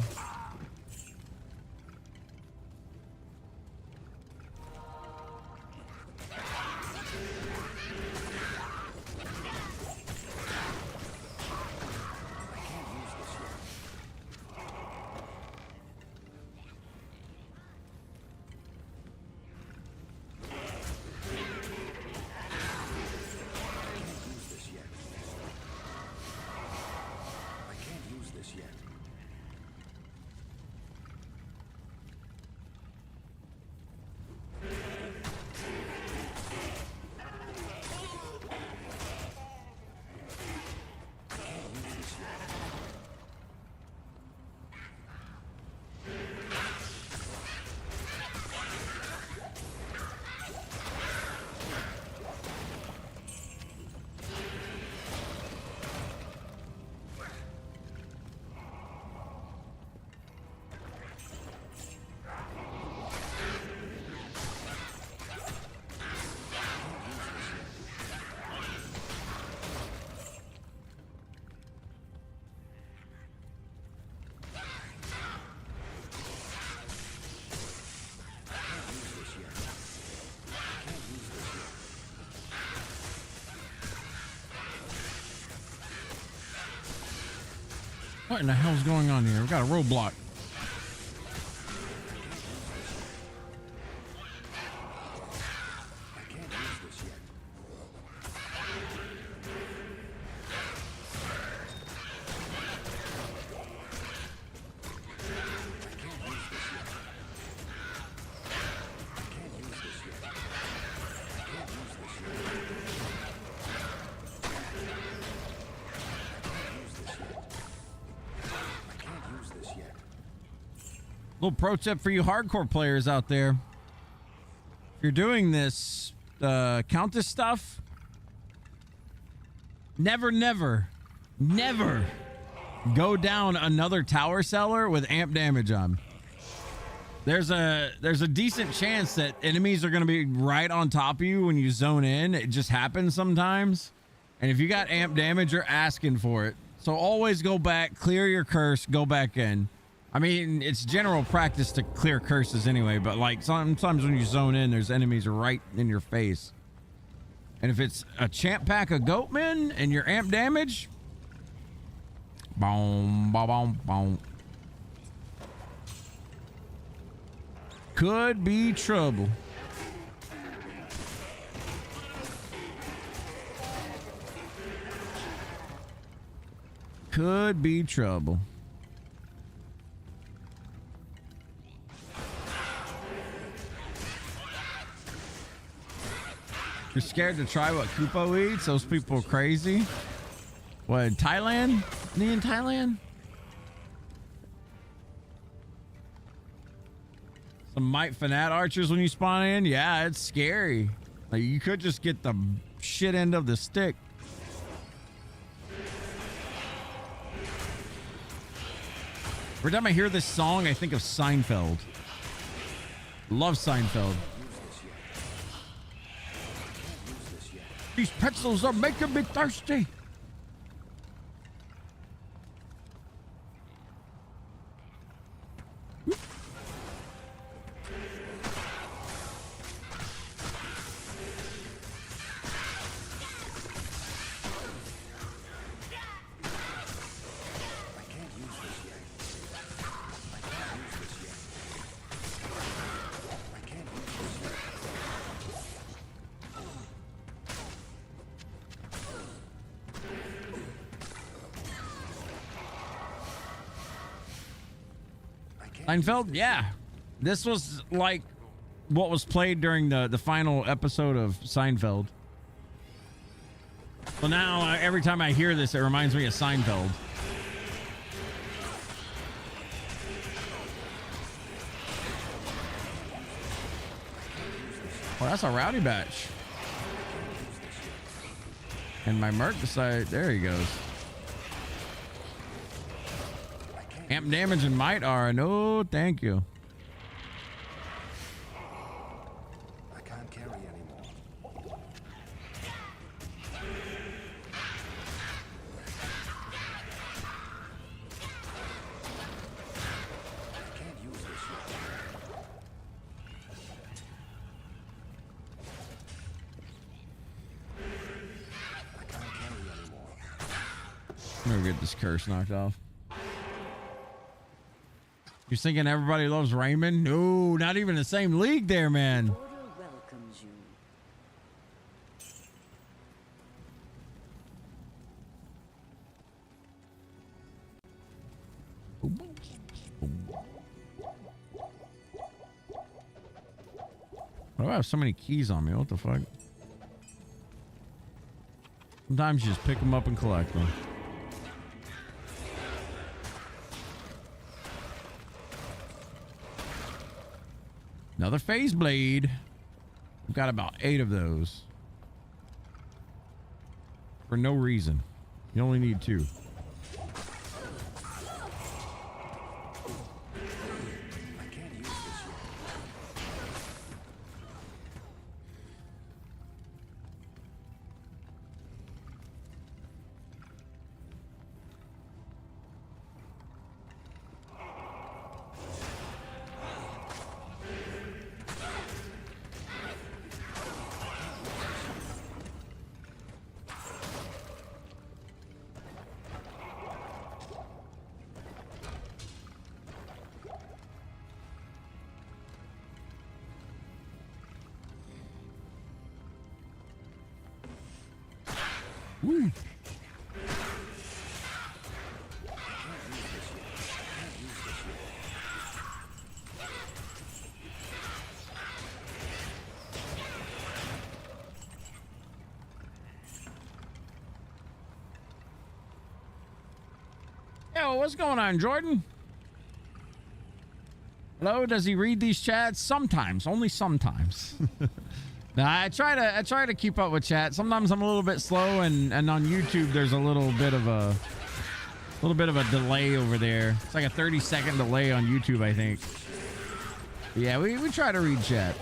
What in the hell's going on here? We got a roadblock. I can't use this yet. Little pro tip for you hardcore players out there. If you're doing this Countess stuff, never go down another tower cellar with amp damage on. There's a decent chance that enemies are going to be right on top of you when you zone in. It just happens sometimes. And if you got amp damage, you're asking for it. So always go back, clear your curse, go back in. I mean, it's general practice to clear curses anyway, but like sometimes when you zone in, there's enemies right in your face. And if it's a champ pack of goatmen and your amp damage, boom, boom, boom, boom. Could be trouble. Could be trouble. You're scared to try what Kupo eats? Those people are crazy. What, in Thailand? In Thailand? Some Might Fanat archers when you spawn in? Yeah, it's scary. Like, you could just get the shit end of the stick. Every time I hear this song, I think of Seinfeld. Love Seinfeld. These pretzels are making me thirsty. Seinfeld? Yeah. This was like what was played during the final episode of Seinfeld. So now every time I hear this, it reminds me of Seinfeld. Oh, that's a rowdy batch. And my Merc decided, there he goes. Amp damage and might are no thank you. I can't carry anymore. I can't use this yet. I can't carry anymore. I'm gonna get this curse knocked off. You're thinking everybody loves Raymond? No, not even the same league there, man. Order welcomes you. Why do I have so many keys on me? What the fuck? Sometimes you just pick them up and collect them. Another phase blade. We've got about 8 of those. For no reason. You only need 2. Woo. Yo, what's going on, Jordan? Hello, does he read these chats? Sometimes, only sometimes. Nah, I try to keep up with chat. Sometimes I'm a little bit slow, and on YouTube there's a little bit of a delay over there. It's like a 30-second delay on YouTube, I think. But yeah, we try to read chat.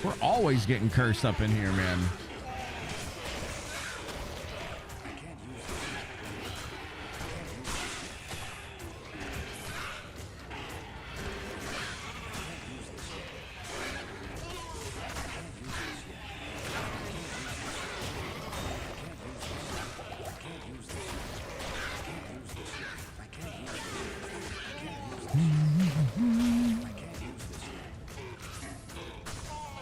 We're always getting cursed up in here, man.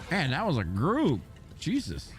Man, that was a group. Jesus.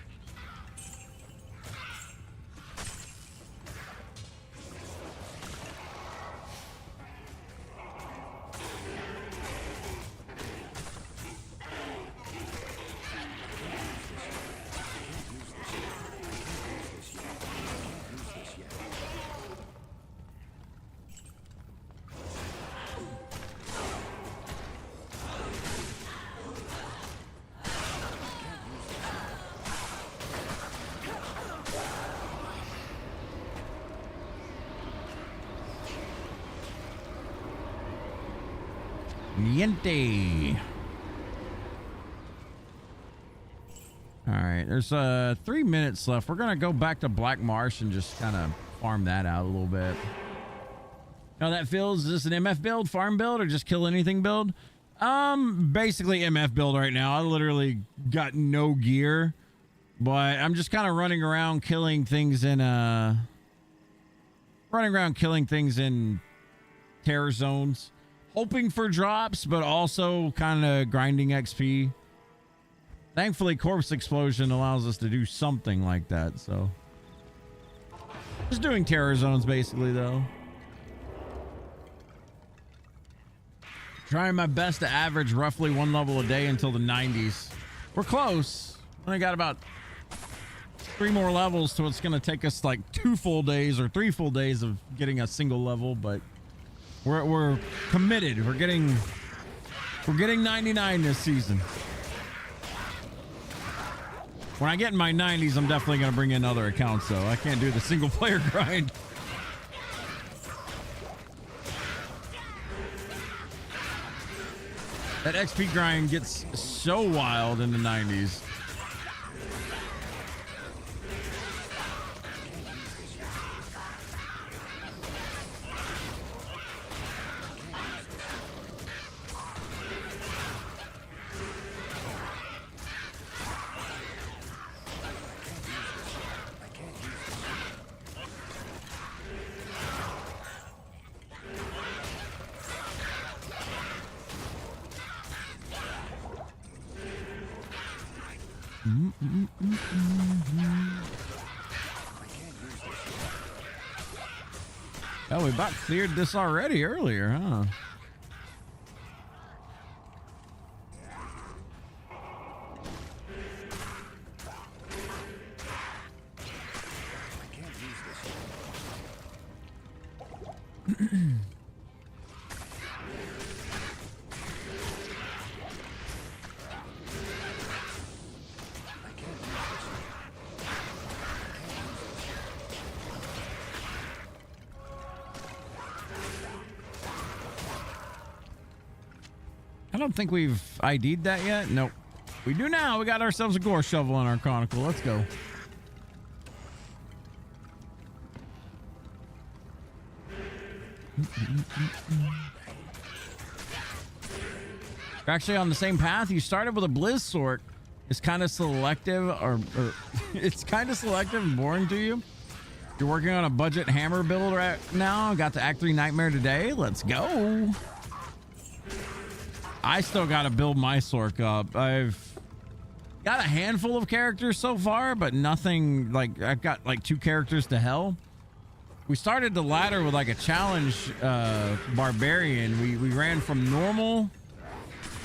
Niente. All right, there's 3 minutes left. We're gonna go back to Black Marsh and just kind of farm that out a little bit. How that feels? Is this an MF build, farm build, or just kill anything build? Basically MF build right now. I literally got no gear, but I'm just kind of running around killing things in terror zones, hoping for drops, but also kind of grinding XP. Thankfully, Corpse Explosion allows us to do something like that, so. Just doing terror zones, basically, though. Trying my best to average roughly 1 level a day until the 90s. We're close. Only got about 3 more levels, so it's going to take us like 2 full days or 3 full days of getting a single level, but we're committed. We're getting 99 this season. When I get in my 90s, I'm definitely going to bring in other accounts, though. I can't do the single player grind. That XP grind gets so wild in the 90s. Oh, we about cleared this already earlier, huh? I don't think we've ID'd that yet. Nope. We do now. We got ourselves a gore shovel on our chronicle. Let's go. You're actually on the same path. You started with a Blizz Sword. is kind of selective, or it's kind of selective and boring to you. You're working on a budget hammer build right now. Got to Act 3 Nightmare today. Let's go. I still got to build my Sork up. I've got a handful of characters so far, but nothing like I've got like 2 characters to hell. We started the ladder with like a challenge barbarian. We ran from normal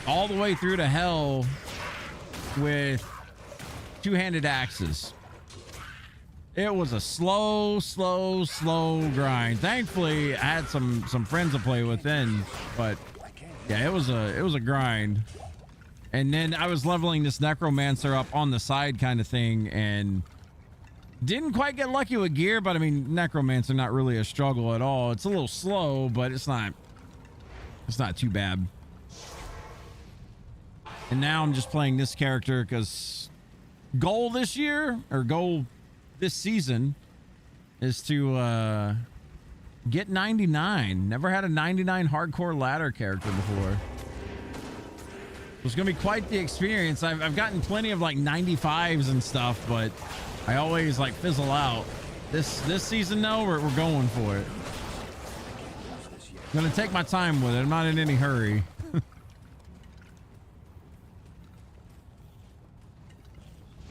all the way through to hell with 2-handed axes. It was a slow grind. Thankfully, I had some friends to play with then, but yeah, it was a grind. And then I was leveling this Necromancer up on the side kind of thing, and didn't quite get lucky with gear, but I mean, Necromancer not really a struggle at all. It's a little slow, but it's not too bad. And now I'm just playing this character because goal this year, or goal this season, is to get 99. Never had a 99 hardcore ladder character before. It's gonna be quite the experience. I've gotten plenty of like 95s and stuff, but I always like fizzle out. This season though, we're going for it. I'm gonna take my time with it. I'm not in any hurry.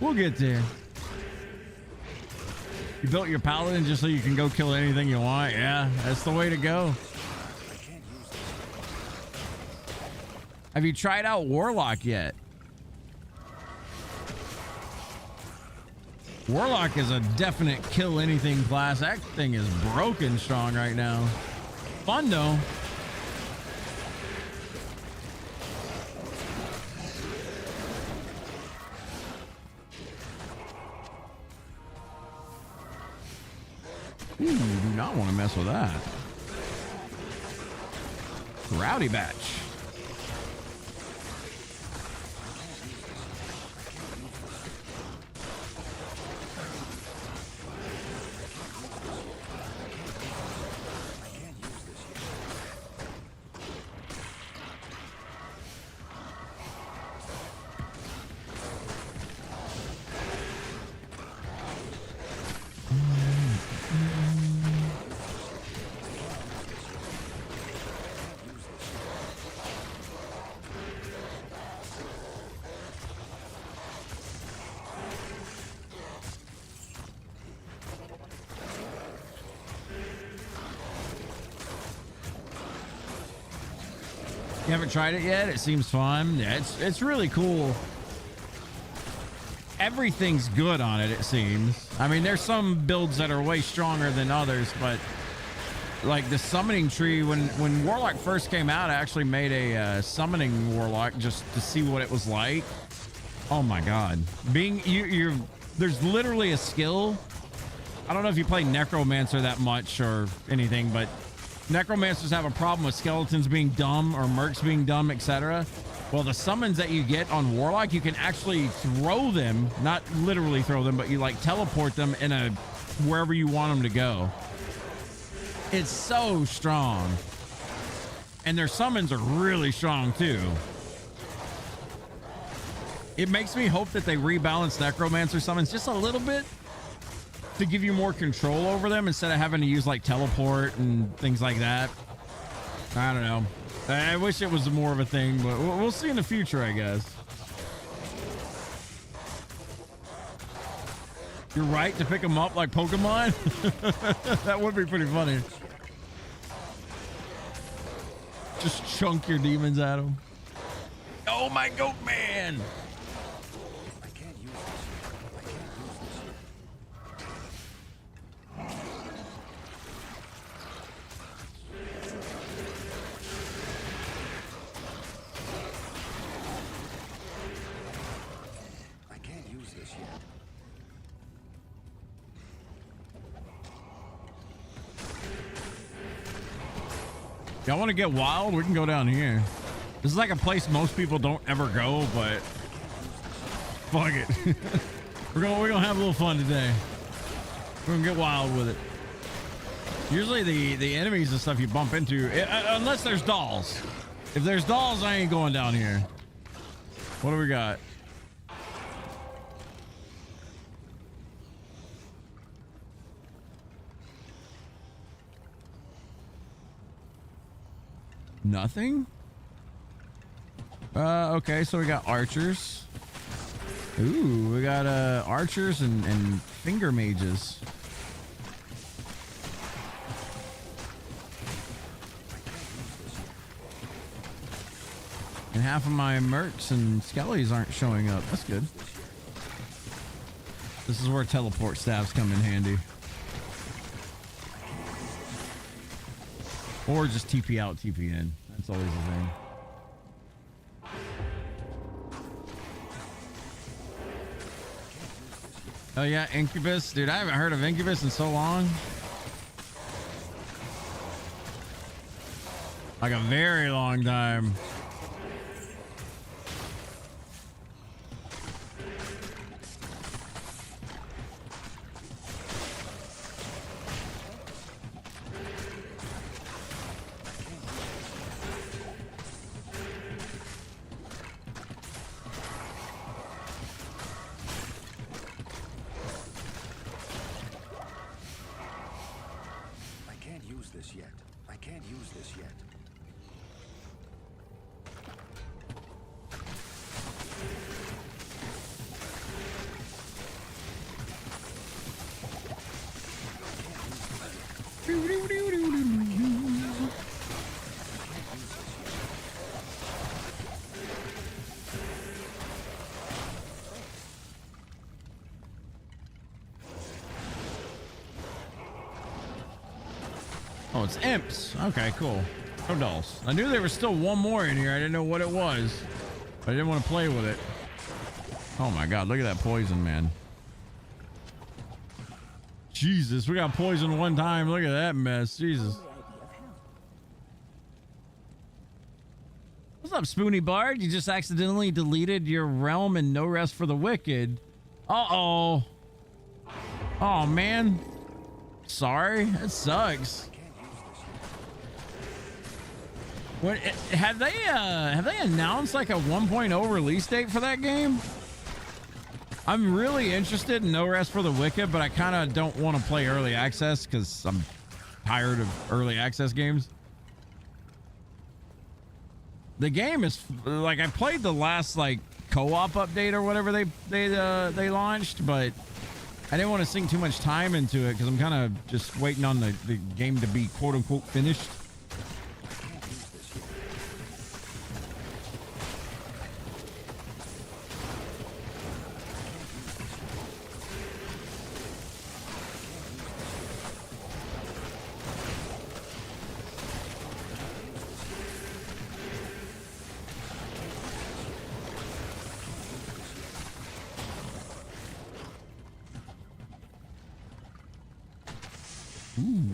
We'll get there. You built your paladin just so you can go kill anything you want. Yeah, that's the way to go. Have you tried out Warlock yet? Warlock is a definite kill anything class. That thing is broken strong right now. Fun though. Ooh, you do not want to mess with that. Rowdy batch. You haven't tried it yet? It seems fun. Yeah, it's really cool. Everything's good on it, it seems. I mean, there's some builds that are way stronger than others, but like the summoning tree, when Warlock first came out, I actually made a summoning Warlock just to see what it was like. Oh my god. There's literally a skill. I don't know if you play Necromancer that much or anything, but Necromancers have a problem with skeletons being dumb or mercs being dumb, etc. Well, the summons that you get on Warlock, you can actually throw them, not literally throw them, but you like teleport them in a wherever you want them to go. It's so strong. And their summons are really strong too. It makes me hope that they rebalance Necromancer summons just a little bit to give you more control over them instead of having to use like teleport and things like that. I don't know. I wish it was more of a thing, but we'll see in the future, I guess. You're right to pick them up like Pokemon. That would be pretty funny. Just chunk your demons at them. Oh, my goat man. Y'all want to get wild? We can go down here. This is like a place most people don't ever go, but fuck it. we're gonna have a little fun today. We're gonna get wild with it. Usually the enemies and stuff you bump into, unless there's dolls. If there's dolls, I ain't going down here. What do we got? Nothing? Okay, so we got archers. Ooh, we got archers and finger mages. And half of my mercs and skellies aren't showing up. That's good. This is where teleport staffs come in handy. Or just TP out, TP in. That's always the thing. Oh yeah, Incubus. Dude, I haven't heard of Incubus in so long. Like a very long time. Oh, it's imps. Okay, cool. No dolls. I knew there was still one more in here. I didn't know what it was. But I didn't want to play with it. Oh my god, look at that poison, man. Jesus, we got poison one time. Look at that mess. Jesus. What's up, Spoony Bard? You just accidentally deleted your realm and no rest for the wicked. Uh-oh. Oh, man. Sorry. That sucks. What have they announced like a 1.0 release date for that game? I'm really interested in No Rest for the Wicked, but I kind of don't want to play early access because I'm tired of early access games. The game is like, I played the last like co-op update or whatever they launched, but I didn't want to sink too much time into it because I'm kind of just waiting on the game to be quote unquote finished. Ooh.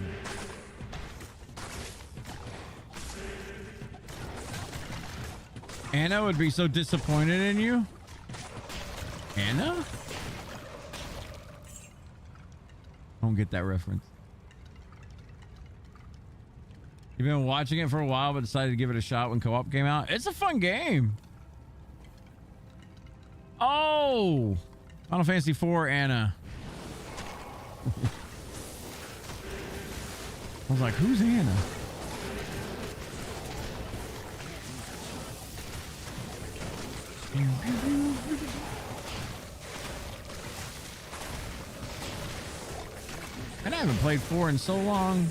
Anna would be so disappointed in you. Anna? I don't get that reference. You've been watching it for a while, but decided to give it a shot when co-op came out. It's a fun game. Oh, Final Fantasy IV, Anna. I was like, who's Anna? And I haven't played 4 in so long.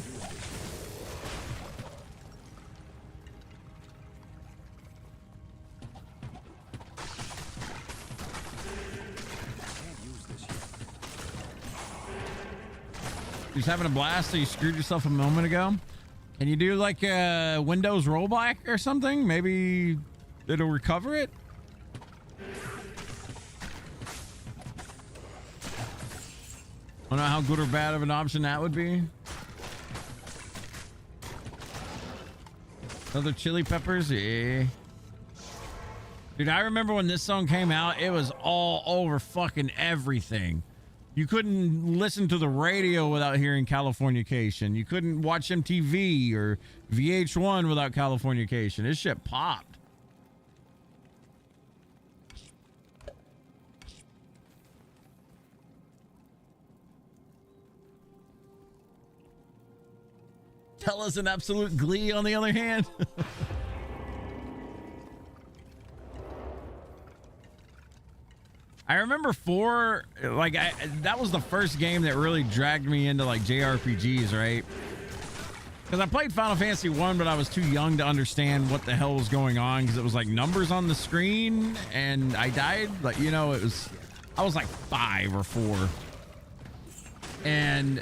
Just having a blast, so you screwed yourself a moment ago. Can you do like a Windows rollback or something? Maybe it'll recover it? I don't know how good or bad of an option that would be. Other Chili Peppers? Yeah. Dude, I remember when this song came out, it was all over fucking everything. You couldn't listen to the radio without hearing Californication. You couldn't watch MTV or VH1 without Californication. This shit popped. Tell us an absolute glee, on the other hand. I remember 4, like that was the first game that really dragged me into like JRPGs, right? Because I played Final Fantasy 1, but I was too young to understand what the hell was going on, because it was like numbers on the screen and I died. Like, you know, I was like 5 or 4. And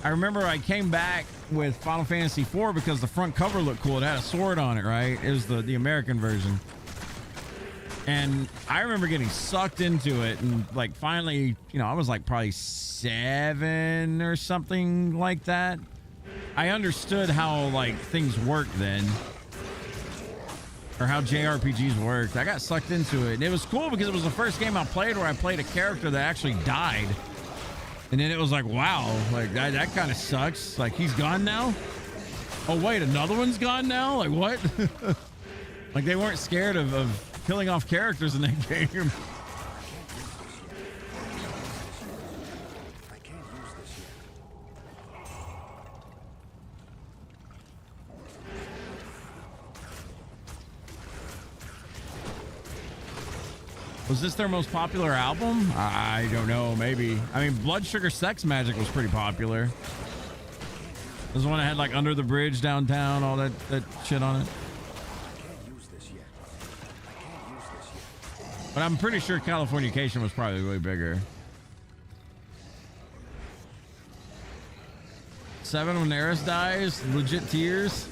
I remember I came back with Final Fantasy 4 because the front cover looked cool. It had a sword on it, right? It was the American version. And I remember getting sucked into it, and like finally, you know, I was like probably 7 or something like that. I understood how like things worked then, or how JRPGs worked. I got sucked into it, and it was cool because it was the first game I played where I played a character that actually died. And then it was like, wow, like that kind of sucks. Like, he's gone now? Oh wait, another one's gone now? Like, what? Like, they weren't scared of killing off characters in that game. I can't use this yet. Was this their most popular album? I don't know, maybe. I mean, Blood Sugar Sex Magic was pretty popular. It was the one that had like Under the Bridge Downtown, all that shit on it. But I'm pretty sure Californication was probably way bigger. 7 when Eris dies, legit tears.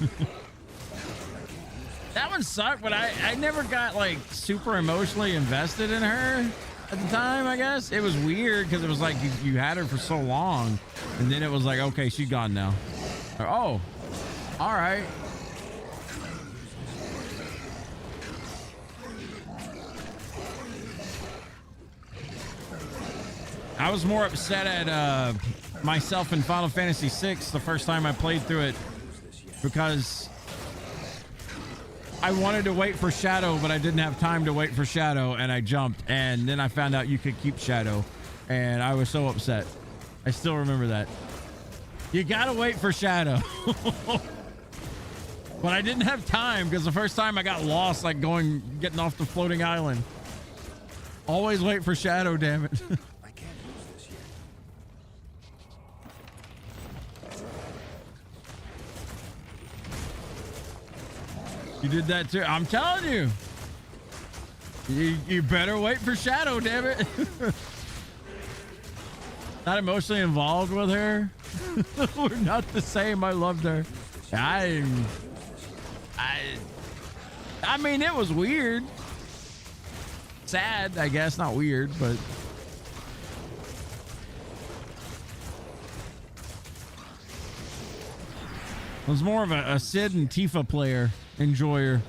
That one sucked, but I never got like super emotionally invested in her at the time, I guess. It was weird because it was like you had her for so long, and then it was like, okay, she's gone now. Or, oh, all right. I was more upset at myself in Final Fantasy VI the first time I played through it, because I wanted to wait for Shadow, but I didn't have time to wait for Shadow, and I jumped, and then I found out you could keep Shadow, and I was so upset. I still remember that. You gotta wait for Shadow. But I didn't have time, because the first time I got lost, like getting off the floating island. Always wait for Shadow, damn it. You did that too. I'm telling you. You better wait for Shadow, damn it. Not emotionally involved with her. We're not the same. I loved her. I mean, it was weird. Sad, I guess. Not weird, but I was more of a Sid and Tifa player. Enjoyer.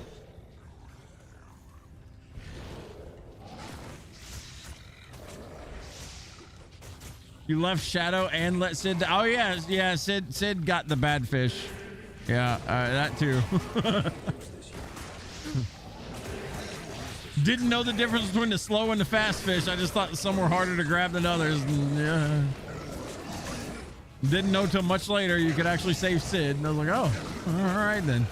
You left Shadow and let Sid. Oh yeah. Sid got the bad fish. Yeah, that too. Didn't know the difference between the slow and the fast fish. I just thought some were harder to grab than others. And, yeah. Didn't know till much later you could actually save Sid. And I was like, oh, all right then.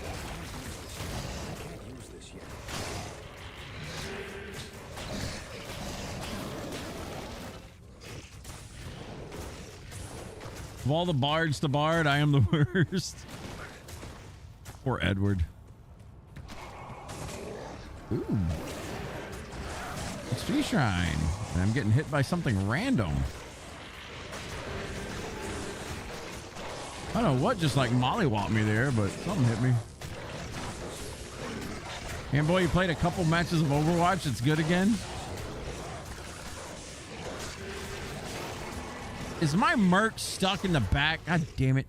Of all the bards to bard, I am the worst. Poor Edward. Ooh. XP shrine. And I'm getting hit by something random. I don't know what just like mollywopped me there, but something hit me. And boy, you played a couple matches of Overwatch. It's good again. Is my Merc stuck in the back? God damn it.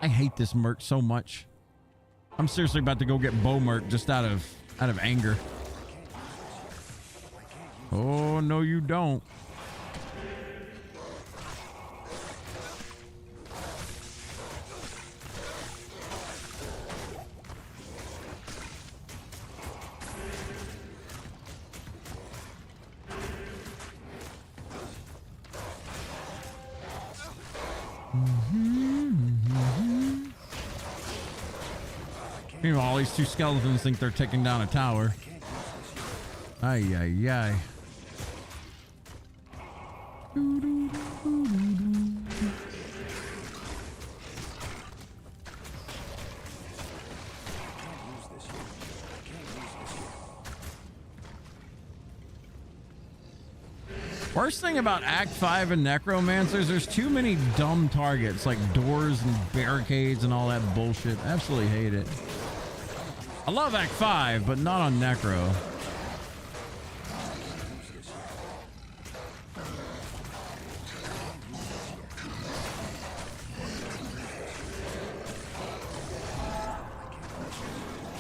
I hate this Merc so much. I'm seriously about to go get Bow Merc just out of anger. Oh, no, you don't. Meanwhile, these two skeletons think they're taking down a tower. Ay, ay, ay. Worst thing about Act 5 and Necromancers, there's too many dumb targets like doors and barricades and all that bullshit. Absolutely hate it. I love Act 5, but not on Necro.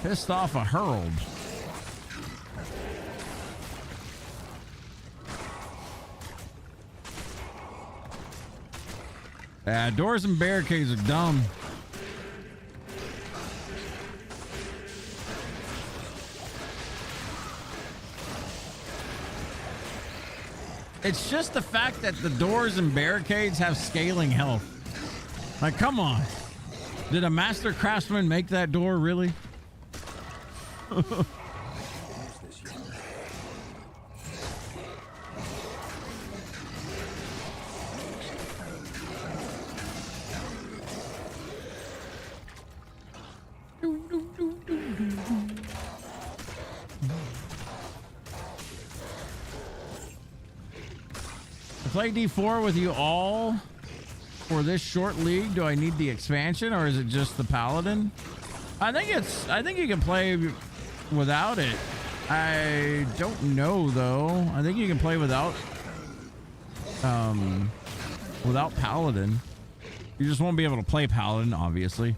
Pissed off a herald. Yeah, doors and barricades are dumb. It's just the fact that the doors and barricades have scaling health. Like, come on. Did a master craftsman make that door, really? Play D4 with you all for this short league. Do I need the expansion or is it just the paladin? I think you can play without it. I don't know though. I think you can play without paladin. You just won't be able to play paladin, obviously.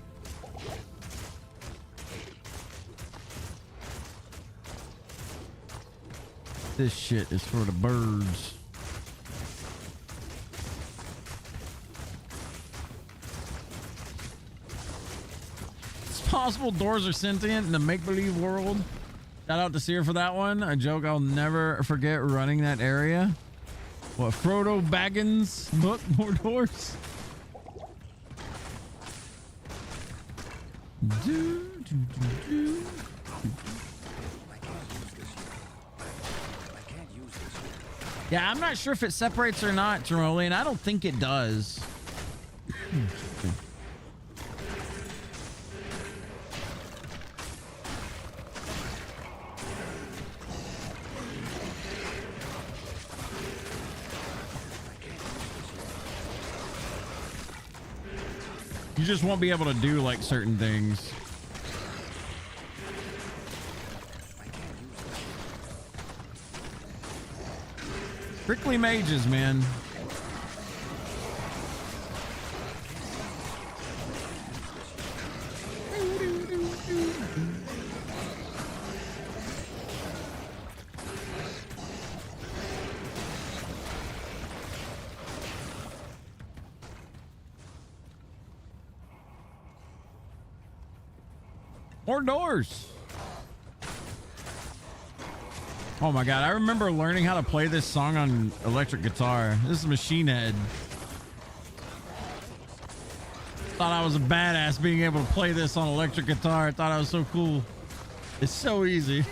This shit is for the birds. Possible doors are sentient in the make-believe world. Shout out to Seer for that one. A joke I'll never forget running that area. What, Frodo Baggins book more doors? Yeah, I'm not sure if it separates or not, Jeroli, and I don't think it does. You just won't be able to do like certain things. Prickly mages, man. More doors. Oh my god, I remember learning how to play this song on electric guitar. This is Machine Head. Thought I was a badass being able to play this on electric guitar. I thought I was so cool. It's so easy.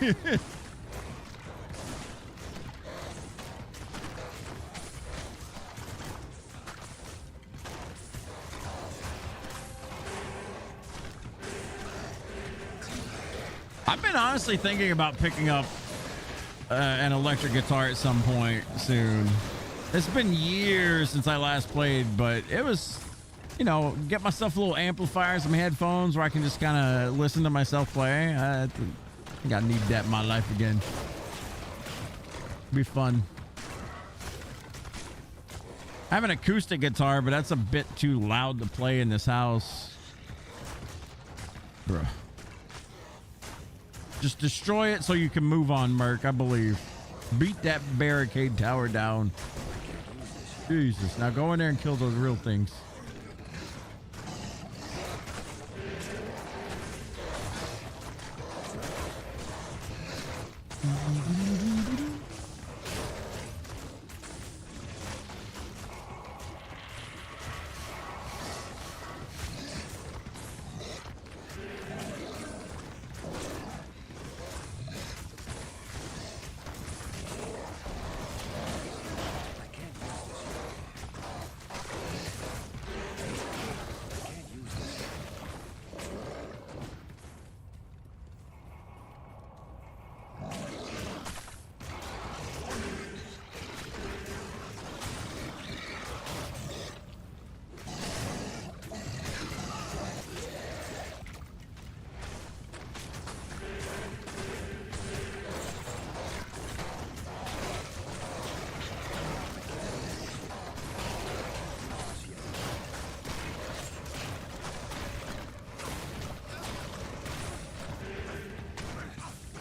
I've been honestly thinking about picking up an electric guitar at some point soon. It's been years since I last played, but it was, you know, get myself a little amplifier, some headphones where I can just kind of listen to myself play. I think I need that in my life again. Be fun. I have an acoustic guitar, but that's a bit too loud to play in this house. Bruh. Just destroy it so you can move on, Merc, I believe. Beat that barricade tower down. Jesus. Now go in there and kill those real things.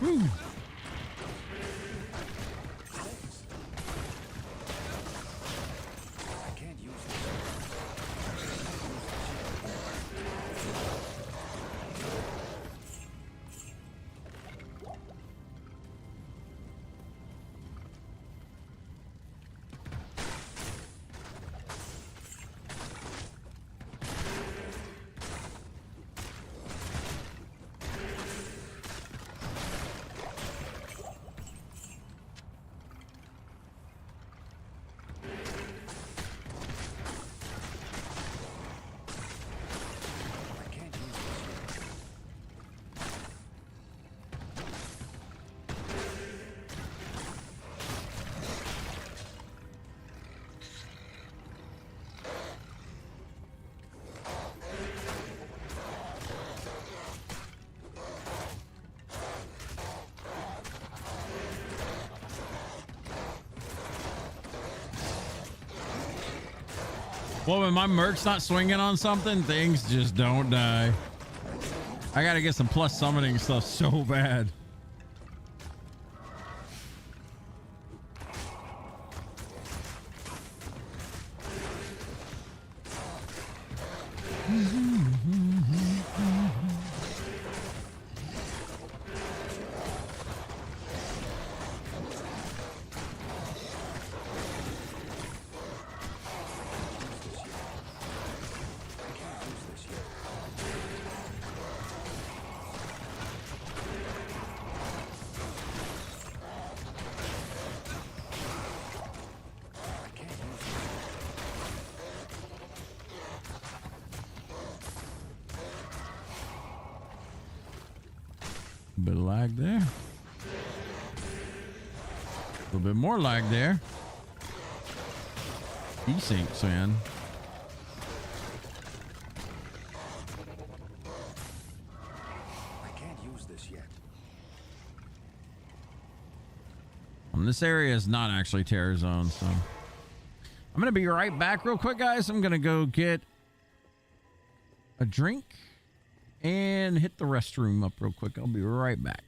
Woo. I can't use this. I can't use this yet. Well, when my merc's not swinging on something, things just don't die. I gotta get some plus summoning stuff so bad. A bit of lag there. A little bit more lag there. Desyncs, man. I can't use this yet. This area is not actually Terror Zone, so I'm gonna be right back real quick, guys. I'm gonna go get a drink and hit the restroom up real quick. I'll be right back.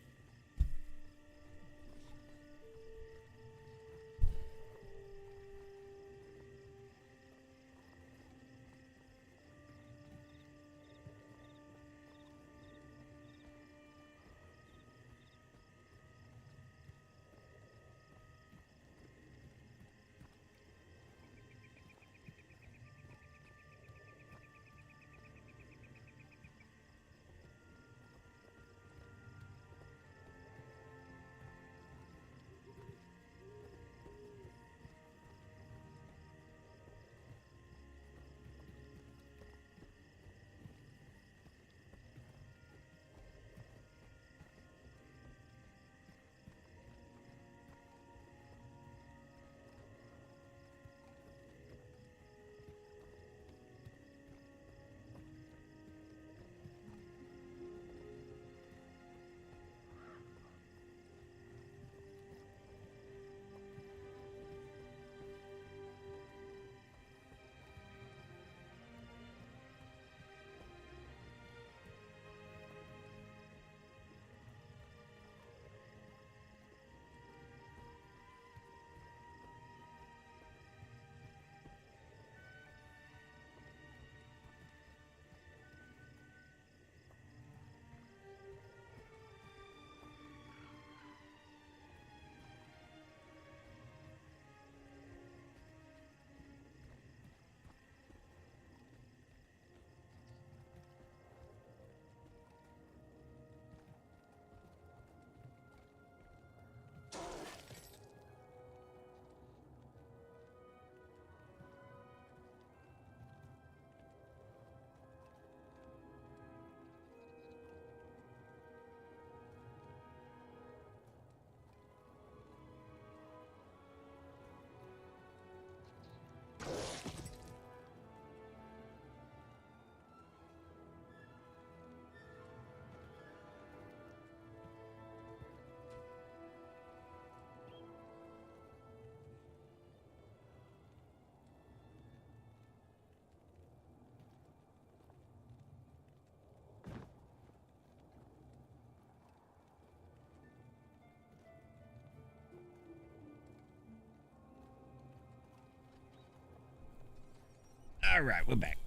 All right, we're back.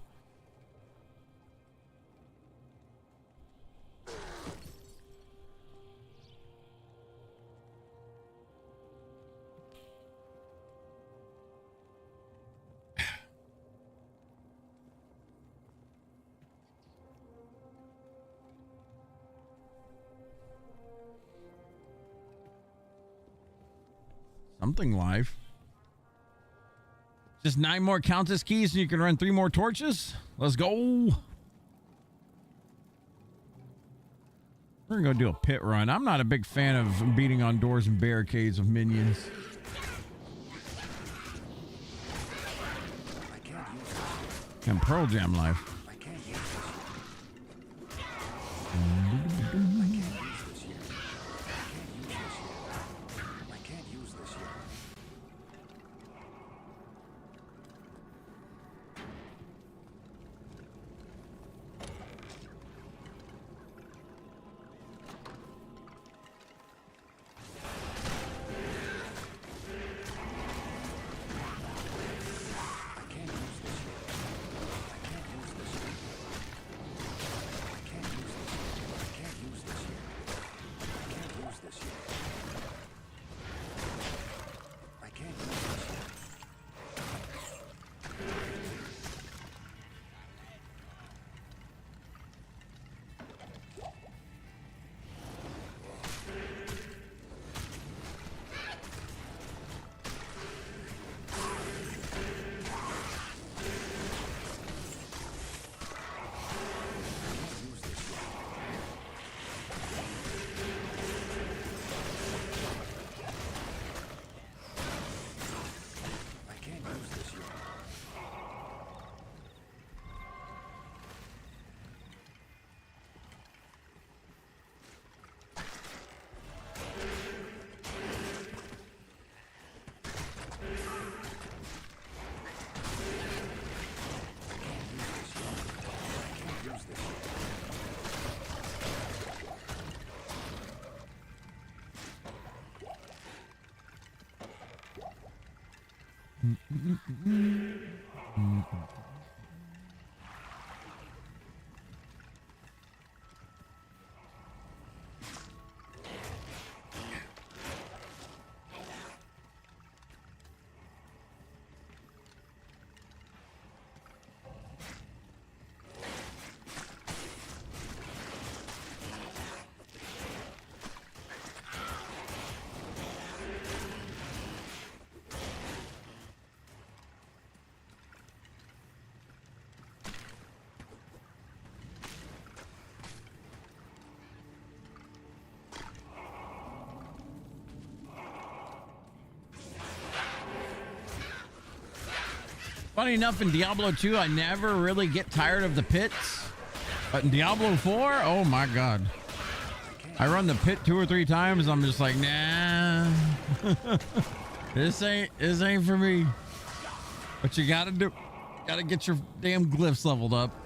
Something live. Just 9 more Countess keys and you can run 3 more torches. Let's go. We're gonna go do a pit run. I'm not a big fan of beating on doors and barricades of minions. And Pearl Jam live. Funny enough, in Diablo 2, I never really get tired of the pits. But in Diablo 4, oh my God. I run the pit 2 or 3 times. I'm just like, nah. This ain't for me. But you gotta get your damn glyphs leveled up.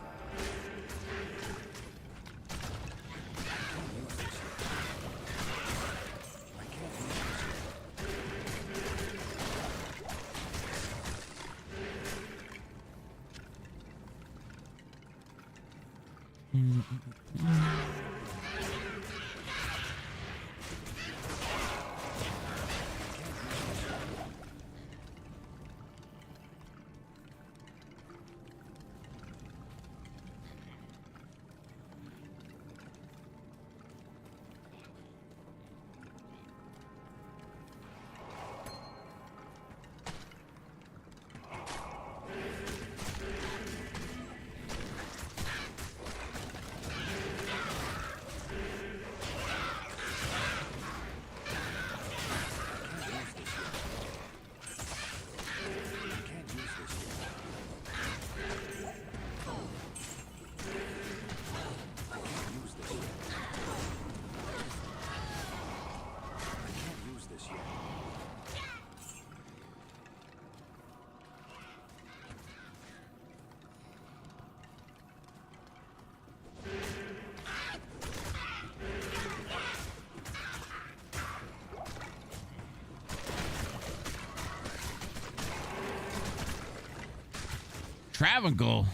Travancore.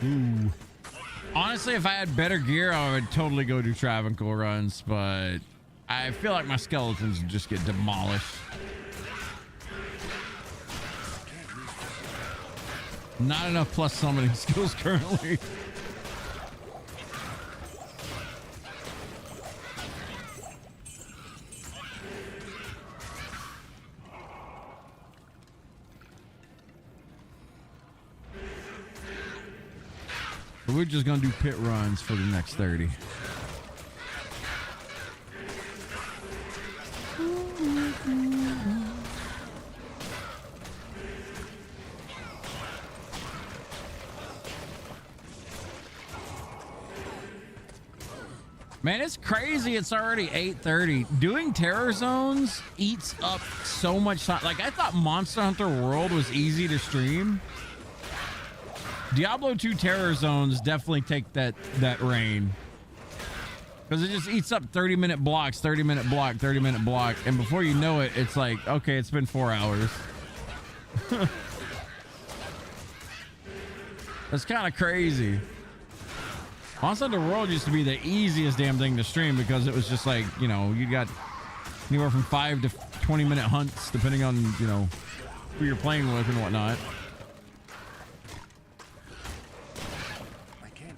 Ooh. Honestly, if I had better gear, I would totally go do Travancore runs, but I feel like my skeletons would just get demolished. Not enough plus summoning skills currently. But we're just gonna do pit runs for the next 30. Man, it's crazy. It's already 8:30. Doing terror zones eats up so much time. Like, I thought Monster Hunter World was easy to stream. Diablo 2 terror zones definitely take that reign. Because it just eats up 30-minute blocks, 30-minute block, 30-minute block. And before you know it, it's like, okay, it's been 4 hours. That's kind of crazy. Monster Hunter World used to be the easiest damn thing to stream because it was just like, you know, you got anywhere from 5 to 20-minute hunts depending on, you know, who you're playing with and whatnot. I can't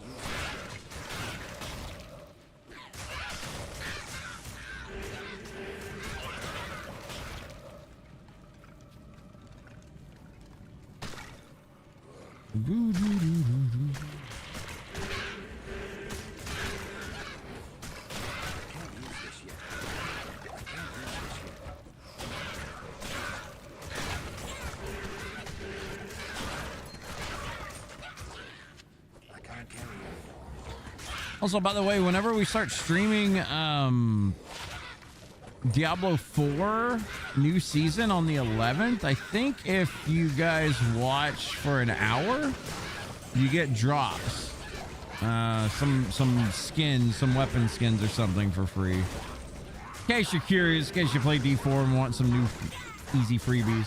Also, by the way, whenever we start streaming Diablo 4 new season on the 11th, I think if you guys watch for an hour, you get drops. Some skins, some weapon skins or something for free. In case you're curious, in case you play D4 and want some new easy freebies.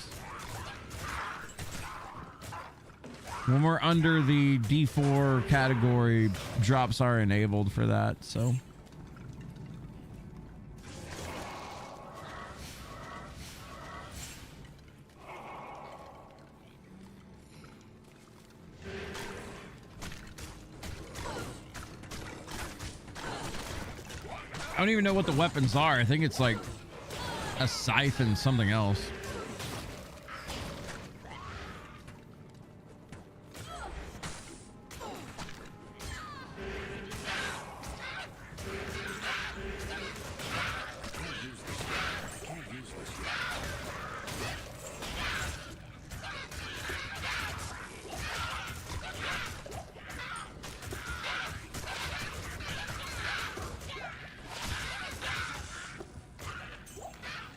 When we're under the D4 category, drops are enabled for that, so. I don't even know what the weapons are. I think it's like a scythe and something else.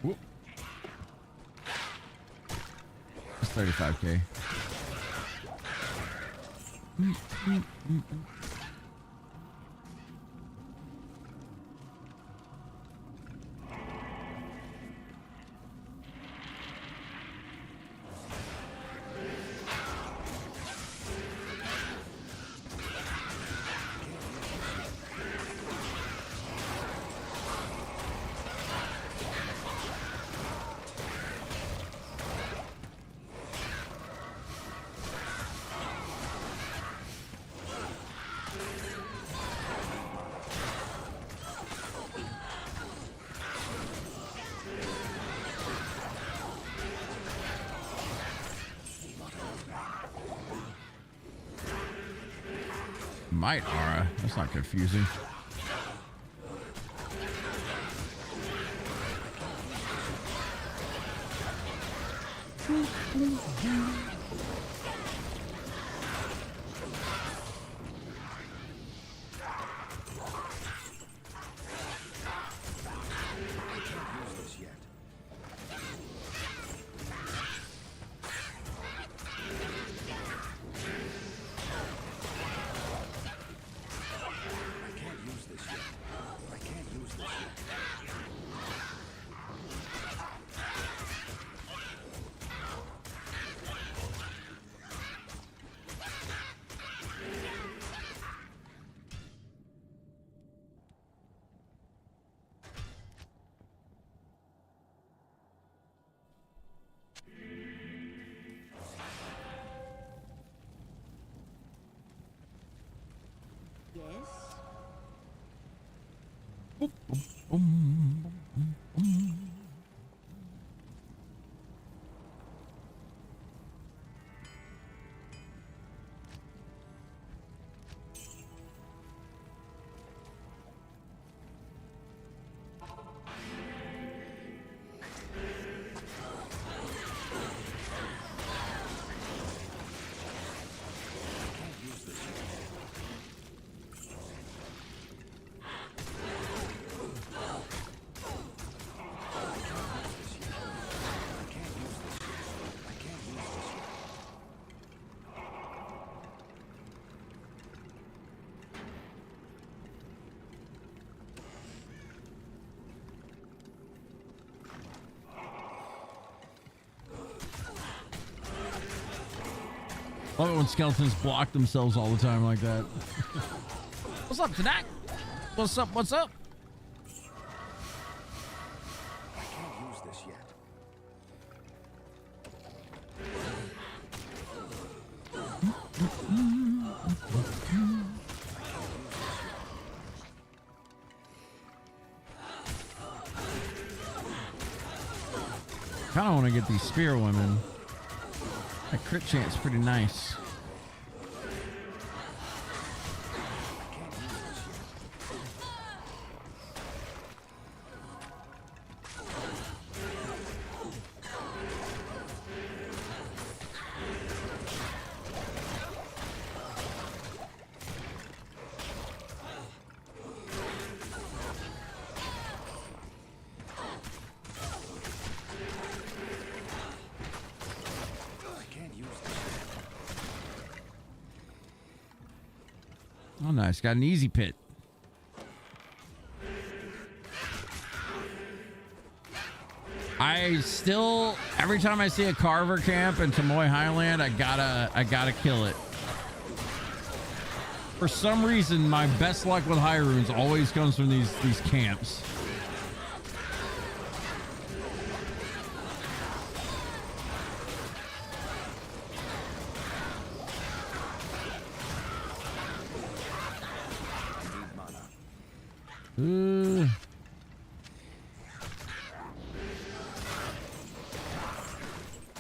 Whoop. That's 35K. Might aura. That's not confusing. Love it when skeletons block themselves all the time like that. What's up, Tadak? What's up? What's up? I can't use this yet. Kind of want to get these spear women. That crit chance pretty nice. Oh, nice. Got an easy pit. I still, every time I see a Carver camp in Tamoy Highland, I gotta kill it. For some reason, my best luck with high runes always comes from these camps.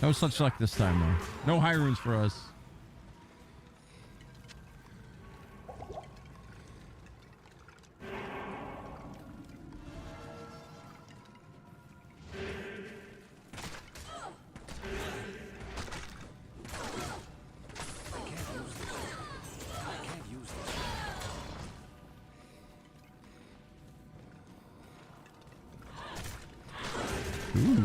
No such luck this time, though. No high runes for us. Ooh.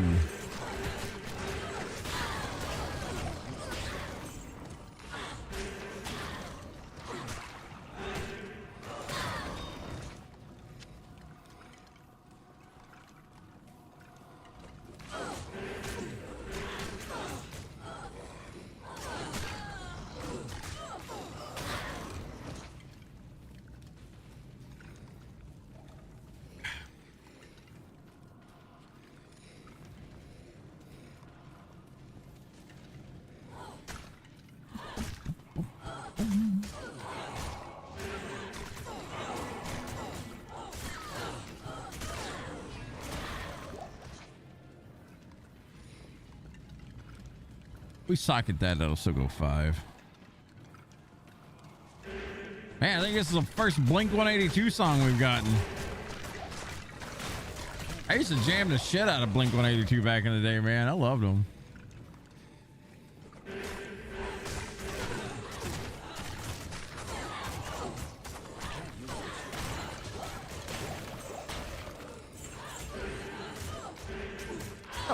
We socket that, that'll still go 5. Man, I think this is the first Blink 182 song we've gotten. I used to jam the shit out of Blink 182 back in the day, man. I loved them.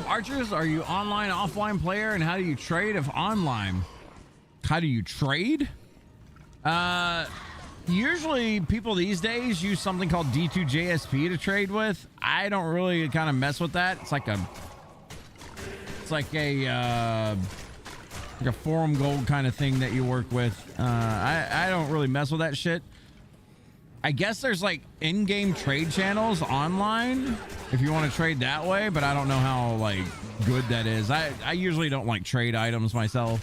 Archers, are you online, offline player, and how do you trade if online? How do you trade? Usually people these days use something called D2JSP to trade with. I don't really kind of mess with that. It's like a forum gold kind of thing that you work with. I don't really mess with that shit. I guess there's like in-game trade channels online if you want to trade that way, but I don't know how like good that is. I usually don't like trade items myself.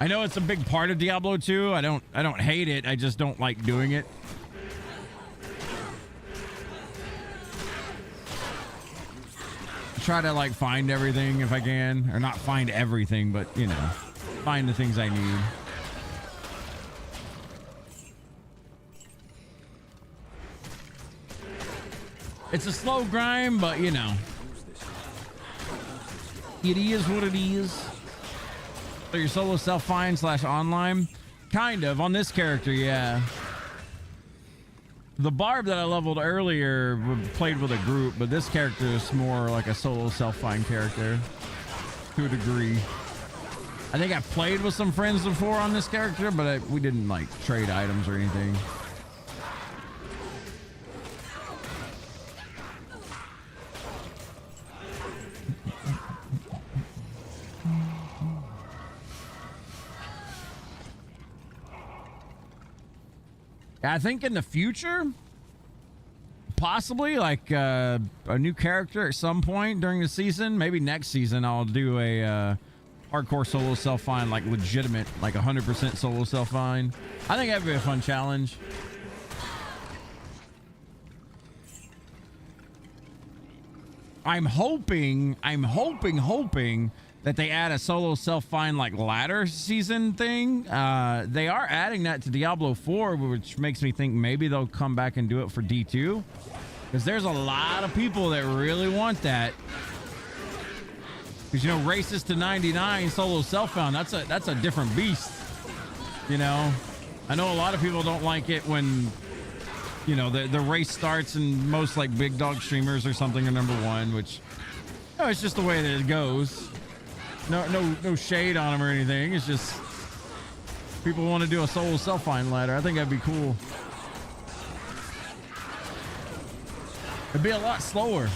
I know it's a big part of Diablo 2. I don't hate it. I just don't like doing it. try to like find everything if I can, or not find everything, but you know, find the things I need. It's a slow grind, but you know, it is what it is. So your solo self find / online, kind of on this character, yeah. The barb that I leveled earlier played with a group, but this character is more like a solo self-find character to a degree. I think I played with some friends before on this character, but we didn't like trade items or anything. I think in the future, possibly like a new character at some point during the season. Maybe next season I'll do a hardcore solo self-find, like legitimate, like 100% solo self-find. I think that'd be a fun challenge. I'm hoping that they add a solo self-find like ladder season thing. They are adding that to Diablo 4, which makes me think maybe they'll come back and do it for D2, because there's a lot of people that really want that. Because, you know, races to 99 solo self-found, that's a different beast. You know, I know a lot of people don't like it when, you know, the race starts and most like big dog streamers or something are number one, which, you know, it's just the way that it goes. No shade on them or anything. It's just people want to do a solo self-find ladder. I think that'd be cool. It'd be a lot slower.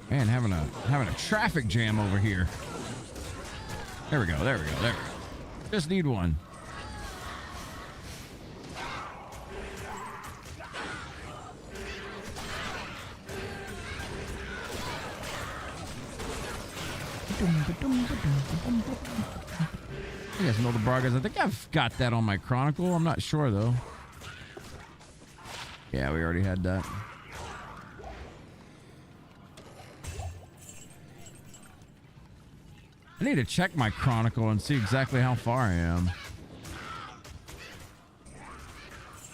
Man, having a traffic jam over here. There we go. Just need one. You guys know the Bragas. I think I've got that on my Chronicle. I'm not sure though. Yeah, we already had that. I need to check my Chronicle and see exactly how far I am.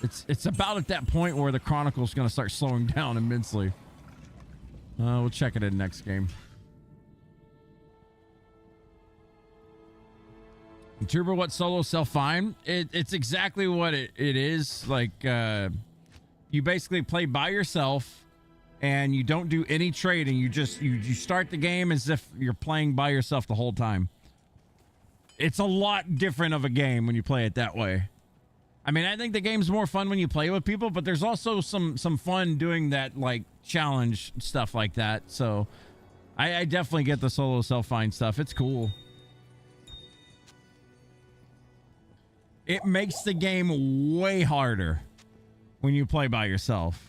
It's about at that point where the Chronicle's going to start slowing down immensely. We'll check it in next game. Turbo, what solo self-find? It's exactly what it is. Like, you basically play by yourself and you don't do any trading. You just, you start the game as if you're playing by yourself the whole time. It's a lot different of a game when you play it that way. I mean, I think the game's more fun when you play with people, but there's also some fun doing that, like, challenge stuff like that. So I definitely get the solo self-find stuff. It's cool. It makes the game way harder when you play by yourself.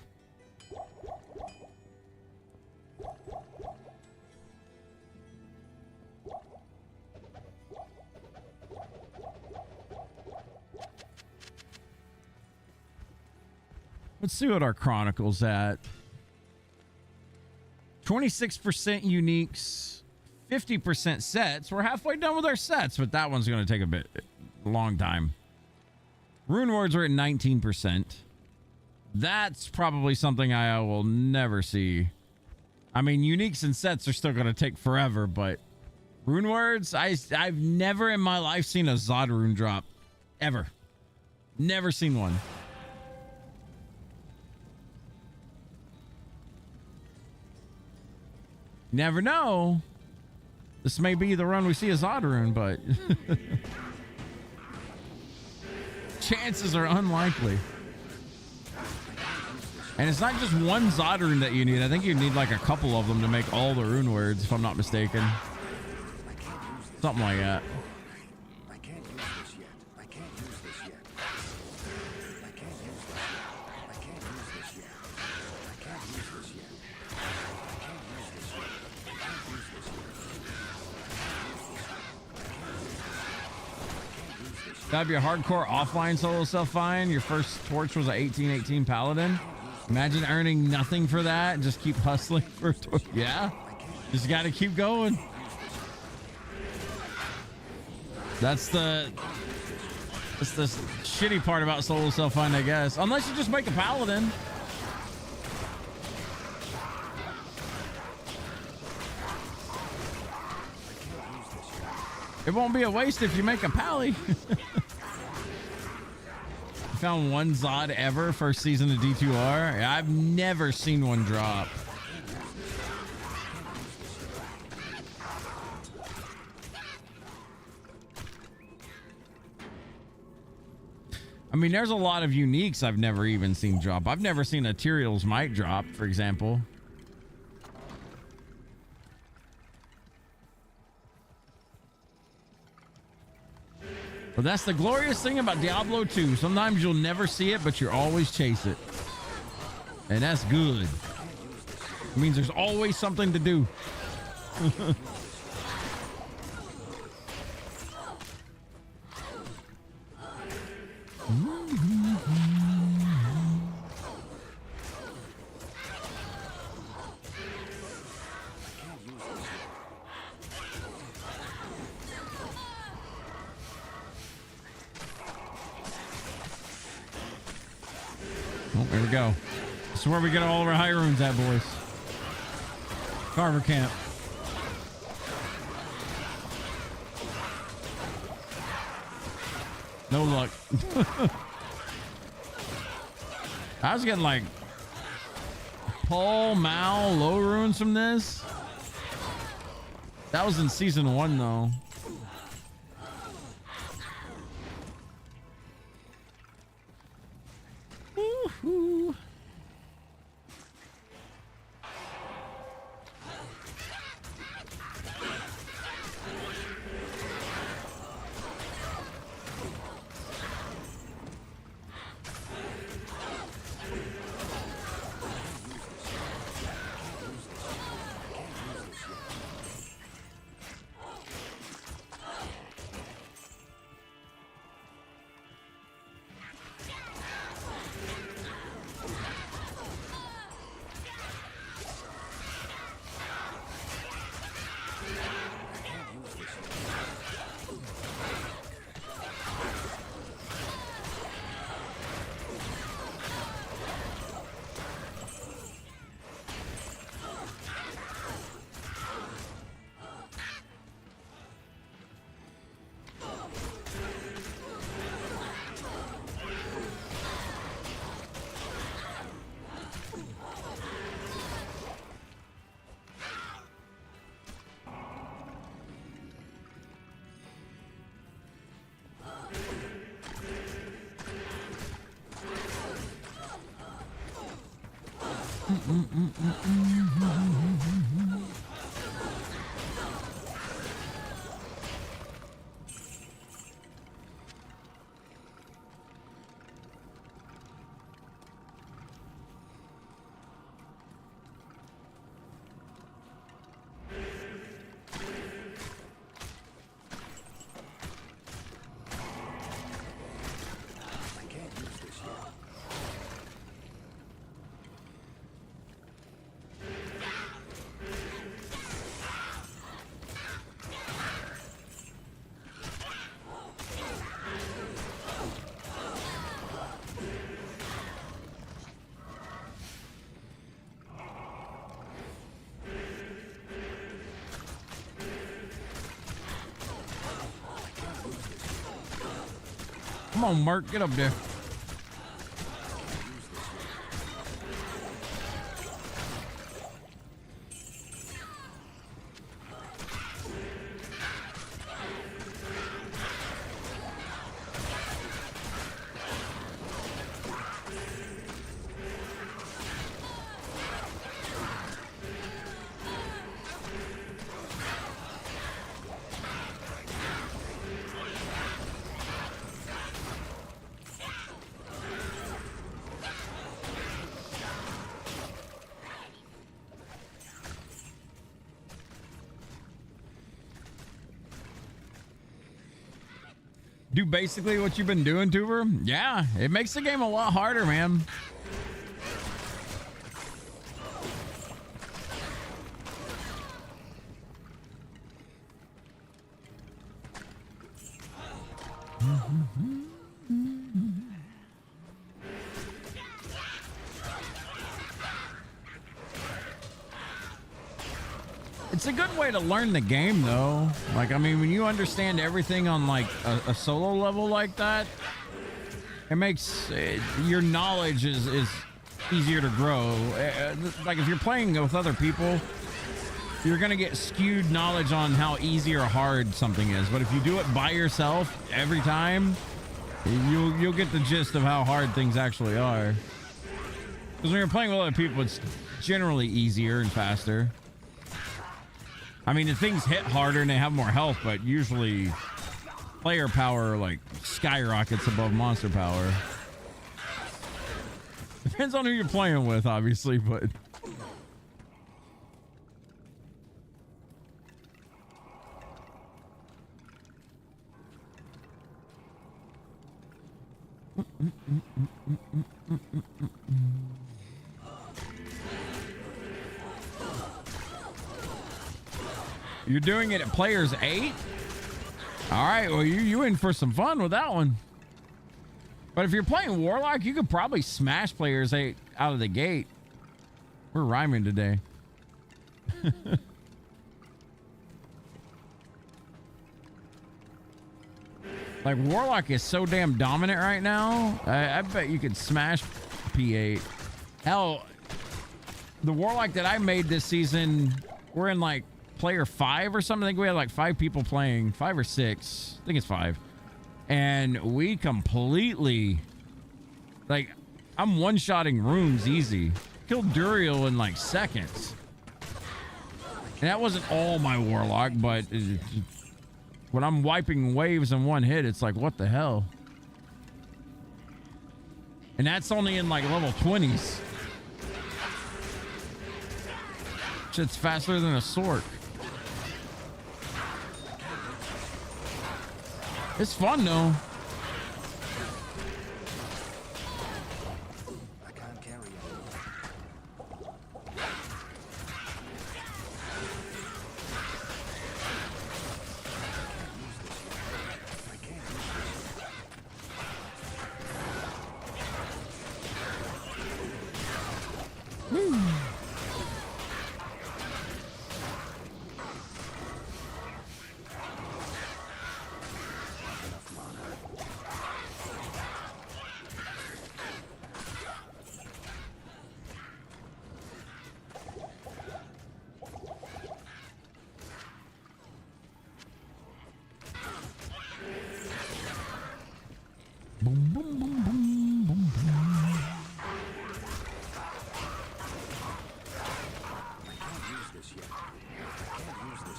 Let's see what our Chronicle's at. 26% uniques, 50% sets. We're halfway done with our sets, but that one's going to take a long time. Rune words are at 19%. That's probably something I will never see. I mean, uniques and sets are still going to take forever, but rune words, I've never in my life seen a Zod rune drop. Ever. Never seen one. Never know. This may be the run we see a Zod rune, but chances are unlikely. And it's not just one Zod rune that you need. I think you need like a couple of them to make all the rune words, if I'm not mistaken. Something like that. That'd be a hardcore offline solo self-find. Your first torch was a 1818 paladin. Imagine earning nothing for that and just keep hustling for a torch. Yeah, just got to keep going. That's the shitty part about solo self-find, I guess. Unless you just make a paladin. It won't be a waste if you make a pally. Found one Zod ever first season of D2R. I've never seen one drop. I mean, there's a lot of uniques I've never even seen drop. I've never seen a Tyrael's Might drop, for example. But that's the glorious thing about Diablo 2. Sometimes you'll never see it, but you always chase it. And that's good. It means there's always something to do. Oh, there we go. This is where we get all of our high runes at, boys. Carver camp. No luck. I was getting like Paul, Mal, low runes from this. That was in season 1 though. Woo-hoo. Come on, Mark, get up there. Do basically what you've been doing, Tuber. Yeah, it makes the game a lot harder, man. It's a good way to learn the game, though. Like, I mean, when you understand everything on like a solo level like that, it makes your knowledge is easier to grow. Like, if you're playing with other people, you're gonna get skewed knowledge on how easy or hard something is. But if you do it by yourself every time, you'll get the gist of how hard things actually are. Because when you're playing with other people, it's generally easier and faster. I mean, the things hit harder and they have more health, but usually player power like skyrockets above monster power. Depends on who you're playing with, obviously, but you're doing it at players 8? All right, well, you in for some fun with that one. But if you're playing Warlock, you could probably smash players 8 out of the gate. We're rhyming today. Like, Warlock is so damn dominant right now. I bet you could smash P8. Hell, the Warlock that I made this season, we're in like player 5 or something. I think we had like 5 people playing, 5 or 6. I think it's 5. And we completely, like, I'm one-shotting rooms easy. Killed Duriel in like seconds. And that wasn't all my Warlock, but when I'm wiping waves in one hit, it's like, what the hell? And that's only in like level 20s. Shit's faster than a sword. It's fun though. I can't carry it.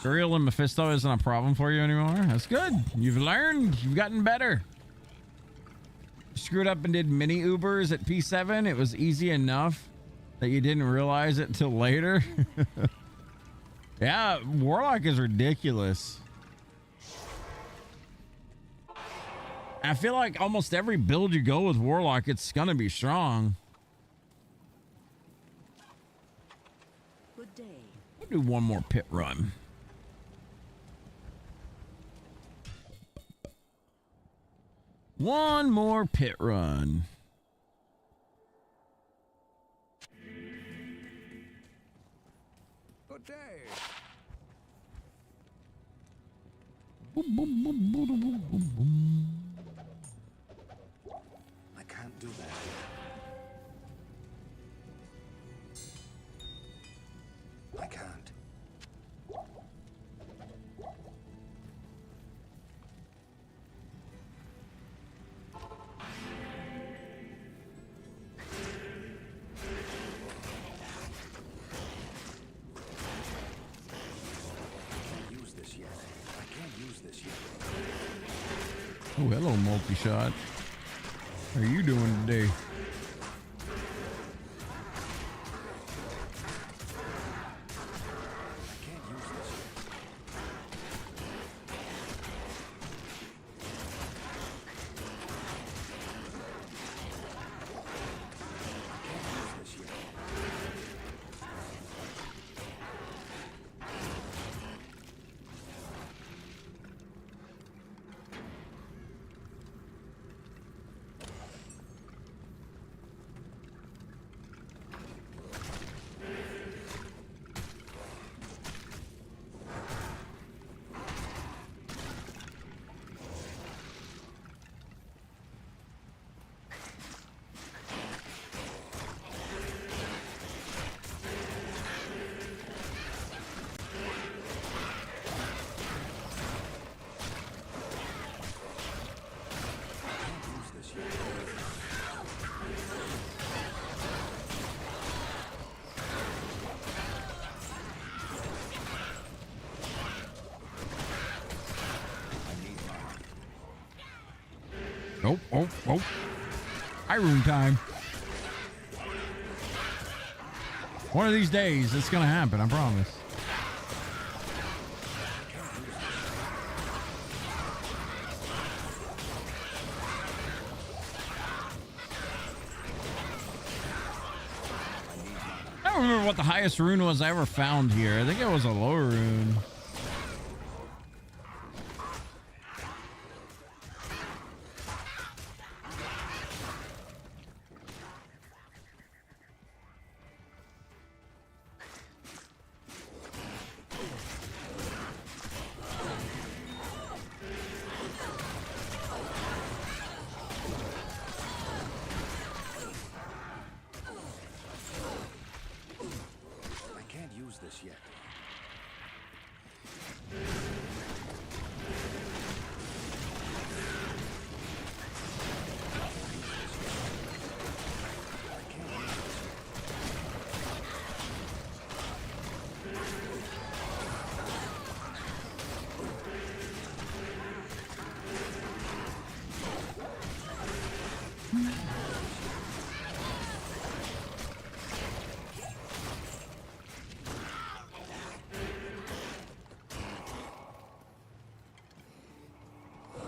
Duriel and Mephisto isn't a problem for you anymore. That's good. You've learned. You've gotten better. Screwed up and did mini Ubers at P7. It was easy enough that you didn't realize it until later. Yeah, Warlock is ridiculous. I feel like almost every build you go with Warlock, it's gonna be strong. Good day. We'll do one more pit run. One more pit run. Good day. I can't do that. I can't. Oh, hello, multi-shot. How are you doing today? Oh, oh, oh. High room time. One of these days, it's going to happen, I promise. I don't remember what the highest rune was I ever found here. I think it was a lower rune. This yet.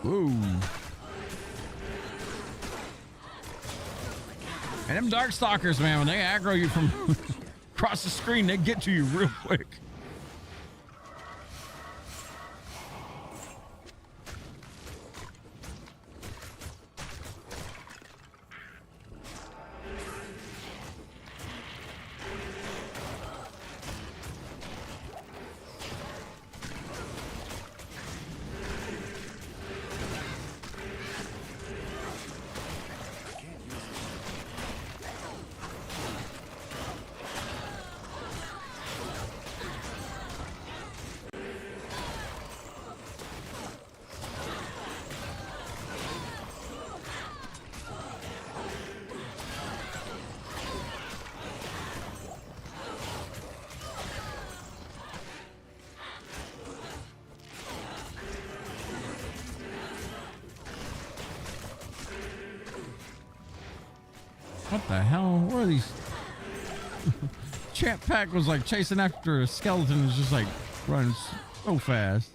Ooh. And them Darkstalkers, man, when they aggro you from across the screen, they get to you real quick. What the hell? Where are these? Champ Pack was like chasing after a skeleton. It's just like running so fast.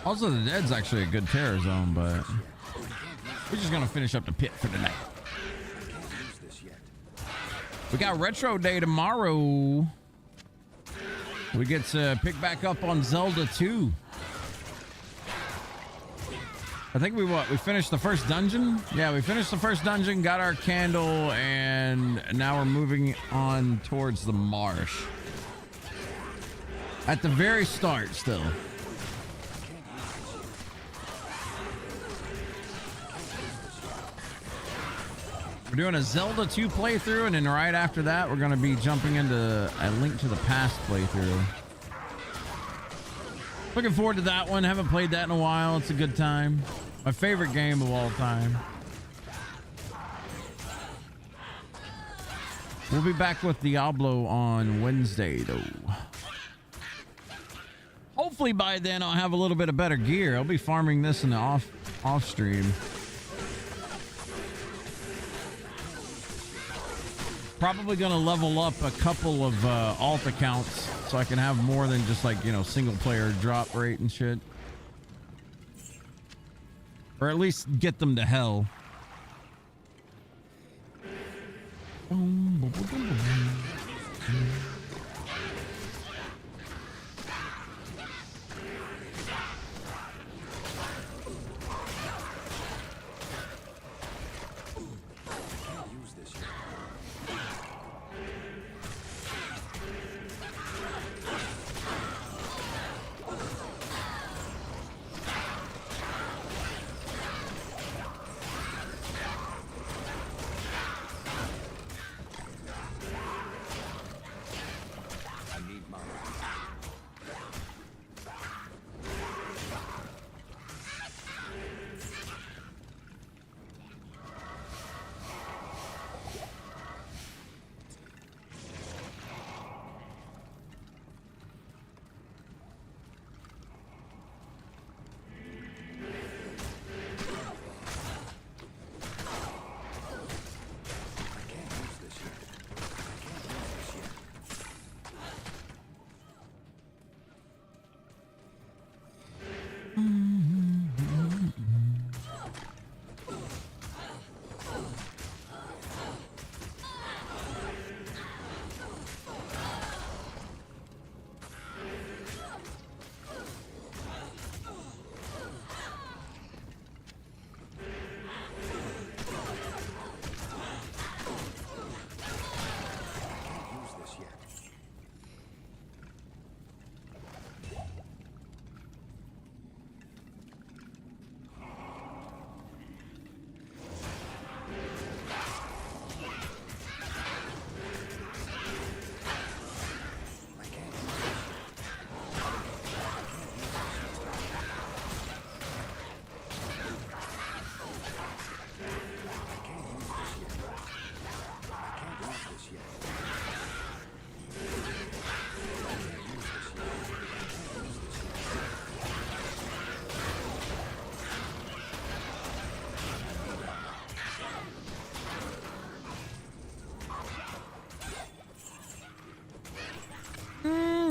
Also, the Dead's actually a good terror zone, but we're just gonna finish up the pit for tonight. We got Retro Day tomorrow. We get to pick back up on Zelda 2. I think we finished the first dungeon? Yeah, we finished the first dungeon, got our candle, and now we're moving on towards the marsh. At the very start still. We're doing a Zelda 2 playthrough, and then right after that, we're going to be jumping into a Link to the Past playthrough. Looking forward to that one. Haven't played that in a while. It's a good time. My favorite game of all time. We'll be back with Diablo on Wednesday, though. Hopefully by then I'll have a little bit of better gear. I'll be farming this in the off stream. Probably going to level up a couple of alt accounts so I can have more than just like, you know, single player drop rate and shit. Or at least get them to hell.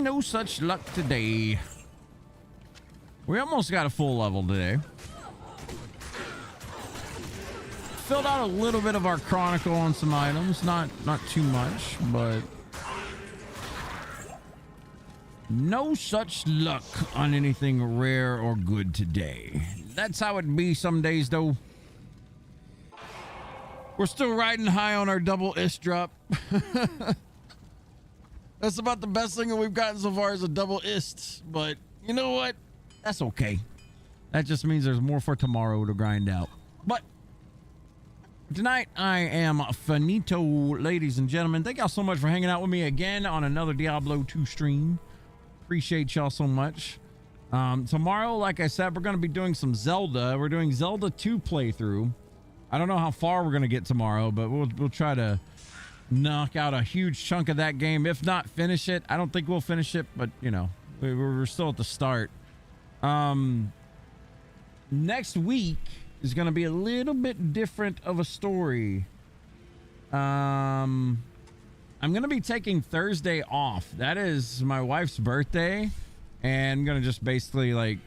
No such luck today. We almost got a full level today. Filled out a little bit of our chronicle on some items, not too much, but no such luck on anything rare or good today. That's how it be some days, though. We're still riding high on our double ist drop. That's about the best thing that we've gotten so far is a double ist. But you know what? That's okay. That just means there's more for tomorrow to grind out. But tonight I am finito, ladies and gentlemen. Thank y'all so much for hanging out with me again on another Diablo 2 stream. Appreciate y'all so much. Tomorrow, like I said, we're going to be doing some Zelda. We're doing Zelda 2 playthrough. I don't know how far we're going to get tomorrow, but we'll try to knock out a huge chunk of that game. If not finish it, I don't think we'll finish it, but you know, we're still at the start. Next week is going to be a little bit different of a story. I'm going to be taking Thursday off. That is my wife's birthday, and I'm going to just basically like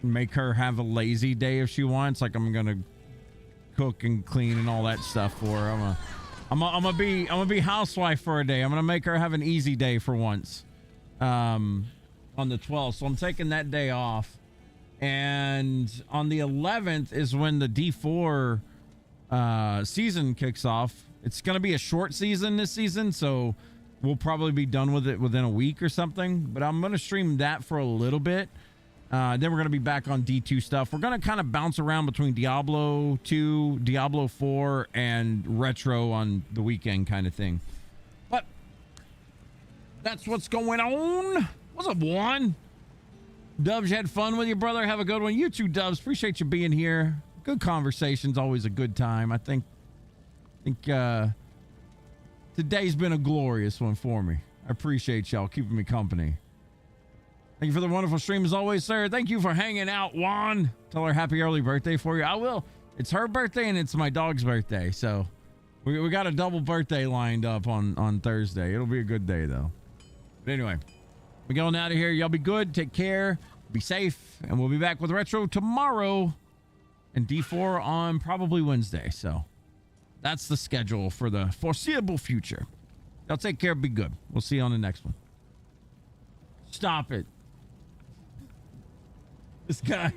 make her have a lazy day if she wants. Like I'm going to cook and clean and all that stuff for her. I'm gonna be housewife for a day. I'm gonna make her have an easy day for once, on the 12th. So I'm taking that day off, and on the 11th is when the D4 season kicks off. It's gonna be a short season this season, so we'll probably be done with it within a week or something. But I'm gonna stream that for a little bit. Then we're going to be back on D2 stuff. We're going to kind of bounce around between Diablo 2, Diablo 4, and Retro on the weekend kind of thing. But that's what's going on. What's up, Juan? Dubs, you had fun with your brother. Have a good one. You too, Dubs. Appreciate you being here. Good conversations. Always a good time. I think today's been a glorious one for me. I appreciate y'all keeping me company. Thank you for the wonderful stream as always, sir. Thank you for hanging out, Juan. Tell her happy early birthday for you. I will. It's her birthday and it's my dog's birthday. So we got a double birthday lined up on Thursday. It'll be a good day, though. But anyway, We're going out of here. Y'all be good. Take care. Be safe. And we'll be back with Retro tomorrow and D4 on probably Wednesday. So that's the schedule for the foreseeable future. Y'all take care. Be good. We'll see you on the next one. Stop it. This guy.